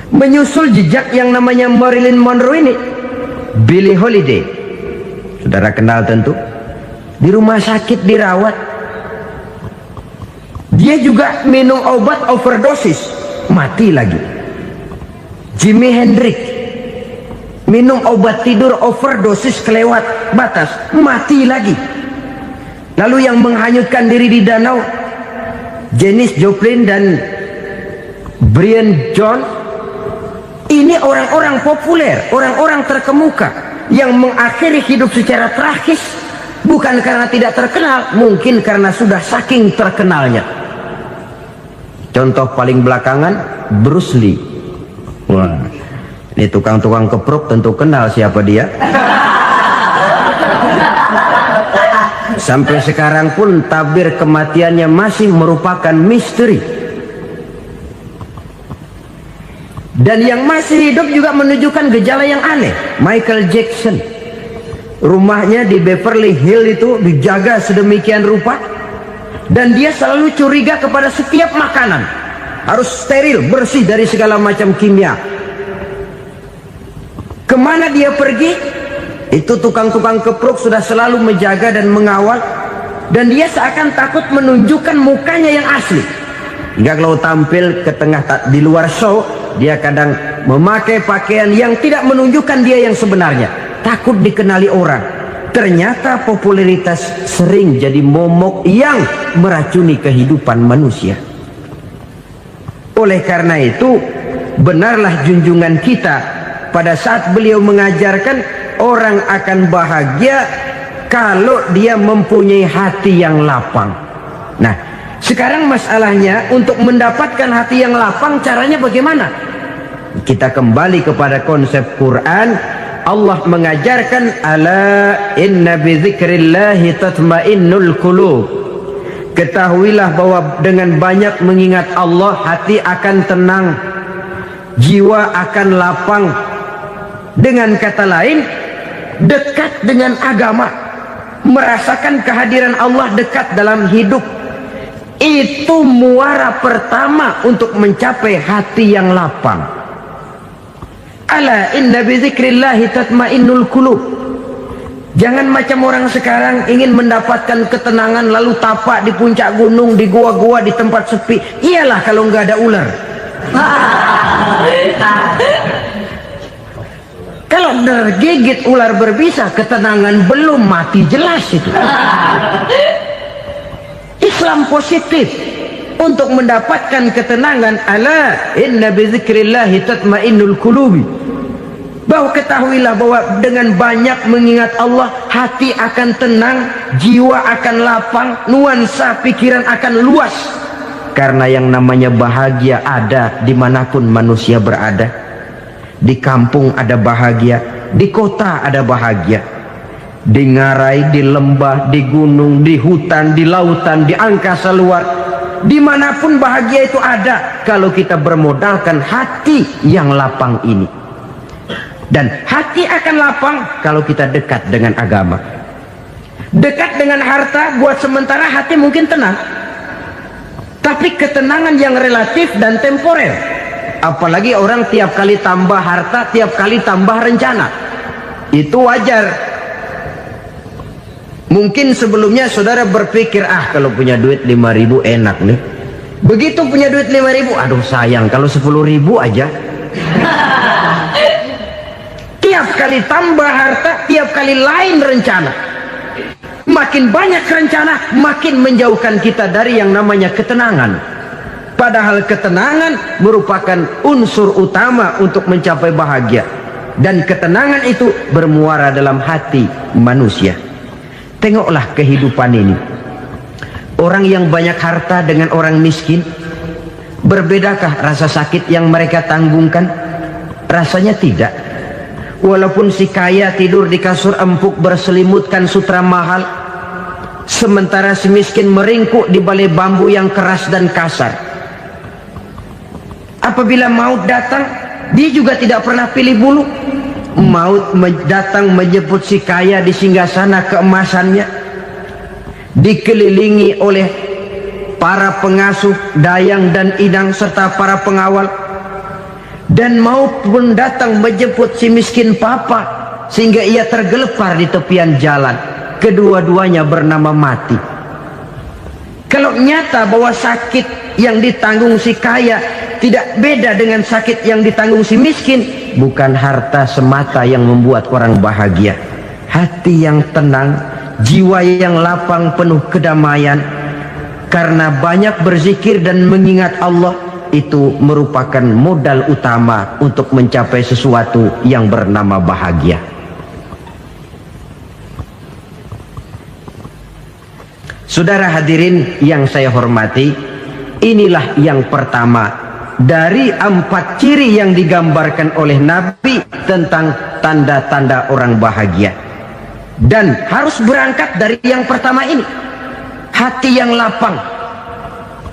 Menyusul jejak yang namanya Marilyn Monroe ini, Billie Holiday, saudara kenal tentu, di rumah sakit dirawat. Dia juga minum obat overdosis, mati lagi. Jimi Hendrix minum obat tidur overdosis kelewat batas, mati lagi. Lalu yang menghanyutkan diri di danau, Janis Joplin dan Brian Jones. Ini orang-orang populer, orang-orang terkemuka yang mengakhiri hidup secara tragis, bukan karena tidak terkenal, mungkin karena sudah saking terkenalnya. Contoh paling belakangan, Bruce Lee. Wah, ini tukang-tukang keprok tentu kenal siapa dia. Sampai sekarang pun tabir kematiannya masih merupakan misteri. Dan yang masih hidup juga menunjukkan gejala yang aneh. Michael Jackson, rumahnya di Beverly Hills itu dijaga sedemikian rupa, dan dia selalu curiga kepada setiap makanan harus steril, bersih dari segala macam kimia. Kemana dia pergi, itu tukang-tukang keprok sudah selalu menjaga dan mengawal, dan dia seakan takut menunjukkan mukanya yang asli. Hingga kalau tampil ke tengah di luar show, dia kadang memakai pakaian yang tidak menunjukkan dia yang sebenarnya, takut dikenali orang. Ternyata popularitas sering jadi momok yang meracuni kehidupan manusia. Oleh karena itu, benarlah junjungan kita pada saat beliau mengajarkan orang akan bahagia kalau dia mempunyai hati yang lapang. Nah, sekarang masalahnya untuk mendapatkan hati yang lapang, caranya bagaimana? Kita kembali kepada konsep Quran. Allah mengajarkan, ala inna bi dzikrillahi tatmainnul qulub. Ketahuilah bahwa dengan banyak mengingat Allah, hati akan tenang, jiwa akan lapang. Dengan kata lain, dekat dengan agama, merasakan kehadiran Allah dekat dalam hidup. Itu muara pertama untuk mencapai hati yang lapang. Ala inna bi dzikrillahi tatmainnul qulub. Jangan macam orang sekarang ingin mendapatkan ketenangan lalu tapak di puncak gunung, di gua-gua, di tempat sepi. Iyalah kalau nggak ada ular. Kalau tergigit ular berbisa, ketenangan belum, mati jelas itu. Islam positif untuk mendapatkan ketenangan. Ala inna bi dzikrillahi tatmainnul qulubi. Bahwa ketahuilah bahwa dengan banyak mengingat Allah, hati akan tenang, jiwa akan lapang, nuansa pikiran akan luas. Karena yang namanya bahagia ada dimanapun manusia berada. Di kampung ada bahagia, di kota ada bahagia, di ngarai, di lembah, di gunung, di hutan, di lautan, di angkasa luar, dimanapun bahagia itu ada kalau kita bermodalkan hati yang lapang ini. Dan hati akan lapang kalau kita dekat dengan agama. Dekat dengan harta buat sementara hati mungkin tenang, tapi ketenangan yang relatif dan temporer. Apalagi orang tiap kali tambah harta, tiap kali tambah rencana. Itu wajar. Mungkin sebelumnya saudara berpikir, kalau punya duit 5.000 enak nih. Begitu punya duit 5.000, aduh sayang kalau 10.000 aja. Tiap kali tambah harta, tiap kali lain rencana. Makin banyak rencana, makin menjauhkan kita dari yang namanya ketenangan. Padahal ketenangan merupakan unsur utama untuk mencapai bahagia. Dan ketenangan itu bermuara dalam hati manusia. Tengoklah kehidupan ini. Orang yang banyak harta dengan orang miskin, berbedakah rasa sakit yang mereka tanggungkan? Rasanya tidak. Walaupun si kaya tidur di kasur empuk berselimutkan sutra mahal, sementara si miskin meringkuk di balai bambu yang keras dan kasar. Apabila maut datang, dia juga tidak pernah pilih bulu. Maut datang menjemput si kaya di singgasana keemasannya, dikelilingi oleh para pengasuh, dayang dan idang serta para pengawal. Dan maut pun datang menjemput si miskin papa, sehingga ia tergelepar di tepian jalan. Kedua-duanya bernama mati. Kalau nyata bahwa sakit yang ditanggung si kaya tidak beda dengan sakit yang ditanggung si miskin, bukan harta semata yang membuat orang bahagia. Hati yang tenang, jiwa yang lapang penuh kedamaian, karena banyak berzikir dan mengingat Allah, itu merupakan modal utama untuk mencapai sesuatu yang bernama bahagia. Saudara hadirin yang saya hormati, inilah yang pertama dari 4 ciri yang digambarkan oleh Nabi tentang tanda-tanda orang bahagia. Dan harus berangkat dari yang pertama ini, hati yang lapang.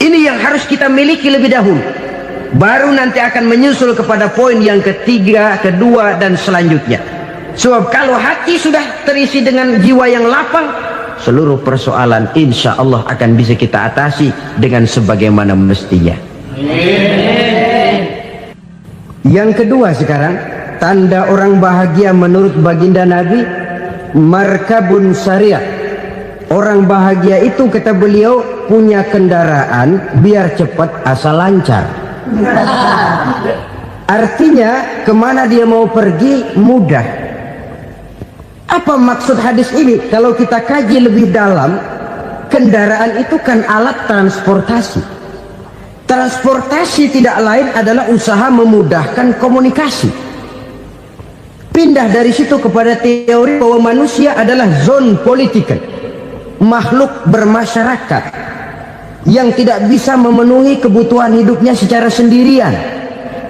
Ini yang harus kita miliki lebih dahulu. Baru nanti akan menyusul kepada poin yang ketiga, kedua, dan selanjutnya. Sebab kalau hati sudah terisi dengan jiwa yang lapang, seluruh persoalan insya Allah akan bisa kita atasi dengan sebagaimana mestinya. Yang kedua sekarang, tanda orang bahagia menurut baginda Nabi, markabun syariah. Orang bahagia itu, kata beliau, punya kendaraan biar cepat asal lancar. Artinya kemana dia mau pergi mudah. Apa maksud hadis ini? Kalau kita kaji lebih dalam, kendaraan itu kan alat transportasi. Transportasi tidak lain adalah usaha memudahkan komunikasi. Pindah dari situ kepada teori bahwa manusia adalah zon political, makhluk bermasyarakat yang tidak bisa memenuhi kebutuhan hidupnya secara sendirian.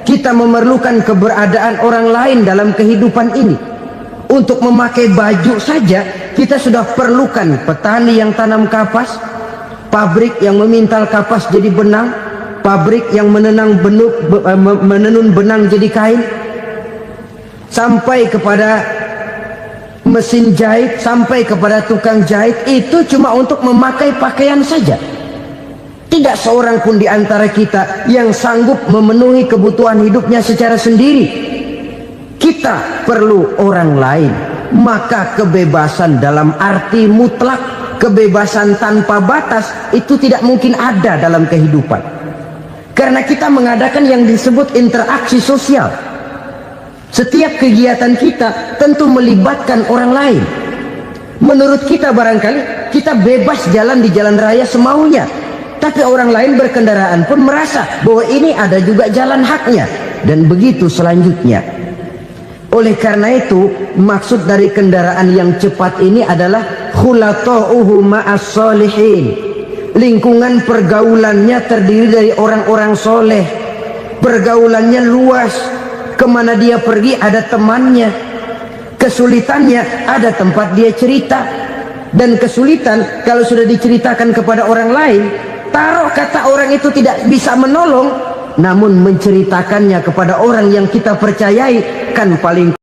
Kita memerlukan keberadaan orang lain dalam kehidupan ini. Untuk memakai baju saja kita sudah perlukan petani yang tanam kapas, pabrik yang memintal kapas jadi benang, pabrik yang menenun benang jadi kain, sampai kepada mesin jahit, sampai kepada tukang jahit. Itu cuma untuk memakai pakaian saja. Tidak seorang pun di antara kita yang sanggup memenuhi kebutuhan hidupnya secara sendiri. Kita perlu orang lain. Maka kebebasan dalam arti mutlak, kebebasan tanpa batas, itu tidak mungkin ada dalam kehidupan. Karena kita mengadakan yang disebut interaksi sosial. Setiap kegiatan kita tentu melibatkan orang lain. Menurut kita barangkali kita bebas jalan di jalan raya semaunya, tapi orang lain berkendaraan pun merasa bahwa ini ada juga jalan haknya. Dan begitu selanjutnya. Oleh karena itu, maksud dari kendaraan yang cepat ini adalah khulata'uhu ma'as solihin. Lingkungan pergaulannya terdiri dari orang-orang soleh. Pergaulannya luas. Kemana dia pergi ada temannya. Kesulitannya ada tempat dia cerita. Dan kesulitan kalau sudah diceritakan kepada orang lain, taruh kata orang itu tidak bisa menolong, namun menceritakannya kepada orang yang kita percayai kan paling